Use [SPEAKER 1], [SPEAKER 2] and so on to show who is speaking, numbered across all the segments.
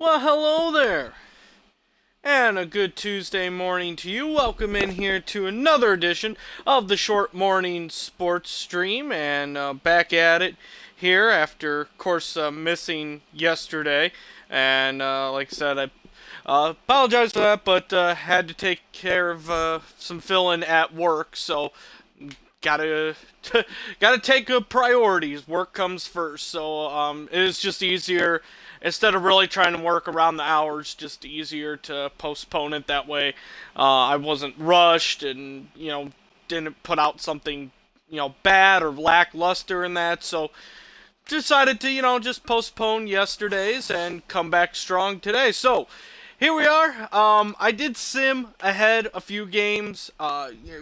[SPEAKER 1] Well, hello there, and a good Tuesday morning to you. Welcome in here to another edition of the Short Morning Sports Stream, and back at it here after, of course, missing yesterday. And like I said, I apologize for that, but had to take care of some fill-in at work, so gotta gotta take good priorities. Work comes first, so it is just easier instead of really trying to work around the hours. Just easier to postpone it that way. I wasn't rushed, and didn't put out something bad or lackluster in that. So decided to just postpone yesterday's and come back strong today. So here we are. I did sim ahead a few games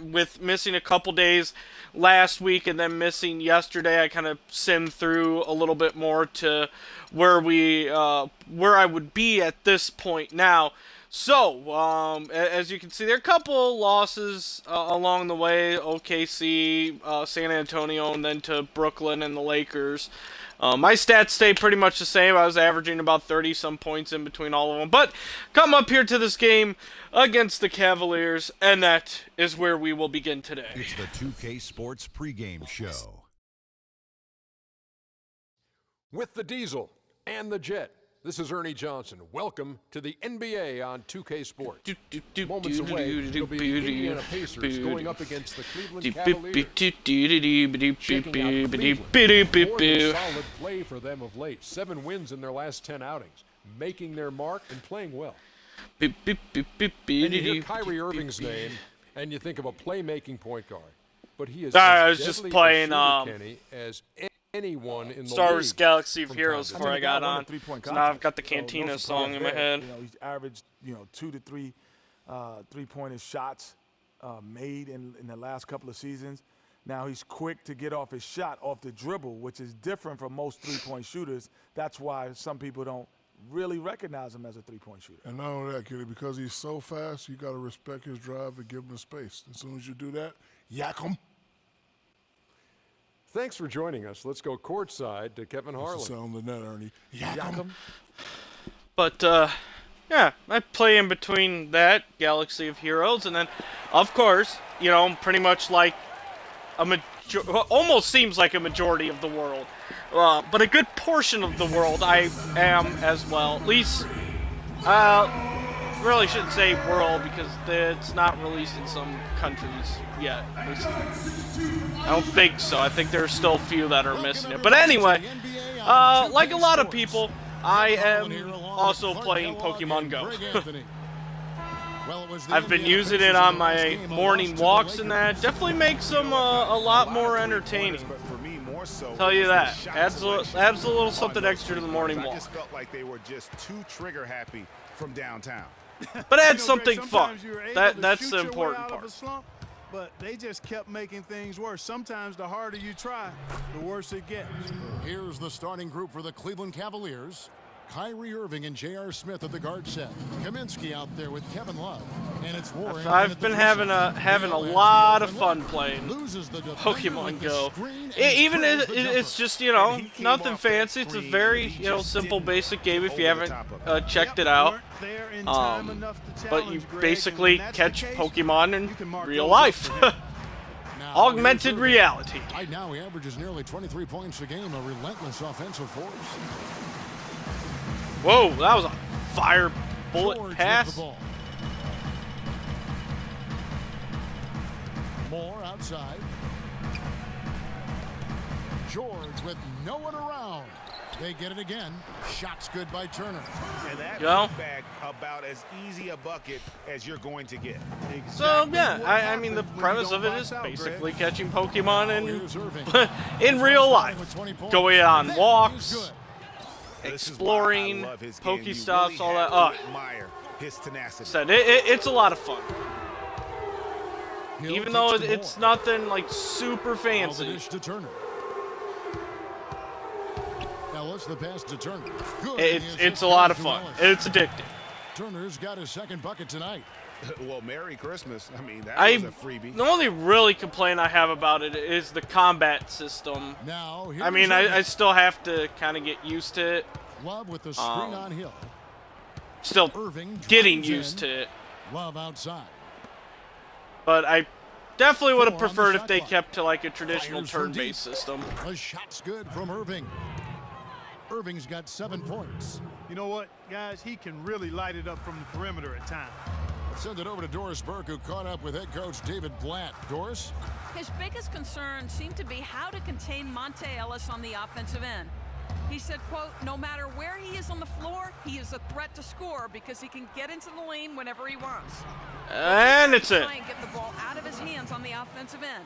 [SPEAKER 1] with missing a couple days last week and then missing yesterday. I kind of simmed through a little bit more to where I would be at this point now. So, as you can see, there are a couple losses along the way. OKC, San Antonio, and then to Brooklyn and the Lakers. My stats stay pretty much the same. I was averaging about 30-some points in between all of them. But come up here to this game against the Cavaliers, and that is where we will begin today.
[SPEAKER 2] It's the 2K Sports pregame show.
[SPEAKER 3] With the Diesel and the Jet, this is Ernie Johnson. Welcome to the NBA on 2K Sports. Moments away, it'll be the Indiana Pacers going up against the Cleveland Cavaliers. Checking out Cleveland. More than solid play for them of late. 7 wins in their last 10 outings, making their mark and playing well. And you hear Kyrie Irving's name, and you think of a playmaking point guard. But he is
[SPEAKER 1] I was just playing
[SPEAKER 3] Kenny as anyone in the
[SPEAKER 1] Star Wars
[SPEAKER 3] league
[SPEAKER 1] Galaxy of Heroes before I got on.
[SPEAKER 4] So
[SPEAKER 1] now I've got the Cantina song in my head.
[SPEAKER 4] He's averaged 2 to 3 three-pointer shots made in the last couple of seasons. Now he's quick to get off his shot off the dribble, which is different from most three-point shooters. That's why some people don't really recognize him as a three-point shooter.
[SPEAKER 5] And not only that, Kitty, because he's so fast, you got to respect his drive and give him the space. As soon as you do that, yak him.
[SPEAKER 3] Thanks for joining us. Let's go courtside to Kevin Harlan.
[SPEAKER 5] Sound the net, Ernie. Yak him.
[SPEAKER 1] But, yeah, I play in between that Galaxy of Heroes, and then, of course, pretty much like almost seems like a majority of the world. But a good portion of the world I am as well. At least, really shouldn't say world because it's not released in some countries yet. At least, I don't think so. I think there are still a few that are missing it. But anyway, like a lot of people, I am also playing Pokemon Go. I've been using it on my morning walks, and that definitely makes them a lot more entertaining. Tell you that. Adds a little something extra to the morning walk.
[SPEAKER 6] I just felt like they were just too trigger happy from downtown.
[SPEAKER 1] But add something fun. That's the important part.
[SPEAKER 7] But they just kept making things worse. Sometimes the harder you try, the worse it gets.
[SPEAKER 8] Here's the starting group for the Cleveland Cavaliers. Kyrie Irving and J.R. Smith at the guard set. Kaminsky out there with Kevin Love. And it's Warren.
[SPEAKER 1] I've been having a lot of fun playing Pokemon Go. It's just, nothing fancy. It's a very, simple, basic game if you haven't checked it out. But you basically catch Pokemon in real life. Augmented reality.
[SPEAKER 8] Right now he averages nearly 23 points a game, a relentless offensive force.
[SPEAKER 1] Whoa, that was a fire bullet
[SPEAKER 8] George
[SPEAKER 1] pass.
[SPEAKER 8] with the ball. Moore outside. George with no one around. They get it again. Shot's good by Turner.
[SPEAKER 6] And that back about as easy a bucket as you're going to get.
[SPEAKER 1] So yeah, I mean the premise of it is basically catching Pokemon in real life, going on walks, exploring, Pokestops, all that. It's a lot of fun. Even though it's nothing like super fancy.
[SPEAKER 8] Ellis, the pass to Turner.
[SPEAKER 1] It's a lot of fun. It's addicting.
[SPEAKER 8] Turner's got his second bucket tonight.
[SPEAKER 6] Well, Merry Christmas. I mean, that was a freebie.
[SPEAKER 1] The only really complaint I have about it is the combat system.
[SPEAKER 8] Now,
[SPEAKER 1] I mean, I still have to kind of get used to it.
[SPEAKER 8] Love with the screen on Hill.
[SPEAKER 1] still
[SPEAKER 8] Irving
[SPEAKER 1] getting
[SPEAKER 8] drives
[SPEAKER 1] used
[SPEAKER 8] in.
[SPEAKER 1] to it.
[SPEAKER 8] Love outside.
[SPEAKER 1] But I definitely would have
[SPEAKER 8] 4 on the
[SPEAKER 1] preferred if
[SPEAKER 8] shot
[SPEAKER 1] they
[SPEAKER 8] clock.
[SPEAKER 1] kept to like a traditional
[SPEAKER 8] Fires from
[SPEAKER 1] turn-based
[SPEAKER 8] deep.
[SPEAKER 1] system.
[SPEAKER 8] The shot's good from Irving. Irving's got 7 points.
[SPEAKER 7] You know what, guys? He can really light it up from the perimeter at times.
[SPEAKER 8] Let's send it over to Doris Burke, who caught up with head coach David Blatt. Doris?
[SPEAKER 9] His biggest concern seemed to be how to contain Monte Ellis on the offensive end. He said, quote, no matter where he is on the floor, he is a threat to score because he can get into the lane whenever he wants.
[SPEAKER 1] And it's it.
[SPEAKER 9] Try and get the ball out of his hands on the offensive end.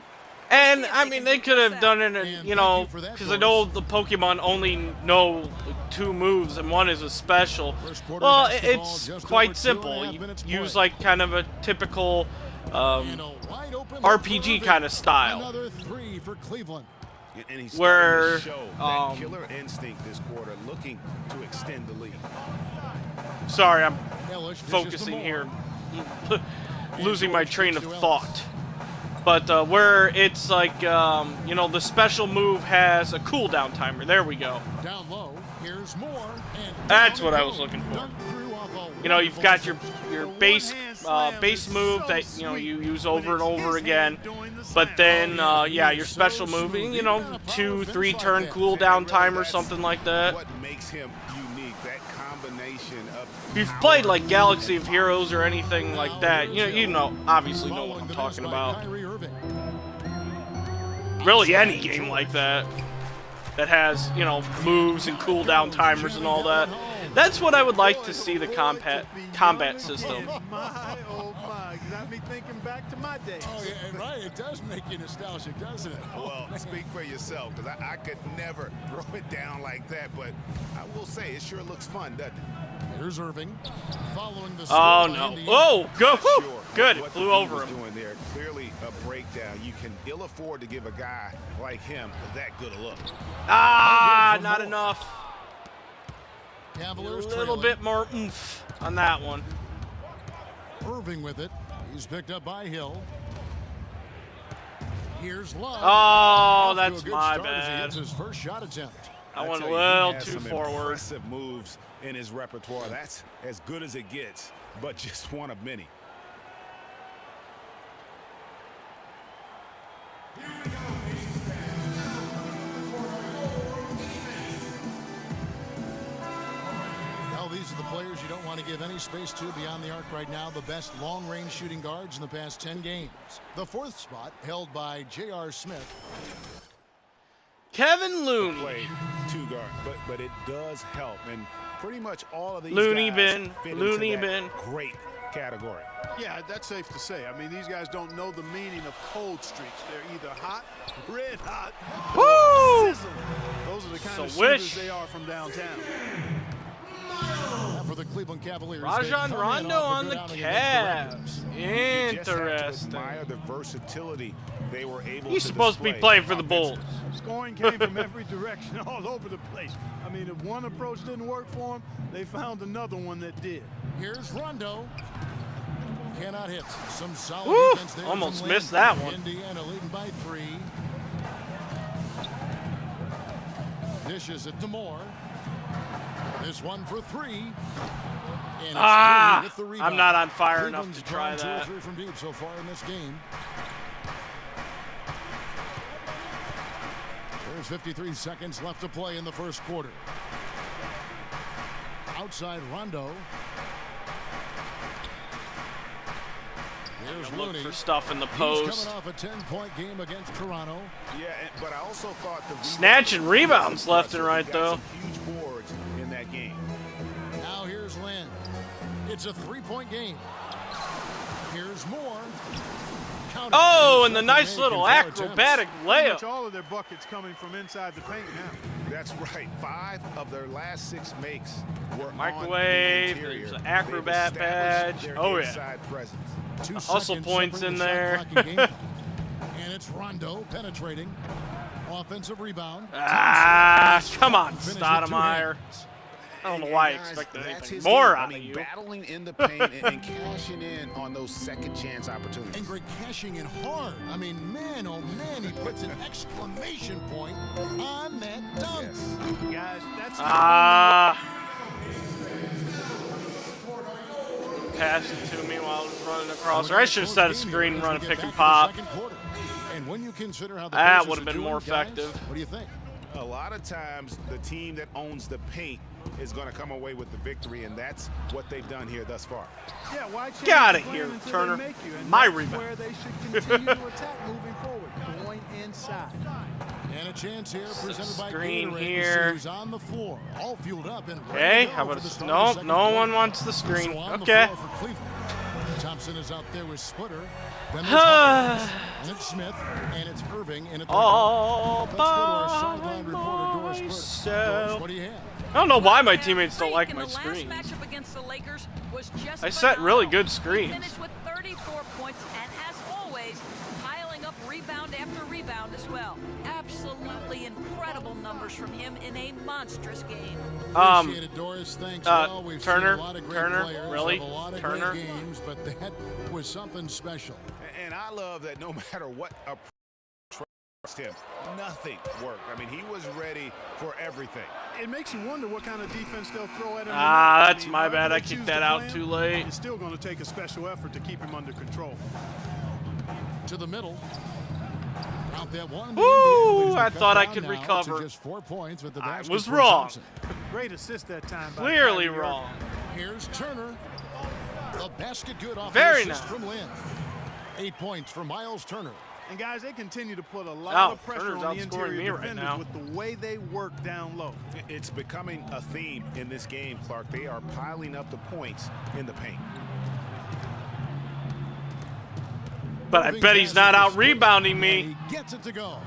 [SPEAKER 1] And I mean, they could have done it,
[SPEAKER 8] And
[SPEAKER 1] you know,
[SPEAKER 8] thank you for that,
[SPEAKER 1] because I know
[SPEAKER 8] Doris.
[SPEAKER 1] the Pokemon only know 2 moves and one is a special.
[SPEAKER 8] First quarter
[SPEAKER 1] Well,
[SPEAKER 8] basketball,
[SPEAKER 1] it's
[SPEAKER 8] just over
[SPEAKER 1] quite
[SPEAKER 8] 2.5
[SPEAKER 1] simple.
[SPEAKER 8] minutes
[SPEAKER 1] Use
[SPEAKER 8] play.
[SPEAKER 1] like kind of a typical
[SPEAKER 8] And a wide open look for
[SPEAKER 1] RPG
[SPEAKER 8] Irving.
[SPEAKER 1] kind of style.
[SPEAKER 8] Another 3 for Cleveland.
[SPEAKER 6] And he's
[SPEAKER 1] Where,
[SPEAKER 6] starting to show that killer instinct this quarter, looking to extend the lead.
[SPEAKER 1] Sorry, I'm
[SPEAKER 8] Ellis dishes to
[SPEAKER 1] focusing
[SPEAKER 8] Moore.
[SPEAKER 1] here, losing my train of thought. But where it's like, you know, the special move has a cooldown timer. There we go.
[SPEAKER 8] Down low, here's Moore. And
[SPEAKER 1] That's
[SPEAKER 8] down
[SPEAKER 1] what
[SPEAKER 8] it
[SPEAKER 1] I was
[SPEAKER 8] goes.
[SPEAKER 1] looking for.
[SPEAKER 8] Dunked through off a
[SPEAKER 1] You know, you've got your
[SPEAKER 7] The
[SPEAKER 1] base
[SPEAKER 7] one-hand slam
[SPEAKER 1] base
[SPEAKER 7] is
[SPEAKER 1] move
[SPEAKER 7] so
[SPEAKER 1] that, you know, you
[SPEAKER 7] sweet
[SPEAKER 1] use
[SPEAKER 7] when
[SPEAKER 1] over and
[SPEAKER 7] it's
[SPEAKER 1] over
[SPEAKER 7] his
[SPEAKER 1] again.
[SPEAKER 7] hand doing the
[SPEAKER 1] But
[SPEAKER 7] slam.
[SPEAKER 1] then,
[SPEAKER 8] Oh,
[SPEAKER 1] yeah,
[SPEAKER 8] he
[SPEAKER 1] your
[SPEAKER 8] is
[SPEAKER 1] special
[SPEAKER 8] so
[SPEAKER 1] move,
[SPEAKER 8] smooth.
[SPEAKER 1] you know,
[SPEAKER 8] Even on a
[SPEAKER 1] 2,
[SPEAKER 8] power
[SPEAKER 1] 3
[SPEAKER 8] finish
[SPEAKER 1] turn
[SPEAKER 8] like that.
[SPEAKER 1] cooldown time or
[SPEAKER 6] That's
[SPEAKER 1] something like that.
[SPEAKER 6] What makes him unique, that combination of
[SPEAKER 1] If you've
[SPEAKER 6] power
[SPEAKER 1] played like Galaxy of Heroes or anything like that, you know, obviously know what
[SPEAKER 8] Following
[SPEAKER 1] I'm
[SPEAKER 8] the
[SPEAKER 1] talking
[SPEAKER 8] miss by
[SPEAKER 1] about.
[SPEAKER 8] Kyrie Irving.
[SPEAKER 1] Really, any game like that that has, you know, moves and cooldown timers and all that. That's what I would like to see the combat system.
[SPEAKER 7] My, oh my, got me thinking back to my days.
[SPEAKER 8] Oh, yeah, right. It does make you nostalgic, doesn't it?
[SPEAKER 6] Well, speak for yourself, because I could never throw it down like that, but I will say it sure looks fun, doesn't it?
[SPEAKER 8] Here's Irving. Following the
[SPEAKER 1] Oh
[SPEAKER 8] score by
[SPEAKER 1] no!
[SPEAKER 8] Indiana.
[SPEAKER 1] Oh, go!
[SPEAKER 6] Sure.
[SPEAKER 1] Whew, good, it
[SPEAKER 6] What
[SPEAKER 1] flew
[SPEAKER 6] the
[SPEAKER 1] over
[SPEAKER 6] was
[SPEAKER 1] him.
[SPEAKER 6] doing there, clearly a breakdown. You can ill afford to give a guy like him that good a look.
[SPEAKER 1] Ah,
[SPEAKER 8] from
[SPEAKER 1] not
[SPEAKER 8] Moore.
[SPEAKER 1] enough. A
[SPEAKER 8] Cavaliers
[SPEAKER 1] little
[SPEAKER 8] trailing.
[SPEAKER 1] bit more oomph on that one.
[SPEAKER 8] Irving with it. He's picked up by Hill. Here's Love.
[SPEAKER 1] Oh,
[SPEAKER 8] Off to a
[SPEAKER 1] that's
[SPEAKER 8] good
[SPEAKER 1] my
[SPEAKER 8] start as he
[SPEAKER 1] bad.
[SPEAKER 8] hits his first shot attempt.
[SPEAKER 1] I went a
[SPEAKER 6] tell you, he
[SPEAKER 1] little
[SPEAKER 6] has
[SPEAKER 1] too
[SPEAKER 6] some
[SPEAKER 1] forward.
[SPEAKER 6] Impressive moves in his repertoire. That's as good as it gets, but just one of many.
[SPEAKER 8] Well, these are the players you don't want to give any space to beyond the arc right now. The best long-range shooting guards in the past 10 games. The 4th spot held by J.R. Smith.
[SPEAKER 1] Kevin Looney.
[SPEAKER 6] Played 2 guard, but it does help, and pretty much all of these
[SPEAKER 1] Looney
[SPEAKER 6] guys
[SPEAKER 1] bin,
[SPEAKER 6] fit
[SPEAKER 1] Looney
[SPEAKER 6] into that
[SPEAKER 1] bin.
[SPEAKER 6] great category.
[SPEAKER 7] Yeah, that's safe to say. I mean, these guys don't know the meaning of cold streaks. They're either hot, red hot,
[SPEAKER 1] Woo!
[SPEAKER 7] sizzling. Those are the kind
[SPEAKER 1] So
[SPEAKER 7] of shooters
[SPEAKER 1] wish.
[SPEAKER 7] they are from downtown.
[SPEAKER 8] Now for the Cleveland Cavaliers. they've
[SPEAKER 1] Rajon
[SPEAKER 8] come in
[SPEAKER 1] Rondo
[SPEAKER 8] off a
[SPEAKER 1] on
[SPEAKER 8] good
[SPEAKER 1] the
[SPEAKER 8] outing against the Raptors.
[SPEAKER 1] Cavs.
[SPEAKER 6] You just have to
[SPEAKER 1] Interesting.
[SPEAKER 6] admire the versatility they were able
[SPEAKER 1] He's
[SPEAKER 6] to
[SPEAKER 1] supposed to be
[SPEAKER 6] display
[SPEAKER 1] playing for the Bulls.
[SPEAKER 7] Scoring came from every direction, all over the place. I mean, if one approach didn't work for them, they found another one that did.
[SPEAKER 8] Here's Rondo. Cannot hit. Some solid
[SPEAKER 1] Woo!
[SPEAKER 8] defense there.
[SPEAKER 1] Almost
[SPEAKER 8] from
[SPEAKER 1] missed
[SPEAKER 8] Landry.
[SPEAKER 1] that one.
[SPEAKER 8] Indiana leading by 3. Dishes it to Moore. This one for 3. And it's
[SPEAKER 1] Ah,
[SPEAKER 8] Curry with the
[SPEAKER 1] I'm
[SPEAKER 8] rebound.
[SPEAKER 1] not on fire enough
[SPEAKER 8] Cleveland's
[SPEAKER 1] to try
[SPEAKER 8] drawn 2 or
[SPEAKER 1] that.
[SPEAKER 8] 3 from deep so far in this game. There's 53 seconds left to play in the first quarter. Outside Rondo. Here's
[SPEAKER 1] Look
[SPEAKER 8] Looney.
[SPEAKER 1] for stuff in the
[SPEAKER 8] He's
[SPEAKER 1] post.
[SPEAKER 8] coming off a 10-point game against Toronto.
[SPEAKER 6] Yeah, but I also thought the
[SPEAKER 1] Snatching rebounds left and right,
[SPEAKER 6] got
[SPEAKER 1] though.
[SPEAKER 6] some huge boards in that game.
[SPEAKER 8] Now here's Lynn. It's a 3-point game. Here's Moore. Counter.
[SPEAKER 1] Oh, and the
[SPEAKER 8] Second
[SPEAKER 1] nice
[SPEAKER 8] make
[SPEAKER 1] little
[SPEAKER 8] in 4
[SPEAKER 1] acrobatic
[SPEAKER 7] Pretty much
[SPEAKER 1] layup.
[SPEAKER 7] all of their buckets coming from inside the paint now.
[SPEAKER 6] That's right. 5 of their last 6 makes were
[SPEAKER 1] Microwave,
[SPEAKER 6] on the interior.
[SPEAKER 1] there's an acrobat
[SPEAKER 6] They've established
[SPEAKER 1] badge.
[SPEAKER 6] their
[SPEAKER 1] Oh, yeah.
[SPEAKER 6] inside presence.
[SPEAKER 8] 2
[SPEAKER 1] hustle
[SPEAKER 8] seconds
[SPEAKER 1] points
[SPEAKER 8] separating
[SPEAKER 1] in
[SPEAKER 8] the shot
[SPEAKER 1] there.
[SPEAKER 8] clock and game clock. And it's Rondo penetrating. Offensive rebound.
[SPEAKER 1] Ah, come on,
[SPEAKER 8] Finish with 2
[SPEAKER 1] Stoudemire.
[SPEAKER 8] hands.
[SPEAKER 1] I don't know
[SPEAKER 6] And
[SPEAKER 1] why I
[SPEAKER 6] guys,
[SPEAKER 1] expected
[SPEAKER 6] that's
[SPEAKER 1] anything
[SPEAKER 6] his
[SPEAKER 1] more
[SPEAKER 6] game.
[SPEAKER 1] out
[SPEAKER 6] I mean,
[SPEAKER 1] of you.
[SPEAKER 6] battling in the paint and cashing in on those second chance opportunities.
[SPEAKER 8] And Greg cashing in hard. I mean, man, oh man, he puts an exclamation point on that dunk.
[SPEAKER 7] Guys, that's
[SPEAKER 1] Ah, pass it to me while I was running across. Or I should have set a screen, run a pick and pop.
[SPEAKER 8] And when you consider how the
[SPEAKER 1] That
[SPEAKER 8] Pacers
[SPEAKER 1] would have
[SPEAKER 8] are
[SPEAKER 1] been more
[SPEAKER 8] doing, guys,
[SPEAKER 1] effective.
[SPEAKER 8] what do you think?
[SPEAKER 6] A lot of times, the team that owns the paint is going to come away with the victory, and that's what they've done here thus far.
[SPEAKER 7] Yeah, why change
[SPEAKER 1] Get outta
[SPEAKER 7] the plan
[SPEAKER 1] here,
[SPEAKER 7] until they
[SPEAKER 1] Turner.
[SPEAKER 7] make you? And
[SPEAKER 1] My
[SPEAKER 7] that's
[SPEAKER 1] rebound.
[SPEAKER 7] where they should continue to attack moving forward, going inside.
[SPEAKER 8] And a chance here presented by
[SPEAKER 1] Screen
[SPEAKER 8] Gatorade
[SPEAKER 1] here.
[SPEAKER 8] who's on the floor, all fueled up and ready
[SPEAKER 1] Okay,
[SPEAKER 8] to go
[SPEAKER 1] how
[SPEAKER 8] for
[SPEAKER 1] about
[SPEAKER 8] the
[SPEAKER 1] a...
[SPEAKER 8] start of the
[SPEAKER 1] No,
[SPEAKER 8] second
[SPEAKER 1] no
[SPEAKER 8] quarter.
[SPEAKER 1] one wants the screen.
[SPEAKER 8] So on the
[SPEAKER 1] Okay.
[SPEAKER 8] floor for Cleveland. Thompson is out there with Splitter. Then there's Hopkins, and it's Smith, and it's Irving, and it's
[SPEAKER 1] All
[SPEAKER 8] Let's go to our
[SPEAKER 1] by
[SPEAKER 8] sideline reporter, Doris Burke.
[SPEAKER 1] myself.
[SPEAKER 8] Doris, what do you have?
[SPEAKER 1] I don't know why my teammates don't like
[SPEAKER 9] In
[SPEAKER 1] my
[SPEAKER 9] the last
[SPEAKER 1] screens.
[SPEAKER 9] matchup against the Lakers was just
[SPEAKER 1] I set really
[SPEAKER 9] phenomenal.
[SPEAKER 1] good
[SPEAKER 9] He
[SPEAKER 1] screens.
[SPEAKER 9] finished with 34 points and, as always, piling up rebound after rebound as well. Absolutely incredible numbers from him in a monstrous game.
[SPEAKER 8] Appreciate it, Doris. Thanks. Well, we've
[SPEAKER 1] Turner,
[SPEAKER 8] seen a lot of great
[SPEAKER 1] Turner,
[SPEAKER 8] players,
[SPEAKER 1] really?
[SPEAKER 8] have a lot of
[SPEAKER 1] Turner?
[SPEAKER 8] great games, but that was something special.
[SPEAKER 6] And I love that no matter what approached him, nothing worked. I mean, he was ready for everything.
[SPEAKER 7] It makes you wonder what kind of defense they'll throw at him.
[SPEAKER 1] Ah,
[SPEAKER 7] tonight.
[SPEAKER 1] that's my bad.
[SPEAKER 7] however
[SPEAKER 1] I
[SPEAKER 7] they
[SPEAKER 1] kicked
[SPEAKER 7] choose
[SPEAKER 1] that
[SPEAKER 7] to
[SPEAKER 1] out
[SPEAKER 7] play
[SPEAKER 1] too
[SPEAKER 7] him,
[SPEAKER 1] late.
[SPEAKER 7] It's still going to take a special effort to keep him under control.
[SPEAKER 8] To the middle. Count that one.
[SPEAKER 1] Woo! I thought I could
[SPEAKER 8] now
[SPEAKER 1] recover.
[SPEAKER 8] to just 4 points with the
[SPEAKER 1] I
[SPEAKER 8] basket
[SPEAKER 1] was
[SPEAKER 8] from
[SPEAKER 1] wrong.
[SPEAKER 8] Thompson.
[SPEAKER 7] Great assist that time. By
[SPEAKER 1] Clearly
[SPEAKER 7] Kyrie
[SPEAKER 1] wrong.
[SPEAKER 8] Here's Turner. The basket good off
[SPEAKER 1] Very
[SPEAKER 8] the assist
[SPEAKER 1] nice.
[SPEAKER 8] from Lynn. 8 points for Miles Turner.
[SPEAKER 7] And guys, they continue to put a lot
[SPEAKER 1] Oh,
[SPEAKER 7] of pressure
[SPEAKER 1] Turner's
[SPEAKER 7] on the
[SPEAKER 1] outscoring
[SPEAKER 7] interior
[SPEAKER 1] me right
[SPEAKER 7] defenders
[SPEAKER 1] now.
[SPEAKER 7] with the way they work down low.
[SPEAKER 6] It's becoming a theme in this game, Clark. They are piling up the points in the paint.
[SPEAKER 1] But I bet he's not out rebounding me.
[SPEAKER 8] He gets it to go.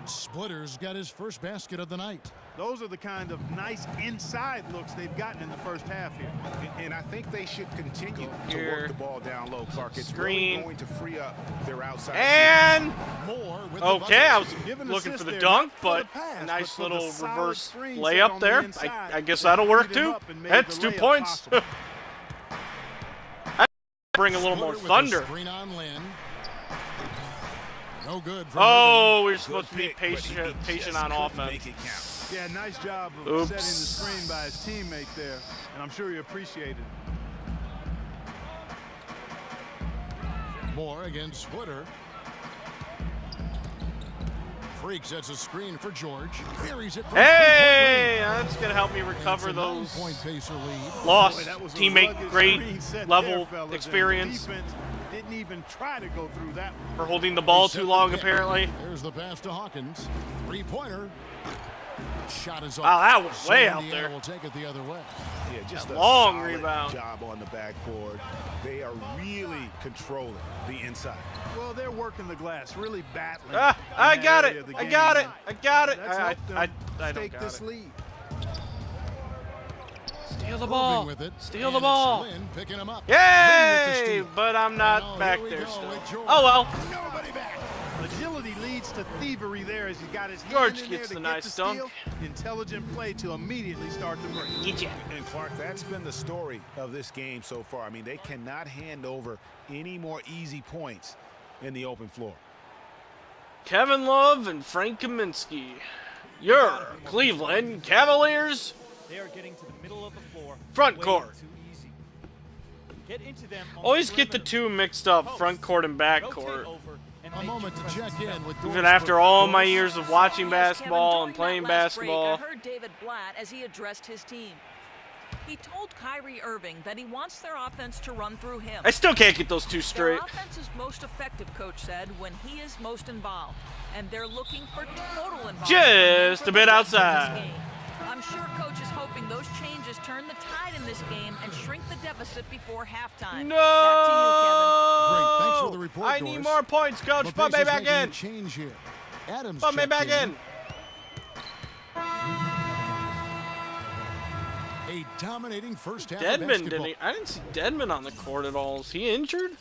[SPEAKER 8] Splitter's got his first basket of the night.
[SPEAKER 7] Those are the kind of nice inside looks they've gotten in the first half here.
[SPEAKER 6] And I think they should continue to
[SPEAKER 1] Here.
[SPEAKER 6] work the ball down low, Clark. It's
[SPEAKER 1] Screen.
[SPEAKER 6] really going to free up their outside.
[SPEAKER 1] And
[SPEAKER 8] More with the
[SPEAKER 1] okay, I was
[SPEAKER 7] Give an
[SPEAKER 1] looking
[SPEAKER 7] assist
[SPEAKER 1] for the
[SPEAKER 7] there,
[SPEAKER 1] dunk,
[SPEAKER 7] not for the
[SPEAKER 1] but
[SPEAKER 7] pass,
[SPEAKER 1] a
[SPEAKER 7] but
[SPEAKER 1] nice
[SPEAKER 7] for the
[SPEAKER 1] little
[SPEAKER 7] solid
[SPEAKER 1] reverse
[SPEAKER 7] screen set
[SPEAKER 1] layup
[SPEAKER 7] on the
[SPEAKER 1] there.
[SPEAKER 7] inside
[SPEAKER 1] I guess
[SPEAKER 7] that
[SPEAKER 1] that'll work
[SPEAKER 7] freed him
[SPEAKER 1] too.
[SPEAKER 7] up and made
[SPEAKER 1] That's
[SPEAKER 7] the
[SPEAKER 1] 2
[SPEAKER 7] layup
[SPEAKER 1] points.
[SPEAKER 7] possible.
[SPEAKER 1] I bring a little more
[SPEAKER 8] Splitter with the
[SPEAKER 1] thunder.
[SPEAKER 8] Screen on Lynn. No good from
[SPEAKER 1] Oh,
[SPEAKER 8] Irving.
[SPEAKER 1] we're supposed to be patient on offense.
[SPEAKER 6] Make it count.
[SPEAKER 7] Yeah, nice job of
[SPEAKER 1] Oops.
[SPEAKER 7] setting the screen by his teammate there, and I'm sure he appreciated it.
[SPEAKER 8] Moore against Splitter. Freak sets a screen for George. Buries it from
[SPEAKER 1] Hey, that's gonna help me recover
[SPEAKER 8] It's a
[SPEAKER 1] those
[SPEAKER 8] 9-point Pacer lead.
[SPEAKER 1] lost
[SPEAKER 7] Boy, that was a
[SPEAKER 1] teammate
[SPEAKER 7] rugged
[SPEAKER 1] grade
[SPEAKER 7] screen set
[SPEAKER 1] level
[SPEAKER 7] there, fellas, and
[SPEAKER 1] experience
[SPEAKER 7] the defense didn't even try to go through that one.
[SPEAKER 1] for holding the ball
[SPEAKER 8] They set
[SPEAKER 1] too
[SPEAKER 8] the
[SPEAKER 1] long
[SPEAKER 8] pick.
[SPEAKER 1] apparently.
[SPEAKER 8] There's the pass to Hawkins. 3-pointer. Shot is off.
[SPEAKER 1] Wow, that was
[SPEAKER 8] So
[SPEAKER 1] way out
[SPEAKER 8] Indiana
[SPEAKER 1] there.
[SPEAKER 8] will take it the other way.
[SPEAKER 6] Yeah, just a
[SPEAKER 1] long
[SPEAKER 6] solid
[SPEAKER 1] rebound.
[SPEAKER 6] job on the backboard. They are really controlling the inside.
[SPEAKER 7] Well, they're working the glass, really battling.
[SPEAKER 1] Ah,
[SPEAKER 7] in
[SPEAKER 1] I
[SPEAKER 7] that
[SPEAKER 1] got
[SPEAKER 7] area
[SPEAKER 1] it.
[SPEAKER 7] of the
[SPEAKER 1] I
[SPEAKER 7] game.
[SPEAKER 1] got it. I got it.
[SPEAKER 7] That's helped them
[SPEAKER 1] I don't
[SPEAKER 7] stake
[SPEAKER 1] got
[SPEAKER 7] this
[SPEAKER 1] it.
[SPEAKER 7] lead.
[SPEAKER 1] Steal the
[SPEAKER 8] Irving
[SPEAKER 1] ball.
[SPEAKER 8] with it.
[SPEAKER 1] Steal
[SPEAKER 8] and
[SPEAKER 1] the
[SPEAKER 8] it's
[SPEAKER 1] ball.
[SPEAKER 8] Lynn picking him up. Lynn with the
[SPEAKER 1] Yay!
[SPEAKER 8] steal.
[SPEAKER 1] But I'm
[SPEAKER 8] Now,
[SPEAKER 1] not back
[SPEAKER 8] here we
[SPEAKER 1] there
[SPEAKER 8] go
[SPEAKER 1] still.
[SPEAKER 8] with George.
[SPEAKER 1] Oh well.
[SPEAKER 8] Nobody back.
[SPEAKER 7] Agility leads to thievery there as he got his
[SPEAKER 1] George
[SPEAKER 7] hand in
[SPEAKER 1] gets
[SPEAKER 7] there to
[SPEAKER 1] the
[SPEAKER 7] get
[SPEAKER 1] nice
[SPEAKER 7] the steal.
[SPEAKER 1] dunk.
[SPEAKER 7] Intelligent play to immediately start the break.
[SPEAKER 1] Get ya.
[SPEAKER 6] And Clark, that's been the story of this game so far. I mean, they cannot hand over any more easy points in the open floor.
[SPEAKER 1] Kevin Love and Frank Kaminsky. Your Cleveland Cavaliers
[SPEAKER 10] They are getting to the middle of the floor.
[SPEAKER 1] front
[SPEAKER 10] way
[SPEAKER 1] court.
[SPEAKER 10] Too easy. Get into them on
[SPEAKER 1] Always
[SPEAKER 10] the
[SPEAKER 1] get the
[SPEAKER 10] perimeter.
[SPEAKER 1] two mixed up, front court and back
[SPEAKER 10] Rotate
[SPEAKER 1] court.
[SPEAKER 10] over and
[SPEAKER 8] A
[SPEAKER 10] make
[SPEAKER 8] moment
[SPEAKER 10] your
[SPEAKER 8] to check
[SPEAKER 10] presence
[SPEAKER 8] in
[SPEAKER 10] felt.
[SPEAKER 8] with Doris
[SPEAKER 1] Even after
[SPEAKER 8] Burke.
[SPEAKER 1] all my
[SPEAKER 8] Doris?
[SPEAKER 1] years of watching
[SPEAKER 9] Yes,
[SPEAKER 1] basketball
[SPEAKER 9] Kevin,
[SPEAKER 1] and
[SPEAKER 9] during
[SPEAKER 1] playing
[SPEAKER 9] that last
[SPEAKER 1] basketball.
[SPEAKER 9] Break, I heard David Blatt as he addressed his team. He told Kyrie Irving that he wants their offense to run through him.
[SPEAKER 1] I still can't get those two
[SPEAKER 9] Their
[SPEAKER 1] straight.
[SPEAKER 9] offense is most effective, Coach said, when he is most involved, and they're looking for total involvement.
[SPEAKER 1] Just
[SPEAKER 9] from
[SPEAKER 1] a bit
[SPEAKER 9] the rest of this
[SPEAKER 1] outside.
[SPEAKER 9] game. I'm sure Coach is hoping those changes turn the tide in this game and shrink the deficit before halftime.
[SPEAKER 1] No!
[SPEAKER 9] Back to you, Kevin.
[SPEAKER 8] Great. Thanks for the report,
[SPEAKER 1] I
[SPEAKER 8] Doris.
[SPEAKER 1] need more points, Coach.
[SPEAKER 8] But
[SPEAKER 1] Put me
[SPEAKER 8] Pacers
[SPEAKER 1] back
[SPEAKER 8] making a
[SPEAKER 1] in.
[SPEAKER 8] change here. Adams
[SPEAKER 1] Put me
[SPEAKER 8] checked
[SPEAKER 1] back in.
[SPEAKER 8] A dominating first half of
[SPEAKER 1] Deadman
[SPEAKER 8] basketball.
[SPEAKER 1] didn't. I didn't see Deadman on the court at all. Is he injured?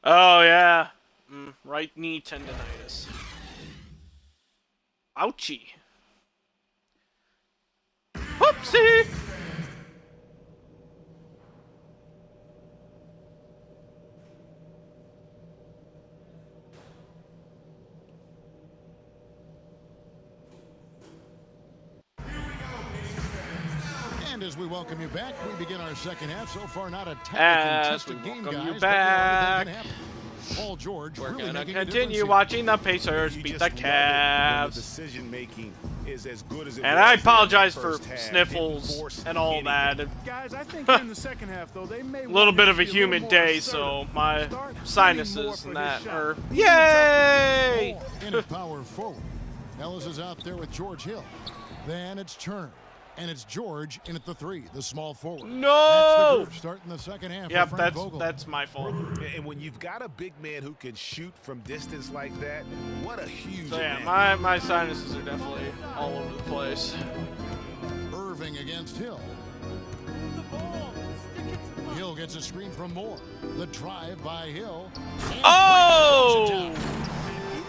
[SPEAKER 1] Oh yeah, right knee tendonitis. Ouchie. Whoopsie.
[SPEAKER 8] as we welcome you back, we begin our second half. So far, not a
[SPEAKER 1] As we
[SPEAKER 8] contested game,
[SPEAKER 1] welcome
[SPEAKER 8] guys.
[SPEAKER 1] you back.
[SPEAKER 8] Paul George
[SPEAKER 1] We're
[SPEAKER 8] really
[SPEAKER 1] gonna
[SPEAKER 8] making a difference
[SPEAKER 1] continue
[SPEAKER 8] here.
[SPEAKER 1] watching the Pacers
[SPEAKER 6] You
[SPEAKER 1] beat
[SPEAKER 6] just
[SPEAKER 1] the
[SPEAKER 6] love it when
[SPEAKER 1] Cavs.
[SPEAKER 6] the decision making is as good as it
[SPEAKER 1] And
[SPEAKER 6] was
[SPEAKER 1] I
[SPEAKER 6] in the
[SPEAKER 1] apologize for
[SPEAKER 6] first half.
[SPEAKER 1] sniffles
[SPEAKER 6] Didn't force
[SPEAKER 1] and all
[SPEAKER 6] anything.
[SPEAKER 1] that.
[SPEAKER 7] Guys, I think in the second half, though, they may
[SPEAKER 1] A little bit of a humid day, so my sinuses and that are yay!
[SPEAKER 8] In at power forward. Ellis is out there with George Hill. Then it's Turner. And it's George in at the 3, the small forward.
[SPEAKER 1] No!
[SPEAKER 8] That's the group starting the second half.
[SPEAKER 1] Yep,
[SPEAKER 8] for Frank Vogel.
[SPEAKER 1] that's my fault.
[SPEAKER 6] And when you've got a big man who can shoot from distance like that, what a huge
[SPEAKER 1] So yeah,
[SPEAKER 6] advantage.
[SPEAKER 1] my sinuses are definitely all over the place.
[SPEAKER 8] Irving against Hill. Hill gets a screen from Moore. The drive by Hill. And
[SPEAKER 1] Oh!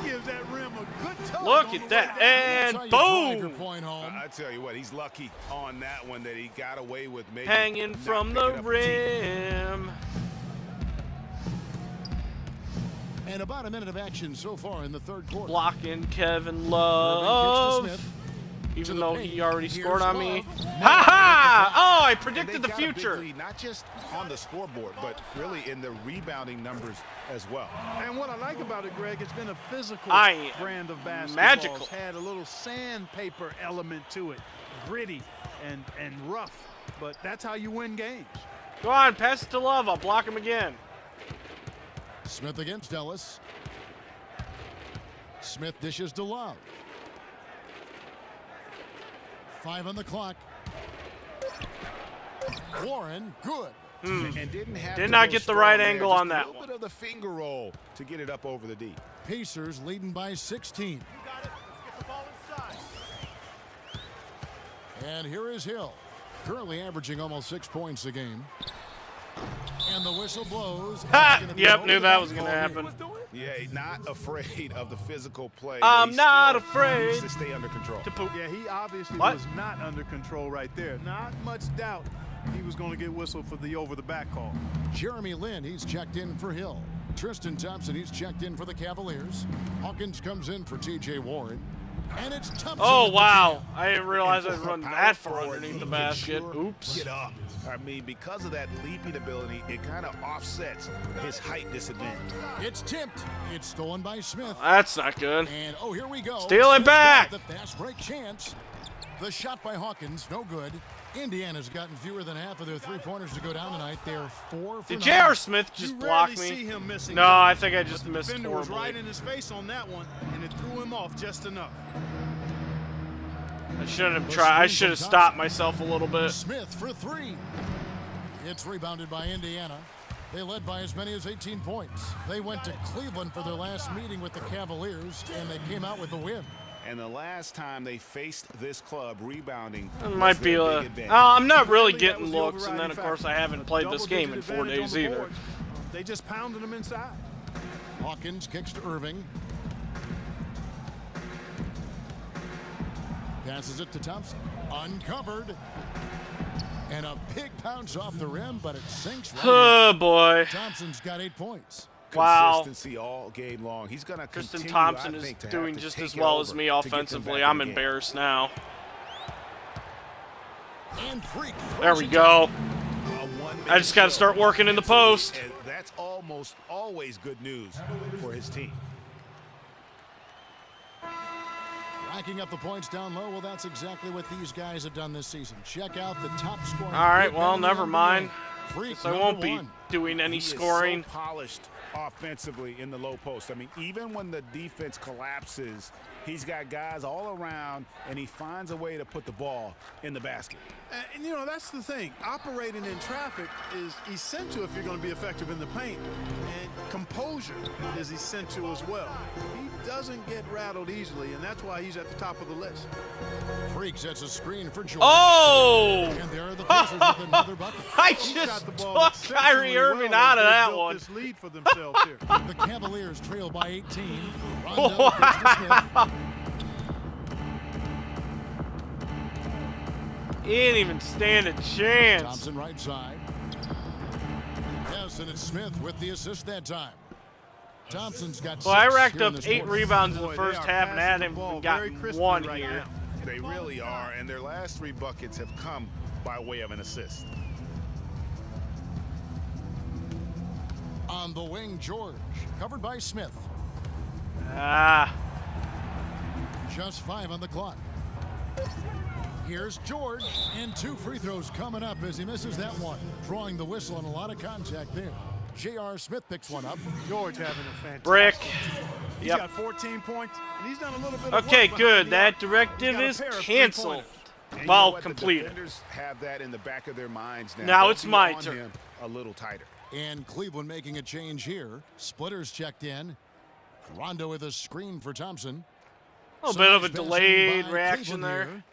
[SPEAKER 7] He gives that rim a good tug
[SPEAKER 1] Look
[SPEAKER 7] on
[SPEAKER 1] at
[SPEAKER 7] the
[SPEAKER 1] that,
[SPEAKER 7] way down.
[SPEAKER 8] That's how
[SPEAKER 1] and
[SPEAKER 8] you drive your
[SPEAKER 1] boom!
[SPEAKER 8] point home.
[SPEAKER 6] I tell you what, he's lucky on that one that he got away with maybe
[SPEAKER 1] Hanging
[SPEAKER 6] not
[SPEAKER 1] from
[SPEAKER 6] picking
[SPEAKER 1] the
[SPEAKER 6] up a tee.
[SPEAKER 1] rim.
[SPEAKER 8] And about a minute of action so far in the third quarter.
[SPEAKER 1] Blocking Kevin
[SPEAKER 8] Irving
[SPEAKER 1] Love.
[SPEAKER 8] kicks to Smith.
[SPEAKER 1] Even
[SPEAKER 8] the
[SPEAKER 1] though
[SPEAKER 8] paint.
[SPEAKER 1] he already
[SPEAKER 8] Here's
[SPEAKER 1] scored on me.
[SPEAKER 8] Love.
[SPEAKER 1] Ha ha! Oh, I
[SPEAKER 6] And
[SPEAKER 1] predicted
[SPEAKER 6] they've
[SPEAKER 1] the
[SPEAKER 6] got a big
[SPEAKER 1] future.
[SPEAKER 6] lead, not just on the scoreboard, but really in the rebounding numbers as well.
[SPEAKER 7] And what I like about it, Greg, it's been a physical
[SPEAKER 1] I am
[SPEAKER 7] brand of basketball.
[SPEAKER 1] magical.
[SPEAKER 7] It's had a little sandpaper element to it, gritty and rough. But that's how you win games.
[SPEAKER 1] Go on, pass it to Love. I'll block him again.
[SPEAKER 8] Smith against Ellis. Smith dishes to Love. 5 on the clock. Warren, good.
[SPEAKER 6] And didn't have
[SPEAKER 1] Did
[SPEAKER 6] to
[SPEAKER 1] not
[SPEAKER 6] go
[SPEAKER 1] get the
[SPEAKER 6] strong
[SPEAKER 1] right
[SPEAKER 6] there,
[SPEAKER 1] angle
[SPEAKER 6] just
[SPEAKER 1] on that
[SPEAKER 6] a little
[SPEAKER 1] one.
[SPEAKER 6] bit of the finger roll to get it up over the D.
[SPEAKER 8] Pacers leading by 16. And here is Hill, currently averaging almost 6 points a game. And the whistle blows.
[SPEAKER 1] Ha!
[SPEAKER 8] It's gonna be
[SPEAKER 1] Yep,
[SPEAKER 8] an
[SPEAKER 1] knew that was
[SPEAKER 8] overtime
[SPEAKER 1] gonna
[SPEAKER 8] call here.
[SPEAKER 1] happen.
[SPEAKER 6] Yeah, not afraid of the physical play.
[SPEAKER 1] I'm
[SPEAKER 6] but he
[SPEAKER 1] not
[SPEAKER 6] still
[SPEAKER 1] afraid
[SPEAKER 6] needs to stay under control.
[SPEAKER 1] to poop.
[SPEAKER 7] Yeah, he obviously
[SPEAKER 1] What?
[SPEAKER 7] was not under control right there. Not much doubt he was going to get whistled for the over-the-back call.
[SPEAKER 8] Jeremy Lin, he's checked in for Hill. Tristan Thompson, he's checked in for the Cavaliers. Hawkins comes in for T.J. Warren. And it's Thompson.
[SPEAKER 1] Oh,
[SPEAKER 8] at the
[SPEAKER 1] wow.
[SPEAKER 8] jam.
[SPEAKER 1] I didn't realize I'd
[SPEAKER 6] For a
[SPEAKER 1] run
[SPEAKER 6] power
[SPEAKER 1] that far
[SPEAKER 6] forward,
[SPEAKER 1] underneath
[SPEAKER 6] he
[SPEAKER 1] the
[SPEAKER 6] can
[SPEAKER 1] basket.
[SPEAKER 6] sure
[SPEAKER 1] Oops.
[SPEAKER 6] Get up. I mean, because of that leaping ability, it kind of offsets his height disadvantage.
[SPEAKER 8] It's tipped. It's stolen by Smith.
[SPEAKER 1] That's not good.
[SPEAKER 8] And oh, here we go.
[SPEAKER 1] Steal it
[SPEAKER 8] Smith's
[SPEAKER 1] back.
[SPEAKER 8] got The fast break chance. The shot by Hawkins, no good. Indiana's gotten fewer than half of their three-pointers to go down tonight. They're 4 for
[SPEAKER 1] Did
[SPEAKER 8] 9.
[SPEAKER 1] J.R. Smith just
[SPEAKER 7] You
[SPEAKER 1] block
[SPEAKER 7] rarely
[SPEAKER 1] me?
[SPEAKER 7] see him missing
[SPEAKER 1] No,
[SPEAKER 7] guns,
[SPEAKER 1] I think I
[SPEAKER 7] but
[SPEAKER 1] just
[SPEAKER 7] the
[SPEAKER 1] missed
[SPEAKER 7] defender was
[SPEAKER 1] horribly.
[SPEAKER 7] right in his face on that one, and it threw him off just enough.
[SPEAKER 1] I shouldn't have tried. I should have stopped myself a little bit.
[SPEAKER 8] Smith for 3. It's rebounded by Indiana. They led by as many as 18 points. They went to Cleveland for their last meeting with the Cavaliers, and they came out with the win.
[SPEAKER 6] And the last time they faced this club rebounding
[SPEAKER 1] It
[SPEAKER 6] was
[SPEAKER 1] might be
[SPEAKER 6] their
[SPEAKER 1] a.
[SPEAKER 6] big advantage.
[SPEAKER 1] I'm not really
[SPEAKER 7] Really, that
[SPEAKER 1] getting
[SPEAKER 7] was the
[SPEAKER 1] looks, and then of
[SPEAKER 7] overriding
[SPEAKER 1] course I
[SPEAKER 7] factor.
[SPEAKER 1] haven't
[SPEAKER 7] A
[SPEAKER 1] played this game in
[SPEAKER 7] double-digit
[SPEAKER 1] 4
[SPEAKER 7] advantage
[SPEAKER 1] days
[SPEAKER 7] on the
[SPEAKER 1] either.
[SPEAKER 7] board. They just pounded him inside.
[SPEAKER 8] Hawkins kicks to Irving. Passes it to Thompson. Uncovered. And a big bounce off the rim, but it sinks right in.
[SPEAKER 1] Oh boy.
[SPEAKER 8] Thompson's got 8 points.
[SPEAKER 1] Wow.
[SPEAKER 6] Consistency all game long. He's going to
[SPEAKER 1] Tristan
[SPEAKER 6] continue,
[SPEAKER 1] Thompson
[SPEAKER 6] I
[SPEAKER 1] is
[SPEAKER 6] think, to have
[SPEAKER 1] doing
[SPEAKER 6] to
[SPEAKER 1] just
[SPEAKER 6] take
[SPEAKER 1] as
[SPEAKER 6] it
[SPEAKER 1] well as
[SPEAKER 6] over
[SPEAKER 1] me
[SPEAKER 6] to get them
[SPEAKER 1] offensively.
[SPEAKER 6] back
[SPEAKER 1] I'm
[SPEAKER 6] in the game.
[SPEAKER 1] embarrassed now.
[SPEAKER 8] And Freak.
[SPEAKER 1] There we go.
[SPEAKER 6] A one-man
[SPEAKER 1] I just got to
[SPEAKER 6] show
[SPEAKER 1] start working in the post.
[SPEAKER 6] and that's almost always good news for his team.
[SPEAKER 8] Racking up the points down low. Well, that's exactly what these guys have done this season. Check out the top scoring.
[SPEAKER 1] All right,
[SPEAKER 8] big men
[SPEAKER 1] well,
[SPEAKER 8] in the
[SPEAKER 1] never
[SPEAKER 8] NBA.
[SPEAKER 1] mind.
[SPEAKER 8] Freak,
[SPEAKER 1] So I
[SPEAKER 8] number
[SPEAKER 1] won't be
[SPEAKER 8] 1.
[SPEAKER 1] doing any
[SPEAKER 6] He is
[SPEAKER 1] scoring.
[SPEAKER 6] so polished offensively in the low post. I mean, even when the defense collapses, he's got guys all around, and he finds a way to put the ball in the basket.
[SPEAKER 7] And you know, that's the thing. Operating in traffic is essential if you're going to be effective in the paint. And composure is essential as well. He doesn't get rattled easily, and that's why he's at the top of the list.
[SPEAKER 8] Freak sets a screen for George.
[SPEAKER 1] Oh!
[SPEAKER 8] And there are the Pacers with another bucket.
[SPEAKER 1] I
[SPEAKER 7] He's got
[SPEAKER 1] just
[SPEAKER 7] the ball
[SPEAKER 1] took
[SPEAKER 7] exceptionally
[SPEAKER 1] Kyrie Irving
[SPEAKER 7] well
[SPEAKER 1] out
[SPEAKER 7] as
[SPEAKER 1] of
[SPEAKER 7] they
[SPEAKER 1] that
[SPEAKER 7] built
[SPEAKER 1] one.
[SPEAKER 7] This lead for themselves here.
[SPEAKER 8] The Cavaliers trail by 18. Rondo kicks to Smith.
[SPEAKER 1] He didn't even stand a chance.
[SPEAKER 8] Thompson right side. Yes, and it's Smith with the assist that time. Thompson's got 6
[SPEAKER 1] Well, I racked
[SPEAKER 8] here
[SPEAKER 1] up
[SPEAKER 8] in this
[SPEAKER 1] 8
[SPEAKER 8] quarter.
[SPEAKER 1] rebounds in the
[SPEAKER 7] Boy,
[SPEAKER 1] first
[SPEAKER 7] they are
[SPEAKER 1] half and
[SPEAKER 7] passing
[SPEAKER 1] hadn't
[SPEAKER 7] the ball
[SPEAKER 1] even
[SPEAKER 7] very
[SPEAKER 1] gotten
[SPEAKER 7] crisply
[SPEAKER 1] one
[SPEAKER 7] right
[SPEAKER 1] here.
[SPEAKER 7] now.
[SPEAKER 6] They really are, and their last 3 buckets have come by way of an assist.
[SPEAKER 8] On the wing, George, covered by Smith. Just 5 on the clock. Here's George, and 2 free throws coming up as he misses that one. Drawing the whistle and a lot of contact there. J.R. Smith picks one up.
[SPEAKER 7] George having a fantastic
[SPEAKER 1] Brick.
[SPEAKER 7] He's got 14 points, and he's done a little bit of
[SPEAKER 1] Okay,
[SPEAKER 7] work
[SPEAKER 1] good.
[SPEAKER 7] behind the
[SPEAKER 1] That
[SPEAKER 7] arc.
[SPEAKER 1] directive
[SPEAKER 7] He's
[SPEAKER 1] is
[SPEAKER 7] got a pair of
[SPEAKER 1] canceled.
[SPEAKER 7] three-pointers.
[SPEAKER 6] And
[SPEAKER 1] Well,
[SPEAKER 6] you know what? The
[SPEAKER 1] completed.
[SPEAKER 6] defenders have that in the back of their minds now.
[SPEAKER 1] Now
[SPEAKER 6] They'll
[SPEAKER 1] it's
[SPEAKER 6] be
[SPEAKER 1] my
[SPEAKER 6] on
[SPEAKER 1] turn.
[SPEAKER 6] him a little tighter.
[SPEAKER 8] And Cleveland making a change here. Splitters checked in. Rondo with a screen for Thompson.
[SPEAKER 1] A little bit of a
[SPEAKER 8] Nice passing
[SPEAKER 1] delayed
[SPEAKER 8] by
[SPEAKER 1] reaction
[SPEAKER 8] Cleveland
[SPEAKER 1] there.
[SPEAKER 8] here.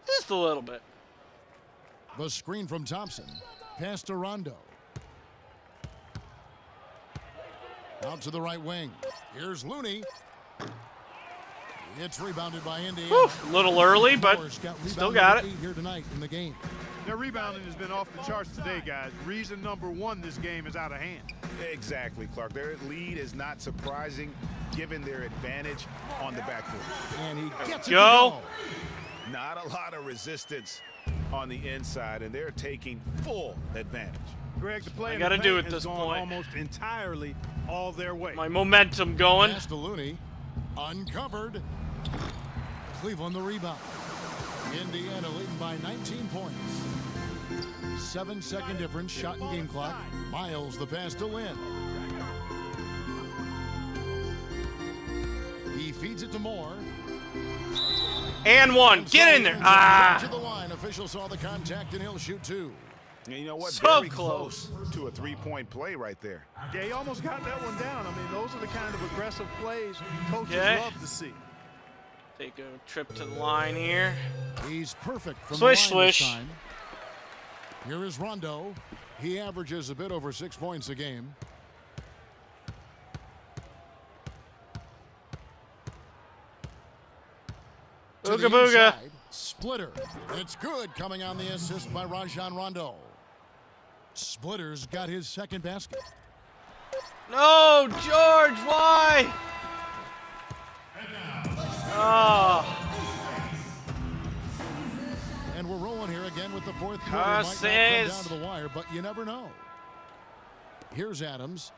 [SPEAKER 1] Just a little bit.
[SPEAKER 8] The screen from Thompson. Pass to Rondo. Out to the right wing. Here's Looney. It's rebounded by Indiana.
[SPEAKER 1] Whew, a little early, but
[SPEAKER 8] Morris
[SPEAKER 1] still
[SPEAKER 8] rebounded
[SPEAKER 1] got
[SPEAKER 8] with
[SPEAKER 1] it.
[SPEAKER 8] 8 here tonight in the game.
[SPEAKER 7] Their rebounding has been off the charts today, guys. Reason number 1, this game is out of hand.
[SPEAKER 6] Exactly, Clark. Their lead is not surprising given their advantage on the backcourt.
[SPEAKER 8] And he gets it to
[SPEAKER 1] Go.
[SPEAKER 8] go.
[SPEAKER 6] Not a lot of resistance on the inside, and they're taking full advantage.
[SPEAKER 7] Greg, the play
[SPEAKER 1] I
[SPEAKER 7] in
[SPEAKER 1] gotta
[SPEAKER 7] the
[SPEAKER 1] do
[SPEAKER 7] paint
[SPEAKER 1] it
[SPEAKER 7] has
[SPEAKER 1] this
[SPEAKER 7] gone
[SPEAKER 1] point.
[SPEAKER 7] almost entirely all their way.
[SPEAKER 1] My momentum going.
[SPEAKER 8] Pass to Looney. Uncovered. Cleveland the rebound. Indiana leading by 19 points. 7-second difference, shot and game clock. Miles the pass to Lynn. He feeds it to Moore.
[SPEAKER 1] And one. Get in there.
[SPEAKER 8] To the line. Official saw the contact and he'll shoot 2.
[SPEAKER 6] And you know what?
[SPEAKER 1] So
[SPEAKER 6] Very
[SPEAKER 1] close.
[SPEAKER 6] to a three-point play right there.
[SPEAKER 7] Yeah, he almost got that one down. I mean, those are the kind of aggressive plays coaches
[SPEAKER 1] Okay.
[SPEAKER 7] love to see.
[SPEAKER 1] Take a trip to the line here.
[SPEAKER 8] He's perfect from
[SPEAKER 1] Swish,
[SPEAKER 8] the line this
[SPEAKER 1] swish.
[SPEAKER 8] time. Here is Rondo. He averages a bit over 6 points a game. To the
[SPEAKER 1] Ooga booga.
[SPEAKER 8] inside, Splitter. It's good coming on the assist by Rajon Rondo. Splitter's got his second basket.
[SPEAKER 1] No, George, why? Oh,
[SPEAKER 8] And we're rolling here again with the fourth quarter. Might not come
[SPEAKER 1] Says.
[SPEAKER 8] down to the wire, but you never know. Here's Adams.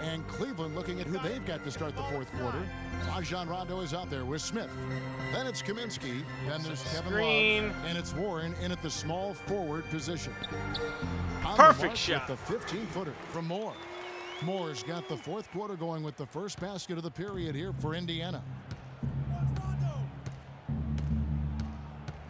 [SPEAKER 8] And Cleveland looking at who they've got to start the fourth quarter. Rajon Rondo is out there with Smith. Then it's Kaminsky. Then there's Kevin
[SPEAKER 1] Screen.
[SPEAKER 8] Love. And it's Warren in at the small forward position. On the
[SPEAKER 1] Perfect
[SPEAKER 8] mark
[SPEAKER 1] shot.
[SPEAKER 8] with the 15-footer from Moore. Moore's got the fourth quarter going with the first basket of the period here for Indiana.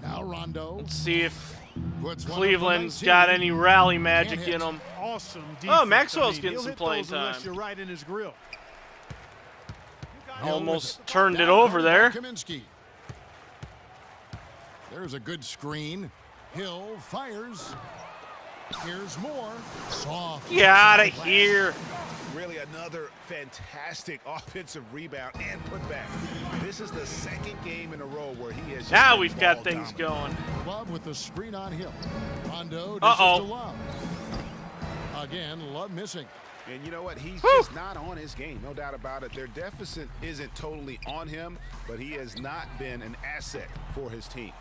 [SPEAKER 8] Now Rondo
[SPEAKER 1] let's see if
[SPEAKER 8] puts one up for
[SPEAKER 1] Cleveland's
[SPEAKER 8] 19.
[SPEAKER 1] got any rally magic
[SPEAKER 8] Can't
[SPEAKER 1] in
[SPEAKER 8] hit.
[SPEAKER 1] them.
[SPEAKER 7] Awesome defense.
[SPEAKER 1] Oh, Maxwell's
[SPEAKER 7] I mean,
[SPEAKER 1] getting
[SPEAKER 7] he'll
[SPEAKER 1] some
[SPEAKER 7] hit
[SPEAKER 1] playing
[SPEAKER 7] those unless
[SPEAKER 1] time.
[SPEAKER 7] you're right in his grill.
[SPEAKER 1] Almost turned it over there.
[SPEAKER 8] Kaminsky. There's a good screen. Hill fires. Here's Moore. Soft.
[SPEAKER 1] Get out of here.
[SPEAKER 6] Really another fantastic offensive rebound and putback. This is the second game in a row where he has.
[SPEAKER 1] Now
[SPEAKER 6] been
[SPEAKER 1] we've got
[SPEAKER 6] ball
[SPEAKER 1] things
[SPEAKER 6] dominant.
[SPEAKER 1] going.
[SPEAKER 8] Love with the screen on Hill. Rondo dishes
[SPEAKER 1] Uh-oh.
[SPEAKER 8] to Love. Again, Love missing.
[SPEAKER 6] And you know what? He's
[SPEAKER 1] Whew.
[SPEAKER 6] just not on his game, no doubt about it. Their deficit isn't totally on him, but he has not been an asset for his team.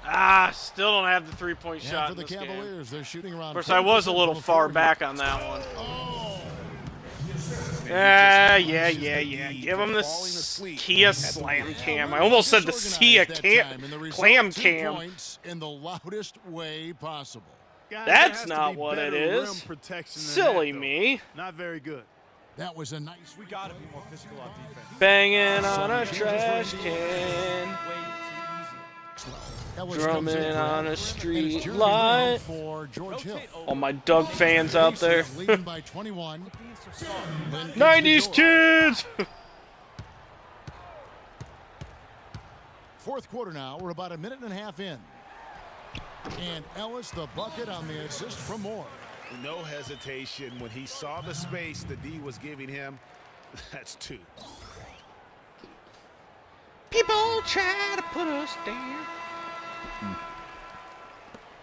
[SPEAKER 1] Still don't have the three-point
[SPEAKER 8] And
[SPEAKER 1] shot
[SPEAKER 8] for
[SPEAKER 1] in
[SPEAKER 8] the
[SPEAKER 1] this game.
[SPEAKER 8] Cavaliers, they're shooting around.
[SPEAKER 1] Of course, I was a
[SPEAKER 8] 40%
[SPEAKER 1] little
[SPEAKER 8] from the
[SPEAKER 1] far
[SPEAKER 8] floor
[SPEAKER 1] back
[SPEAKER 8] here.
[SPEAKER 1] on that one.
[SPEAKER 8] Oh,
[SPEAKER 1] Yeah.
[SPEAKER 6] pushes
[SPEAKER 1] Give
[SPEAKER 6] the
[SPEAKER 1] him
[SPEAKER 6] lead
[SPEAKER 1] the
[SPEAKER 6] from falling asleep
[SPEAKER 1] Kia
[SPEAKER 6] at the
[SPEAKER 1] slam
[SPEAKER 6] rim.
[SPEAKER 1] cam. I almost said the Sia
[SPEAKER 8] disorganized that
[SPEAKER 1] cam,
[SPEAKER 8] time, and the result,
[SPEAKER 1] clam
[SPEAKER 8] 2
[SPEAKER 1] cam.
[SPEAKER 8] points in the loudest way possible.
[SPEAKER 7] Guys,
[SPEAKER 1] That's
[SPEAKER 7] there has to
[SPEAKER 1] not
[SPEAKER 7] be
[SPEAKER 1] what it
[SPEAKER 7] better
[SPEAKER 1] is.
[SPEAKER 7] rim protection than
[SPEAKER 1] Silly
[SPEAKER 7] that, though.
[SPEAKER 1] me.
[SPEAKER 7] Not very good.
[SPEAKER 8] That was a nice.
[SPEAKER 10] We got to be more physical on defense.
[SPEAKER 1] Banging on a
[SPEAKER 8] Some
[SPEAKER 1] trash
[SPEAKER 8] changes for
[SPEAKER 1] can.
[SPEAKER 10] Way too easy.
[SPEAKER 8] Ellis
[SPEAKER 1] Drumming
[SPEAKER 8] comes in for
[SPEAKER 1] on a
[SPEAKER 8] it. And
[SPEAKER 1] street
[SPEAKER 8] it's Jeremy
[SPEAKER 1] light.
[SPEAKER 8] Lamb for George Hill.
[SPEAKER 10] Rotate over.
[SPEAKER 1] All my Doug fans out there.
[SPEAKER 8] Pacers leading by 21.
[SPEAKER 10] Being so soft.
[SPEAKER 8] Lynn kicks to
[SPEAKER 1] 90s
[SPEAKER 8] George.
[SPEAKER 1] kids.
[SPEAKER 8] Fourth quarter now. We're about a minute and a half in. And Ellis the bucket on the assist from Moore.
[SPEAKER 6] No hesitation when he saw the space the D was giving him. That's 2.
[SPEAKER 1] People try to put us down.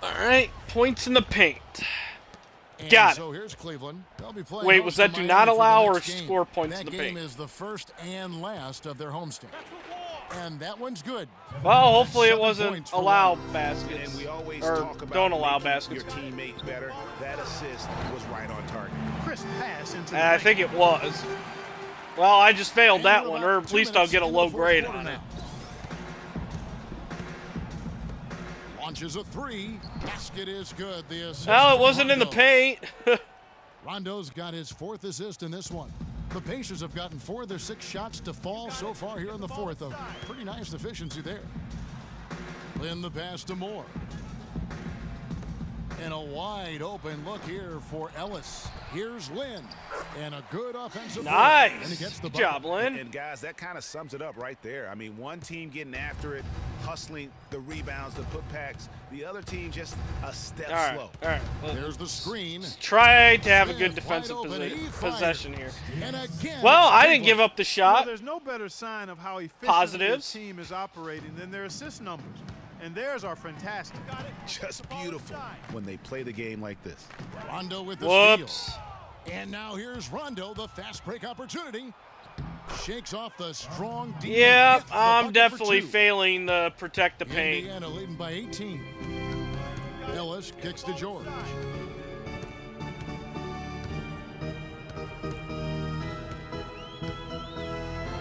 [SPEAKER 1] All right, points in the paint.
[SPEAKER 8] And
[SPEAKER 1] Got it.
[SPEAKER 8] so here's Cleveland. They'll be playing
[SPEAKER 1] Wait,
[SPEAKER 8] host
[SPEAKER 1] was
[SPEAKER 8] to
[SPEAKER 1] that do
[SPEAKER 8] Miami
[SPEAKER 1] not
[SPEAKER 8] for the
[SPEAKER 1] allow or
[SPEAKER 8] next game.
[SPEAKER 1] score points
[SPEAKER 8] that
[SPEAKER 1] in the
[SPEAKER 8] game
[SPEAKER 1] paint?
[SPEAKER 8] is the first and last of their homestand. And that one's good.
[SPEAKER 1] Well, hopefully it
[SPEAKER 8] 7
[SPEAKER 1] wasn't
[SPEAKER 8] points for
[SPEAKER 1] allow
[SPEAKER 8] Rondo.
[SPEAKER 1] baskets.
[SPEAKER 11] And we always
[SPEAKER 1] Or
[SPEAKER 11] talk about
[SPEAKER 1] don't allow
[SPEAKER 11] making
[SPEAKER 1] baskets.
[SPEAKER 11] your teammates better. That assist was right on target.
[SPEAKER 7] Crisp pass into the
[SPEAKER 1] I
[SPEAKER 7] lane.
[SPEAKER 1] think it was. Well, I just failed
[SPEAKER 8] And
[SPEAKER 1] that
[SPEAKER 8] we're
[SPEAKER 1] one,
[SPEAKER 8] about
[SPEAKER 1] or
[SPEAKER 8] 2
[SPEAKER 1] at least I'll
[SPEAKER 8] minutes
[SPEAKER 1] get a
[SPEAKER 8] into
[SPEAKER 1] low
[SPEAKER 8] the fourth
[SPEAKER 1] grade
[SPEAKER 8] quarter
[SPEAKER 1] on it.
[SPEAKER 8] now. Launches a 3. Basket is good. The assist
[SPEAKER 1] Well, it
[SPEAKER 8] from
[SPEAKER 1] wasn't in the
[SPEAKER 8] Rondo.
[SPEAKER 1] paint.
[SPEAKER 8] Rondo's got his 4th assist in this one. The Pacers have gotten 4 of their 6 shots to fall so far here in the 4th. A pretty nice efficiency there. Lynn the pass to Moore. And a wide open look here for Ellis. Here's Lynn. And a good offensive play.
[SPEAKER 1] Nice.
[SPEAKER 8] And he gets the
[SPEAKER 1] Good
[SPEAKER 8] bucket.
[SPEAKER 1] job, Lynn.
[SPEAKER 11] And guys, that kind of sums it up right there. I mean, one team getting after it, hustling the rebounds, the putbacks. The other team just a step
[SPEAKER 1] All right,
[SPEAKER 11] slow.
[SPEAKER 1] all right.
[SPEAKER 8] There's the screen.
[SPEAKER 1] Try to have a good
[SPEAKER 8] Smith
[SPEAKER 1] defensive
[SPEAKER 8] wide open. He fires.
[SPEAKER 1] possession here.
[SPEAKER 8] And again,
[SPEAKER 1] Well,
[SPEAKER 8] it's a
[SPEAKER 1] I
[SPEAKER 8] big
[SPEAKER 1] didn't give
[SPEAKER 8] one.
[SPEAKER 1] up the
[SPEAKER 7] Well,
[SPEAKER 1] shot.
[SPEAKER 7] there's no better sign of how efficiently
[SPEAKER 1] Positives.
[SPEAKER 7] the team is operating than their assist numbers. And theirs are fantastic.
[SPEAKER 11] Just beautiful when they play the game like this.
[SPEAKER 8] Rondo with the
[SPEAKER 1] Whoops.
[SPEAKER 8] steal. And now here's Rondo, the fast break opportunity. Shakes off the strong D.
[SPEAKER 1] Yep,
[SPEAKER 8] Gets the
[SPEAKER 1] I'm
[SPEAKER 8] bucket for
[SPEAKER 1] definitely
[SPEAKER 8] 2.
[SPEAKER 1] failing to protect the paint.
[SPEAKER 8] Indiana leading by 18. Ellis kicks to George.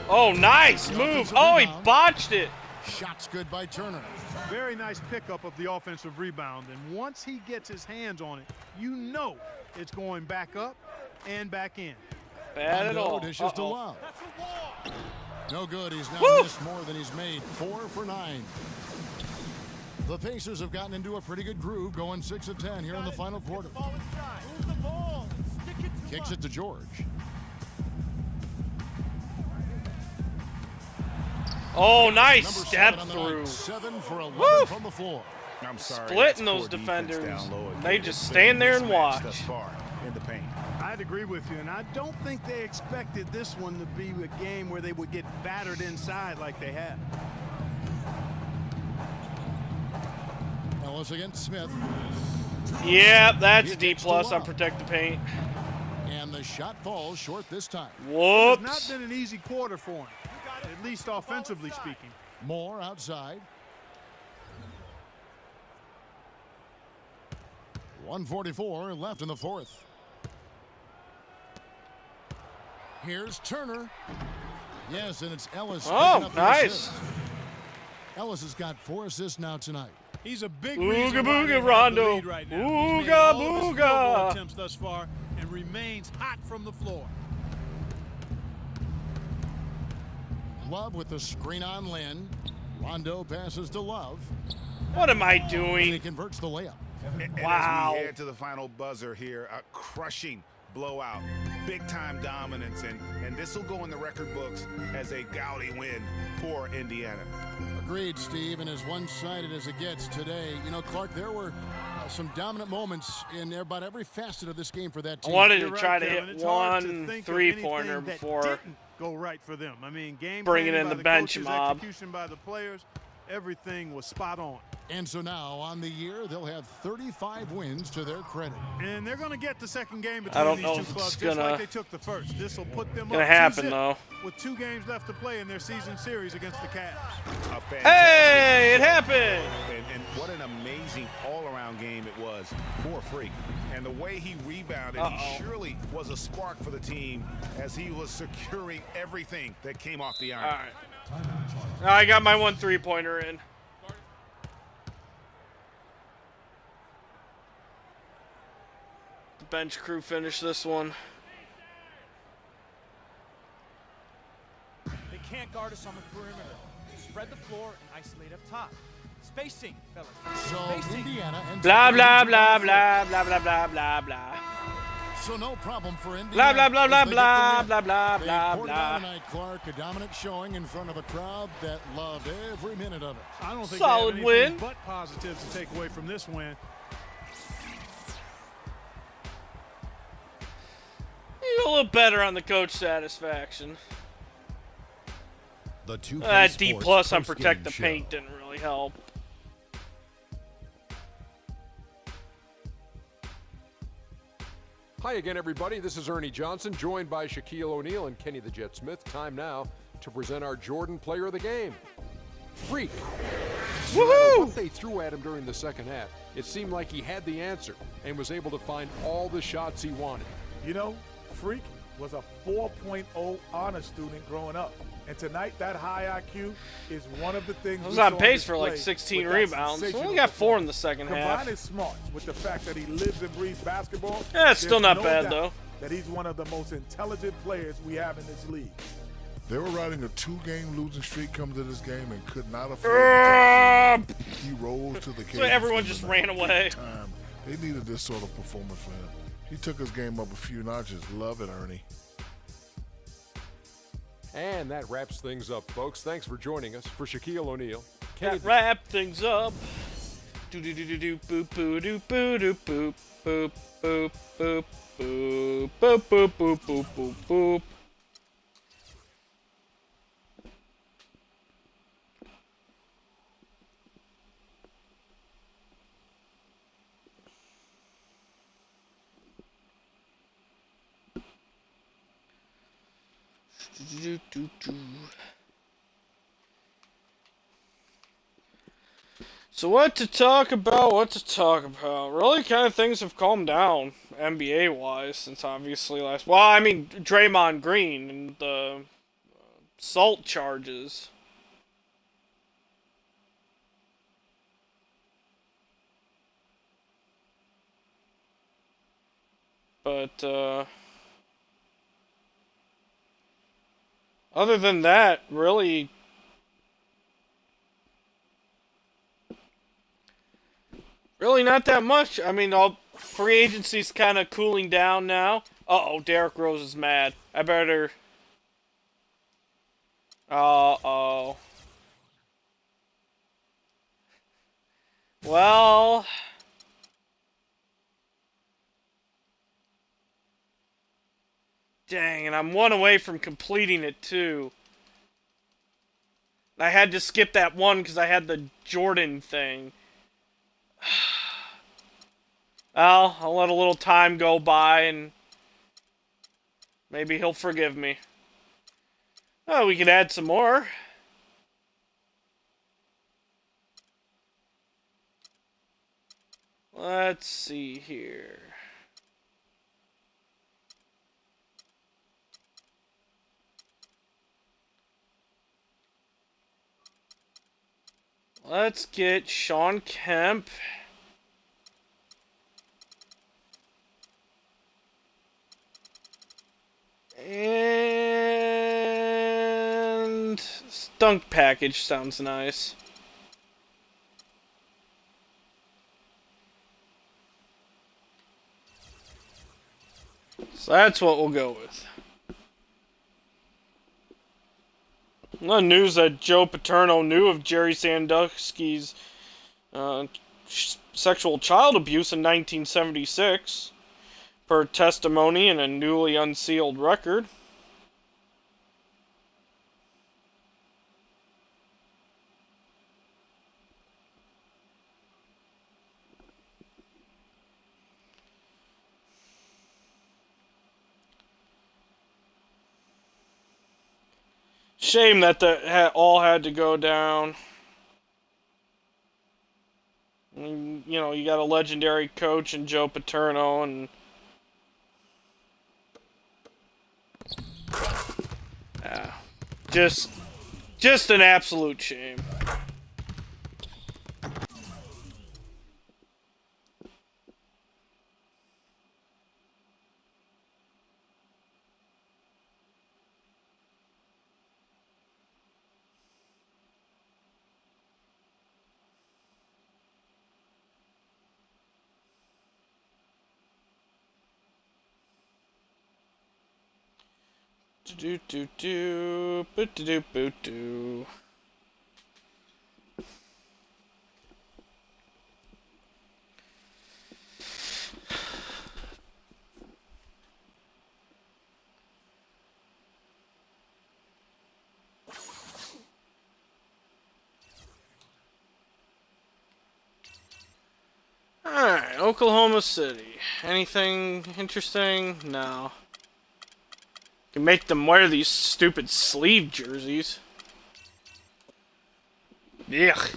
[SPEAKER 1] Oh, nice move. Oh, he botched it.
[SPEAKER 8] Shots good by Turner.
[SPEAKER 7] Very nice pickup of the offensive rebound. And once he gets his hands on it, you know it's going back up and back in.
[SPEAKER 1] Bad at
[SPEAKER 8] Rondo
[SPEAKER 1] all.
[SPEAKER 8] dishes to
[SPEAKER 1] Uh-oh.
[SPEAKER 8] Love. No good. He's now
[SPEAKER 1] Woo!
[SPEAKER 8] missed more than he's made. 4 for 9. The Pacers have gotten into a pretty good groove, going 6 of 10 here in the final quarter. Kicks it to George.
[SPEAKER 1] Oh, nice
[SPEAKER 8] Number
[SPEAKER 1] step
[SPEAKER 8] 7 on the
[SPEAKER 1] through.
[SPEAKER 8] night. 7 for 11
[SPEAKER 1] Woo!
[SPEAKER 8] from the floor.
[SPEAKER 11] I'm sorry.
[SPEAKER 1] Splitting
[SPEAKER 11] that's
[SPEAKER 1] those
[SPEAKER 11] poor defense
[SPEAKER 1] defenders.
[SPEAKER 11] down low again.
[SPEAKER 1] They just
[SPEAKER 11] It's
[SPEAKER 1] stand
[SPEAKER 11] been
[SPEAKER 1] there and
[SPEAKER 11] mismatched
[SPEAKER 1] watch.
[SPEAKER 11] Thus far in the paint.
[SPEAKER 7] I'd agree with you, and I don't think they expected this one to be a game where they would get battered inside like they have.
[SPEAKER 8] Ellis against Smith.
[SPEAKER 1] Yep, that's a
[SPEAKER 8] He
[SPEAKER 1] D
[SPEAKER 8] kicks to
[SPEAKER 1] plus on
[SPEAKER 8] Love.
[SPEAKER 1] protect the paint.
[SPEAKER 8] And the shot falls short this time.
[SPEAKER 7] It's not
[SPEAKER 1] Whoops.
[SPEAKER 7] been an easy quarter for him, at least offensively speaking.
[SPEAKER 8] Moore outside. 1:44 left in the 4th. Here's Turner. Yes, and it's Ellis. picking
[SPEAKER 1] Oh,
[SPEAKER 8] up the
[SPEAKER 1] nice.
[SPEAKER 8] assist. Ellis has got 4 assists now tonight.
[SPEAKER 7] He's a big
[SPEAKER 1] Ooga
[SPEAKER 7] reason why
[SPEAKER 1] booga,
[SPEAKER 7] they have the
[SPEAKER 1] Rondo.
[SPEAKER 7] lead right now. He's made
[SPEAKER 1] Ooga
[SPEAKER 7] all of his field goal
[SPEAKER 1] booga.
[SPEAKER 7] attempts thus far and remains hot from the floor.
[SPEAKER 8] Love with the screen on Lynn. Rondo passes to Love.
[SPEAKER 1] What am I
[SPEAKER 8] And he
[SPEAKER 1] doing?
[SPEAKER 8] converts the layup.
[SPEAKER 11] And
[SPEAKER 1] Wow.
[SPEAKER 11] as we head to the final buzzer here, a crushing blowout, big time dominance, and this will go in the record books as a gaudy win for Indiana.
[SPEAKER 8] Agreed, Steve, and as one-sided as it gets today. You know, Clark, there were some dominant moments in about every facet of this game for that
[SPEAKER 1] I
[SPEAKER 8] team.
[SPEAKER 1] wanted
[SPEAKER 7] You're
[SPEAKER 1] to
[SPEAKER 7] right,
[SPEAKER 1] try to
[SPEAKER 7] Kevin.
[SPEAKER 1] hit
[SPEAKER 7] It's hard to
[SPEAKER 1] one
[SPEAKER 7] think of
[SPEAKER 1] three-pointer
[SPEAKER 7] anything that
[SPEAKER 1] before.
[SPEAKER 7] didn't go right for them. I mean, game
[SPEAKER 1] Bringing
[SPEAKER 7] plan
[SPEAKER 1] in
[SPEAKER 7] by
[SPEAKER 1] the bench
[SPEAKER 7] coaches,
[SPEAKER 1] mob.
[SPEAKER 7] execution by the players, everything was spot on.
[SPEAKER 8] And so now, on the year, they'll have 35 wins to their credit.
[SPEAKER 7] And they're going to get the second game
[SPEAKER 1] I
[SPEAKER 7] between
[SPEAKER 1] don't
[SPEAKER 7] these
[SPEAKER 1] know
[SPEAKER 7] two
[SPEAKER 1] if it's
[SPEAKER 7] clubs, just
[SPEAKER 1] gonna-
[SPEAKER 7] like they took the first. This will put them
[SPEAKER 1] Gonna
[SPEAKER 7] up
[SPEAKER 1] happen
[SPEAKER 7] 2-0
[SPEAKER 1] though.
[SPEAKER 7] with 2 games left to play in their season series against the Cavs.
[SPEAKER 11] A fantastic
[SPEAKER 1] Hey, it happened.
[SPEAKER 11] And what an amazing all-around game it was for Freak. And the way he rebounded, he surely was a spark for the team as he was securing everything that came off the iron.
[SPEAKER 1] All right. I got my 1 3-pointer in. The bench crew finished this one.
[SPEAKER 10] They can't guard us on the perimeter. Spread the floor and isolate up top. Spacing, fellas.
[SPEAKER 8] So
[SPEAKER 10] Spacing.
[SPEAKER 8] Indiana ends
[SPEAKER 1] Blah
[SPEAKER 8] up
[SPEAKER 1] blah
[SPEAKER 8] winning
[SPEAKER 1] blah
[SPEAKER 8] 2-4.
[SPEAKER 1] blah blah blah blah blah blah.
[SPEAKER 8] So no problem for Indiana.
[SPEAKER 1] Blah blah blah
[SPEAKER 8] as
[SPEAKER 1] blah
[SPEAKER 8] they get the
[SPEAKER 1] blah
[SPEAKER 8] win.
[SPEAKER 1] blah blah
[SPEAKER 8] They
[SPEAKER 1] blah
[SPEAKER 8] poured it out
[SPEAKER 1] blah.
[SPEAKER 8] tonight, Clark. A dominant showing in front of a crowd that loved every minute of it.
[SPEAKER 7] I don't think
[SPEAKER 1] Solid
[SPEAKER 7] they have anything
[SPEAKER 1] win.
[SPEAKER 7] but positives to take away from this win.
[SPEAKER 1] A little better on the coach satisfaction.
[SPEAKER 2] The 2K
[SPEAKER 1] That D
[SPEAKER 2] Sports
[SPEAKER 1] plus on
[SPEAKER 2] postgame
[SPEAKER 1] protect the
[SPEAKER 2] show.
[SPEAKER 1] paint didn't really help.
[SPEAKER 3] Hi again, everybody. This is Ernie Johnson, joined by Shaquille O'Neal and Kenny the Jet Smith. Time now to present our Jordan Player of the Game. Freak.
[SPEAKER 1] Woohoo!
[SPEAKER 3] No matter what they threw at him during the second half, it seemed like he had the answer and was able to find all the shots he wanted.
[SPEAKER 4] You know, Freak was a 4.0 honor student growing up. And tonight, that high IQ is one of the things
[SPEAKER 1] He was
[SPEAKER 4] we
[SPEAKER 1] on
[SPEAKER 4] saw
[SPEAKER 1] pace
[SPEAKER 4] on
[SPEAKER 1] for like
[SPEAKER 4] display
[SPEAKER 1] 16
[SPEAKER 4] with that
[SPEAKER 1] rebounds. He
[SPEAKER 4] sensational
[SPEAKER 1] only got 4 in the
[SPEAKER 4] performance.
[SPEAKER 1] second
[SPEAKER 4] Combine
[SPEAKER 1] half.
[SPEAKER 4] his smart with the fact that he lives and breathes basketball.
[SPEAKER 1] Yeah, it's still
[SPEAKER 4] there's
[SPEAKER 1] not
[SPEAKER 4] no
[SPEAKER 1] bad,
[SPEAKER 4] doubt
[SPEAKER 1] though.
[SPEAKER 4] That he's one of the most intelligent players we have in this league.
[SPEAKER 5] They were riding a 2-game losing streak coming to this game and could not afford it. He rose to the occasion.
[SPEAKER 1] So everyone just ran away.
[SPEAKER 5] Time. They needed this sort of performance from him. He took his game up a few notches. Love it, Ernie.
[SPEAKER 3] And that wraps things up, folks. Thanks for joining us. For Shaquille O'Neal,
[SPEAKER 1] That wrap things up. Do do do do do boop boop do boo do boop boop boop boop boop boop boop boop boop boop boop. Do, do, do. So what to talk about? Really, kind of things have calmed down NBA-wise since obviously last. Well, I mean Draymond Green and the assault charges. But other than that, really, not that much. I mean, all free agency's kind of cooling down now. Uh-oh, Derrick Rose is mad. I better... Uh-oh. Well... Dang, and I'm one away from completing it, too. I had to skip that one because I had the Jordan thing. Well, I'll let a little time go by and maybe he'll forgive me. Oh, we could add some more. Let's see here. Let's get Sean Kemp. And Stunk Package sounds nice. So that's what we'll go with. The news that Joe Paterno knew of Jerry Sandusky's sexual child abuse in 1976, per testimony in a newly unsealed record. Shame that all had to go down. You know, you got a legendary coach in Joe Paterno, and just an absolute shame. Do do do do do do do. Alright, Oklahoma City. Anything interesting? No. Can make them wear these stupid sleeve jerseys. Yuck.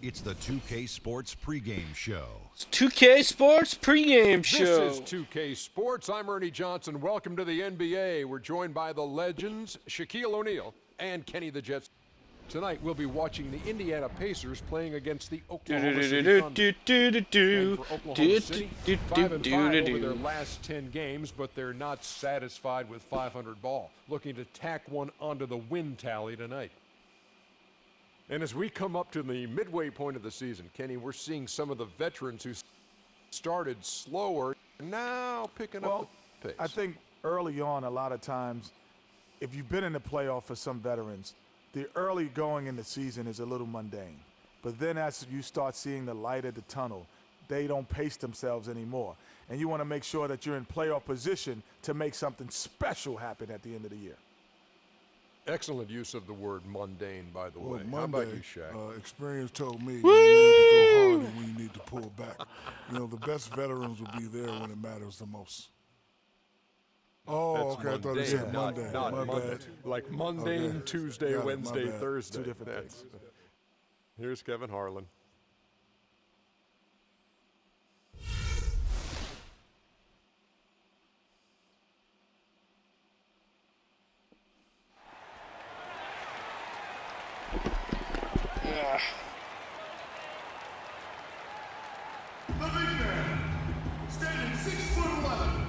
[SPEAKER 2] It's the 2K Sports pregame show.
[SPEAKER 1] It's 2K Sports pregame show.
[SPEAKER 3] This is 2K Sports. I'm Ernie Johnson. Welcome to the NBA. We're joined by the legends, Shaquille O'Neal and Kenny the Jet. Tonight we'll be watching the Indiana Pacers playing against the Oklahoma City Thunder. And for Oklahoma City, 5-5 over their last 10 games, but they're not satisfied with 500 ball. Looking to tack one onto the win tally tonight. And as we come up to the midway point of the season, Kenny, we're seeing some of the veterans who started slower now picking up the pace.
[SPEAKER 4] I think early on, a lot of times, if you've been in the playoff for some veterans, the early going in the season is a little mundane. But then as you start seeing the light at the tunnel, they don't pace themselves anymore. And you want to make sure that you're in playoff position to make something special happen at the end of the year.
[SPEAKER 3] Excellent use of the word mundane, by the way.
[SPEAKER 5] Monday,
[SPEAKER 3] how about you, Shaq?
[SPEAKER 5] Experience told me you need to go hard and when you need to pull back. You know, the best veterans will be there when it matters the most. Oh,
[SPEAKER 3] That's
[SPEAKER 5] okay.
[SPEAKER 3] mundane,
[SPEAKER 5] I thought you said Monday.
[SPEAKER 3] Not
[SPEAKER 5] My
[SPEAKER 3] Monday.
[SPEAKER 5] bad.
[SPEAKER 3] Like mundane,
[SPEAKER 5] Okay.
[SPEAKER 3] Tuesday,
[SPEAKER 5] Got it, my
[SPEAKER 3] Wednesday,
[SPEAKER 5] bad.
[SPEAKER 3] Thursday.
[SPEAKER 4] Two different
[SPEAKER 3] That's- Here's Kevin Harlan.
[SPEAKER 12] The big man, standing 6'11",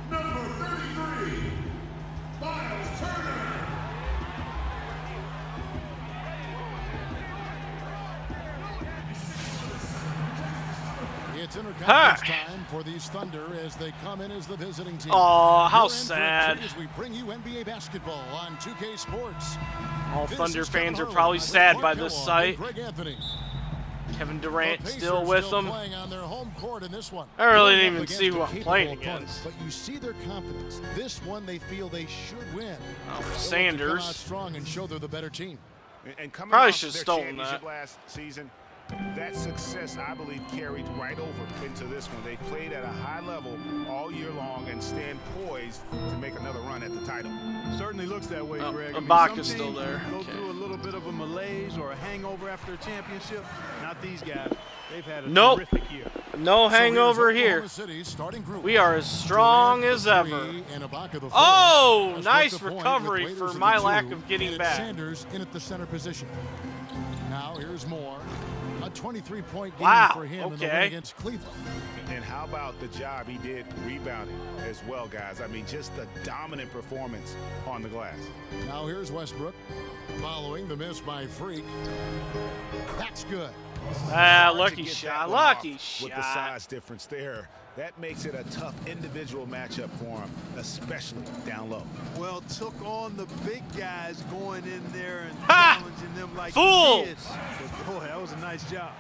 [SPEAKER 12] number 33, Miles Turner.
[SPEAKER 8] It's interconference time for these Thunder as they come in as the visiting team.
[SPEAKER 1] Aw, how
[SPEAKER 8] You're in for a
[SPEAKER 1] sad.
[SPEAKER 8] treat as we bring you NBA basketball on 2K Sports.
[SPEAKER 1] All
[SPEAKER 8] This
[SPEAKER 1] Thunder
[SPEAKER 8] is Kevin
[SPEAKER 1] fans are
[SPEAKER 8] Harlan,
[SPEAKER 1] probably
[SPEAKER 8] with
[SPEAKER 1] sad
[SPEAKER 8] Clark
[SPEAKER 1] by this
[SPEAKER 8] Kellogg
[SPEAKER 1] sight.
[SPEAKER 8] and Greg Anthony.
[SPEAKER 1] Kevin
[SPEAKER 8] The
[SPEAKER 1] Durant
[SPEAKER 8] Pacers
[SPEAKER 1] still with them.
[SPEAKER 8] playing on their home court in this one.
[SPEAKER 1] I really
[SPEAKER 8] Going
[SPEAKER 1] didn't
[SPEAKER 8] up
[SPEAKER 1] even
[SPEAKER 8] against
[SPEAKER 1] see
[SPEAKER 8] a
[SPEAKER 1] who I'm
[SPEAKER 8] capable
[SPEAKER 1] playing
[SPEAKER 8] opponent,
[SPEAKER 1] against.
[SPEAKER 8] But you see their confidence. This one they feel they should win.
[SPEAKER 1] Oh,
[SPEAKER 8] They want to
[SPEAKER 1] Sanders.
[SPEAKER 8] come out strong and show they're the better team.
[SPEAKER 11] And coming
[SPEAKER 1] Probably
[SPEAKER 11] off
[SPEAKER 1] should have
[SPEAKER 11] their
[SPEAKER 1] stolen
[SPEAKER 11] championship
[SPEAKER 1] that.
[SPEAKER 11] last season, that success, I believe, carried right over into this one. They played at a high level all year long and stand poised to make another run at the title.
[SPEAKER 7] Certainly looks that way,
[SPEAKER 1] Oh,
[SPEAKER 7] Greg.
[SPEAKER 1] Ibaka's
[SPEAKER 7] some
[SPEAKER 1] still
[SPEAKER 7] teams
[SPEAKER 1] there.
[SPEAKER 7] Go
[SPEAKER 1] Okay.
[SPEAKER 7] through a little bit of a malaise or a hangover after a championship. Not these guys. They've had a
[SPEAKER 1] Nope.
[SPEAKER 7] terrific year.
[SPEAKER 1] No hangover
[SPEAKER 8] So here's
[SPEAKER 1] here.
[SPEAKER 8] Oklahoma City's starting group.
[SPEAKER 1] We are as strong
[SPEAKER 8] Durant,
[SPEAKER 1] as
[SPEAKER 8] the
[SPEAKER 1] ever.
[SPEAKER 8] three, and Ibaka, the four.
[SPEAKER 1] Oh,
[SPEAKER 8] Westbrook,
[SPEAKER 1] nice
[SPEAKER 8] the point,
[SPEAKER 1] recovery
[SPEAKER 8] with
[SPEAKER 1] for
[SPEAKER 8] Waiters at
[SPEAKER 1] my
[SPEAKER 8] the
[SPEAKER 1] lack
[SPEAKER 8] two,
[SPEAKER 1] of getting
[SPEAKER 8] and
[SPEAKER 1] back.
[SPEAKER 8] Sanders in at the center position. Now here's Moore. A 23-point game
[SPEAKER 1] Wow,
[SPEAKER 8] for him in the
[SPEAKER 1] okay.
[SPEAKER 8] win against Cleveland.
[SPEAKER 11] And how about the job he did rebounding as well, guys? I mean, just a dominant performance on the glass.
[SPEAKER 8] Now here's Westbrook following the miss by Freak. That's good.
[SPEAKER 1] Ah,
[SPEAKER 11] Hard to
[SPEAKER 1] lucky
[SPEAKER 11] get that
[SPEAKER 1] shot.
[SPEAKER 11] one
[SPEAKER 1] Lucky
[SPEAKER 11] off with the
[SPEAKER 1] shot.
[SPEAKER 11] size difference there. That makes it a tough individual matchup for him, especially down low.
[SPEAKER 7] Well, took on the big guys going in there and
[SPEAKER 1] Ha!
[SPEAKER 7] challenging them like
[SPEAKER 1] Fools!
[SPEAKER 7] he did. But boy, that was a nice job.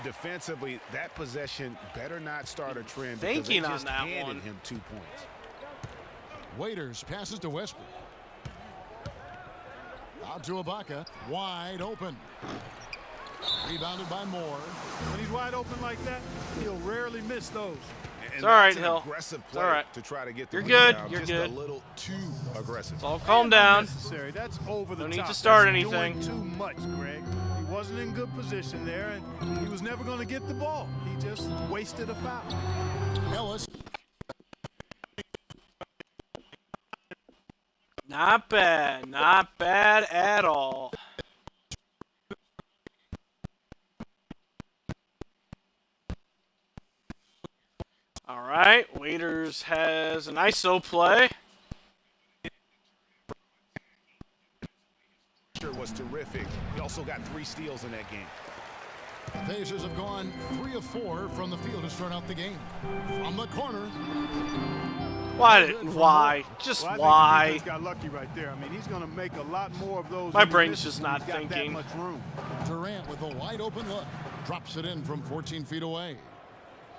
[SPEAKER 11] Defensively, that possession better not start a trend because
[SPEAKER 1] Thinking
[SPEAKER 11] they
[SPEAKER 1] on
[SPEAKER 11] just
[SPEAKER 1] that
[SPEAKER 11] handed
[SPEAKER 1] one.
[SPEAKER 11] him 2 points.
[SPEAKER 8] Waiters passes to Westbrook. Out to Ibaka, wide open. Rebounded by Moore.
[SPEAKER 7] When he's wide open like that, he'll rarely miss those.
[SPEAKER 11] And
[SPEAKER 1] all right,
[SPEAKER 11] that's an
[SPEAKER 1] Hill.
[SPEAKER 11] aggressive
[SPEAKER 1] It's
[SPEAKER 11] play
[SPEAKER 1] all right.
[SPEAKER 11] to try to get the
[SPEAKER 1] You're
[SPEAKER 11] win
[SPEAKER 1] good.
[SPEAKER 11] down.
[SPEAKER 1] You're
[SPEAKER 11] Just
[SPEAKER 1] good.
[SPEAKER 11] a little too aggressive.
[SPEAKER 1] So calm
[SPEAKER 7] And
[SPEAKER 1] down.
[SPEAKER 7] unnecessary. That's over the
[SPEAKER 1] No
[SPEAKER 7] top.
[SPEAKER 1] need to start
[SPEAKER 7] That's
[SPEAKER 1] anything.
[SPEAKER 7] Doing too much, Greg. He wasn't in good position there, and he was never going to get the ball. He just wasted a foul.
[SPEAKER 8] Ellis.
[SPEAKER 1] Not bad. Not bad at all. All right. Waiters has an ISO play.
[SPEAKER 11] Was terrific. He also got 3 steals in that game.
[SPEAKER 8] The Pacers have gone 3 of 4 from the field to start out the game. From the corner.
[SPEAKER 1] Why? Just
[SPEAKER 7] Well, I
[SPEAKER 1] why?
[SPEAKER 7] think the defense got lucky right there. I mean, he's going to make a lot more of those.
[SPEAKER 1] My
[SPEAKER 7] when he
[SPEAKER 1] brain's
[SPEAKER 7] misses
[SPEAKER 1] just
[SPEAKER 7] when
[SPEAKER 1] not
[SPEAKER 7] he's got
[SPEAKER 1] thinking.
[SPEAKER 7] that much room.
[SPEAKER 8] Durant with a wide open look. Drops it in from 14 feet away.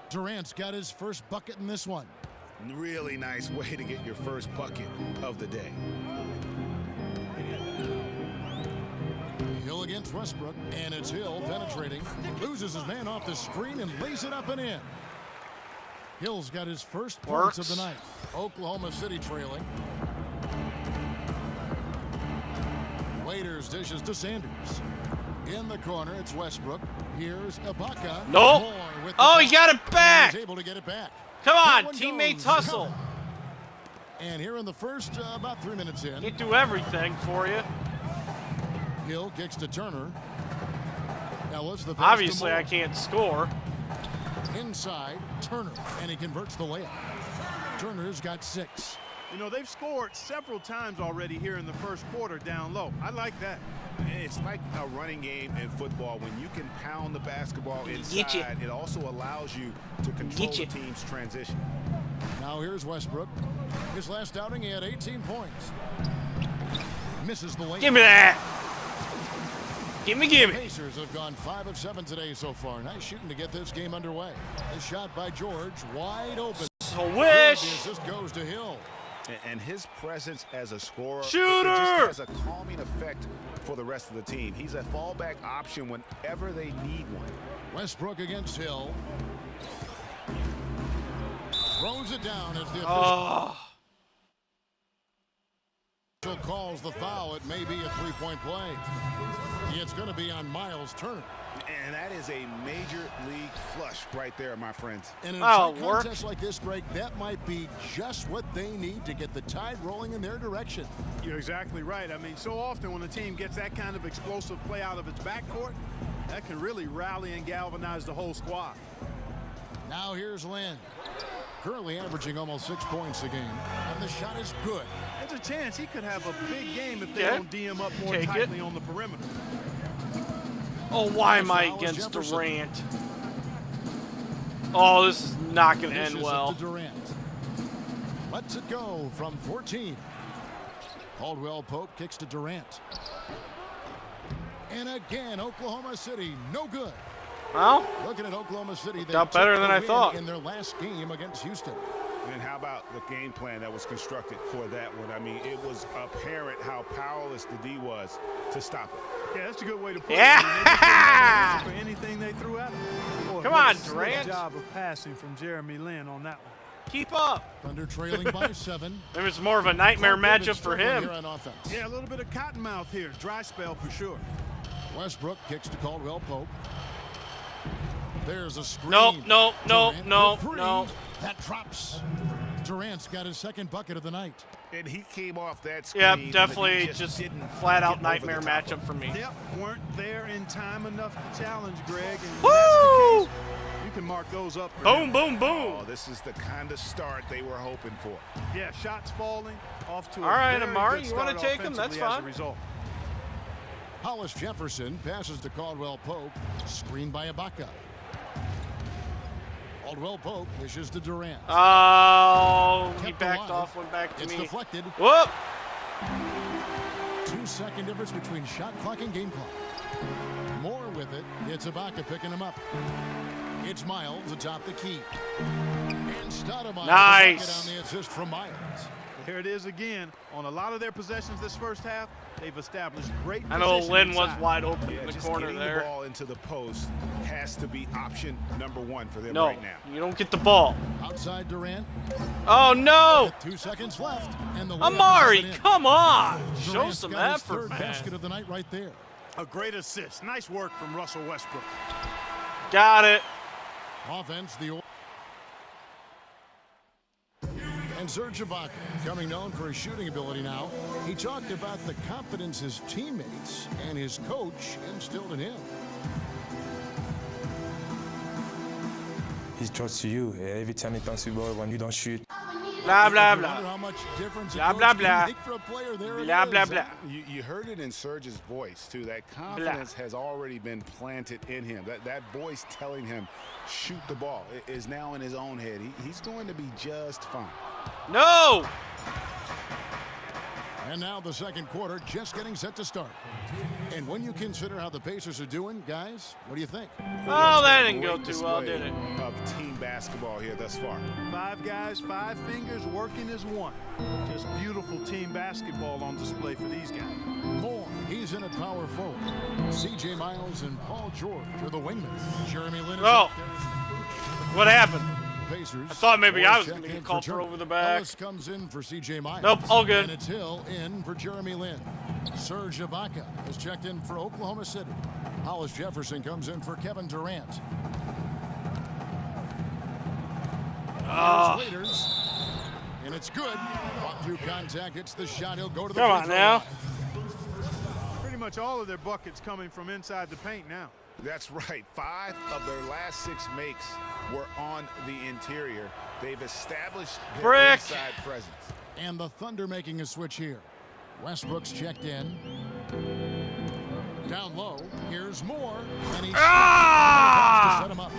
[SPEAKER 8] Durant's got his first bucket in this one.
[SPEAKER 11] Really nice way to get your first bucket of the day.
[SPEAKER 8] Hill against Westbrook, and it's Hill penetrating. Loses his man off the screen and lays it up and in. Hill's got his first points of the night. Oklahoma City trailing. Miles dishes to Sanders. In the corner, it's Westbrook. Here's Ibaka.
[SPEAKER 1] Nope. Oh, he got it back.
[SPEAKER 8] He's able to get it back.
[SPEAKER 1] Come on, teammates hustle.
[SPEAKER 8] And here in the first, about 3 minutes in.
[SPEAKER 1] Can't do everything for you.
[SPEAKER 8] Hill kicks to Turner. Ellis, the
[SPEAKER 1] obviously, I can't score.
[SPEAKER 8] Inside, Turner, and he converts the layup. Turner's got 6.
[SPEAKER 7] You know, they've scored several times already here in the first quarter down low. I like that.
[SPEAKER 11] It's like a running game in football. When you can pound the basketball inside, it also allows you to control the team's transition.
[SPEAKER 8] Now here's Westbrook. His last outing, he had 18 points. Misses the layup.
[SPEAKER 1] Give me that. Give me.
[SPEAKER 8] Pacers have gone 5 of 7 today so far. Nice shooting to get this game underway. The shot by George, wide open.
[SPEAKER 1] So wish.
[SPEAKER 8] The assist goes to Hill.
[SPEAKER 11] And his presence as a scorer,
[SPEAKER 1] shooter,
[SPEAKER 11] it just has a calming effect for the rest of the team. He's a fallback option whenever they need one.
[SPEAKER 8] Westbrook against Hill. Throws it down as the official calls the foul. It may be a 3-point play. It's going to be on Miles Turner.
[SPEAKER 11] And that is a major league flush right there, my friends.
[SPEAKER 8] And in a tight contest like this, Greg, that might be just what they need to get the tide rolling in their direction.
[SPEAKER 7] You're exactly right. I mean, so often when a team gets that kind of explosive play out of its backcourt, that can really rally and galvanize the whole squad.
[SPEAKER 8] Now here's Lynn. Currently averaging almost 6 points a game. And the shot is good.
[SPEAKER 7] There's a chance he could have a big game if they don't D him up more tightly on the perimeter.
[SPEAKER 1] Oh, why am I against Durant? Oh, this is not going to end well.
[SPEAKER 8] Durant. Lets it go from 14. Caldwell Pope kicks to Durant. And again, Oklahoma City, no good.
[SPEAKER 1] Well,
[SPEAKER 8] looking at Oklahoma City, they
[SPEAKER 1] got better than I thought
[SPEAKER 8] in their last game against Houston.
[SPEAKER 11] And how about the game plan that was constructed for that one? I mean, it was apparent how powerless the D was to stop it.
[SPEAKER 7] Yeah, that's a good way to put it.
[SPEAKER 1] Yeah!
[SPEAKER 7] For anything they threw at him. Boy,
[SPEAKER 1] come on,
[SPEAKER 7] Good
[SPEAKER 1] Durant.
[SPEAKER 7] job of passing from Jeremy Lin on that one.
[SPEAKER 1] Keep up.
[SPEAKER 8] Thunder trailing by 7.
[SPEAKER 1] Maybe it's more of a nightmare matchup for him.
[SPEAKER 7] Yeah, a little bit of cottonmouth here. Dry spell for sure.
[SPEAKER 8] Westbrook kicks to Caldwell Pope. There's a screen.
[SPEAKER 1] No.
[SPEAKER 8] That drops. Durant's got his second bucket of the night.
[SPEAKER 11] And he came off that screen.
[SPEAKER 1] Yep, definitely just flat out nightmare matchup for me.
[SPEAKER 7] Yep, weren't there in time enough to challenge Greg. And
[SPEAKER 1] woo!
[SPEAKER 7] That's the case. You can mark those up for
[SPEAKER 1] boom, boom, boom.
[SPEAKER 11] Oh, this is the kind of start they were hoping for.
[SPEAKER 7] Yeah, shots falling off to
[SPEAKER 1] all right,
[SPEAKER 7] very
[SPEAKER 1] Amari,
[SPEAKER 7] good
[SPEAKER 1] you want to
[SPEAKER 7] start
[SPEAKER 1] take him? That's fine.
[SPEAKER 8] Hollis Jefferson passes to Caldwell Pope. Screen by Ibaka. Caldwell Pope dishes to Durant.
[SPEAKER 1] Oh, he backed off, went back to me.
[SPEAKER 8] It's deflected.
[SPEAKER 1] Whoop!
[SPEAKER 8] 2-second difference between shot clock and game clock. More with it. It's Ibaka picking him up. It's Miles atop the key. And Stoudemire
[SPEAKER 1] nice.
[SPEAKER 8] on the assist from Miles.
[SPEAKER 7] Here it is again. On a lot of their possessions this first half, they've established great
[SPEAKER 1] I know Lynn
[SPEAKER 7] inside.
[SPEAKER 1] was wide open in the
[SPEAKER 11] just
[SPEAKER 1] corner
[SPEAKER 11] getting
[SPEAKER 1] there.
[SPEAKER 11] The ball into the post has to be option number 1 for them
[SPEAKER 1] no,
[SPEAKER 11] right now.
[SPEAKER 1] You don't get the ball.
[SPEAKER 8] Outside Durant.
[SPEAKER 1] Oh, no.
[SPEAKER 8] 2 seconds left. And the
[SPEAKER 1] Amari, come on.
[SPEAKER 8] Durant's
[SPEAKER 1] show some
[SPEAKER 8] got his
[SPEAKER 1] effort,
[SPEAKER 8] third
[SPEAKER 1] man.
[SPEAKER 8] basket of the night right there.
[SPEAKER 7] A great assist. Nice work from Russell Westbrook.
[SPEAKER 1] Got it.
[SPEAKER 8] Offense, and Serge Ibaka, becoming known for his shooting ability now. He talked about the confidence his teammates and his coach instilled in him.
[SPEAKER 13] He trusts you every time he dunks the ball when you don't shoot.
[SPEAKER 1] Blah, blah, blah.
[SPEAKER 8] How much difference
[SPEAKER 1] blah, blah, blah.
[SPEAKER 8] for a player there
[SPEAKER 1] blah, blah, blah.
[SPEAKER 11] You heard it in Serge's voice, too. That confidence has already been planted in him. That voice telling him, shoot the ball, is now in his own head. He's going to be just fine.
[SPEAKER 1] No!
[SPEAKER 8] And now the second quarter just getting set to start. And when you consider how the Pacers are doing, guys, what do you think?
[SPEAKER 1] Oh, that didn't go too well, did it?
[SPEAKER 11] Of team basketball here thus far.
[SPEAKER 7] 5 guys, 5 fingers working as one. Just beautiful team basketball on display for these guys.
[SPEAKER 8] More. He's in at power forward. C.J. Miles and Paul George are the wingmen. Jeremy Lin is
[SPEAKER 1] Oh.
[SPEAKER 8] up there.
[SPEAKER 1] What happened?
[SPEAKER 8] Pacers.
[SPEAKER 1] I thought maybe I was
[SPEAKER 8] Checked
[SPEAKER 1] going to
[SPEAKER 8] in
[SPEAKER 1] get called for
[SPEAKER 8] Turner.
[SPEAKER 1] over the back.
[SPEAKER 8] Ellis comes in for C.J. Myers.
[SPEAKER 1] Nope, all good.
[SPEAKER 8] And it's Hill in for Jeremy Lin. Serge Ibaka has checked in for Oklahoma City. Hollis Jefferson comes in for Kevin Durant. Waiters. And it's good. Fought through contact. It's the shot. He'll go to the
[SPEAKER 1] Come on now.
[SPEAKER 7] Pretty much all of their buckets coming from inside the paint now.
[SPEAKER 11] That's right. 5 of their last 6 makes were on the interior. They've established their inside presence.
[SPEAKER 8] And the Thunder making a switch here. Westbrook's checked in. Down low. Here's Moore. And he's to set him up.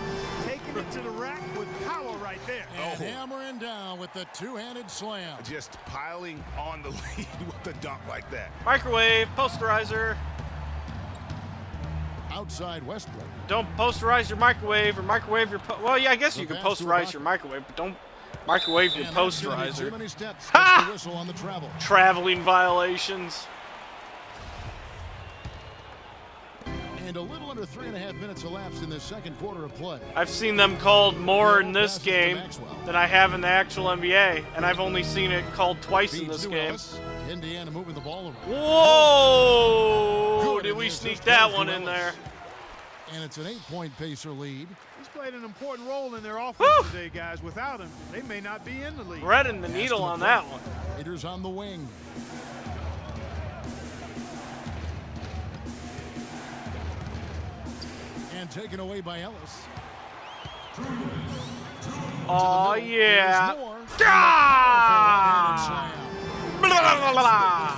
[SPEAKER 7] Taking it to the rack with power right there.
[SPEAKER 8] And hammering down with the two-handed slam.
[SPEAKER 11] Just piling on the lead with the dunk like that.
[SPEAKER 1] Microwave, posterizer.
[SPEAKER 8] Outside Westbrook.
[SPEAKER 1] Don't posterize your microwave or microwave your... well, yeah, I guess you can posterize your microwave, but don't microwave your posterizer.
[SPEAKER 8] Too many steps.
[SPEAKER 1] Ha!
[SPEAKER 8] The whistle on the travel.
[SPEAKER 1] Traveling violations.
[SPEAKER 8] And a little under 3.5 minutes elapsed in the second quarter of play.
[SPEAKER 1] I've seen them called more in this game than I have in the actual NBA, and I've only seen it called twice in this game.
[SPEAKER 8] Indiana moving the ball around.
[SPEAKER 1] Whoa! Did we sneak that one in there?
[SPEAKER 8] And it's an 8-point Pacer lead.
[SPEAKER 7] He's played an important role in their offense today, guys. Without him, they may not be in the league.
[SPEAKER 1] Threading the needle on that one.
[SPEAKER 8] Raiders on the wing. And taken away by Ellis.
[SPEAKER 1] Oh, yeah.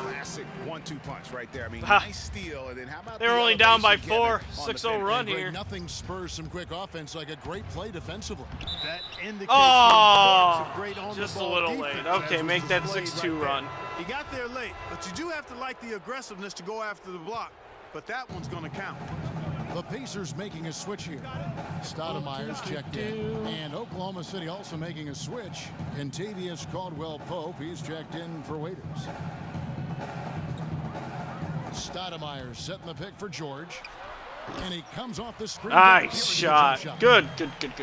[SPEAKER 11] Classic 1-2 punch right there. I mean, nice steal. And then how about
[SPEAKER 1] they were only down by 4, 6-0 run here.
[SPEAKER 8] Nothing spurs some quick offense like a great play defensively.
[SPEAKER 7] That indicates
[SPEAKER 1] great on just a little late. Okay, make that 6-2 run.
[SPEAKER 7] He got there late, but you do have to like the aggressiveness to go after the block. But that one's going to count.
[SPEAKER 8] The Pacers making a switch here. Stoudemire's checked in. And Oklahoma City also making a switch. Kentavious Caldwell-Pope, he's checked in for Waiters. Stoudemire setting the pick for George. And he comes off the screen.
[SPEAKER 1] Nice shot. Good.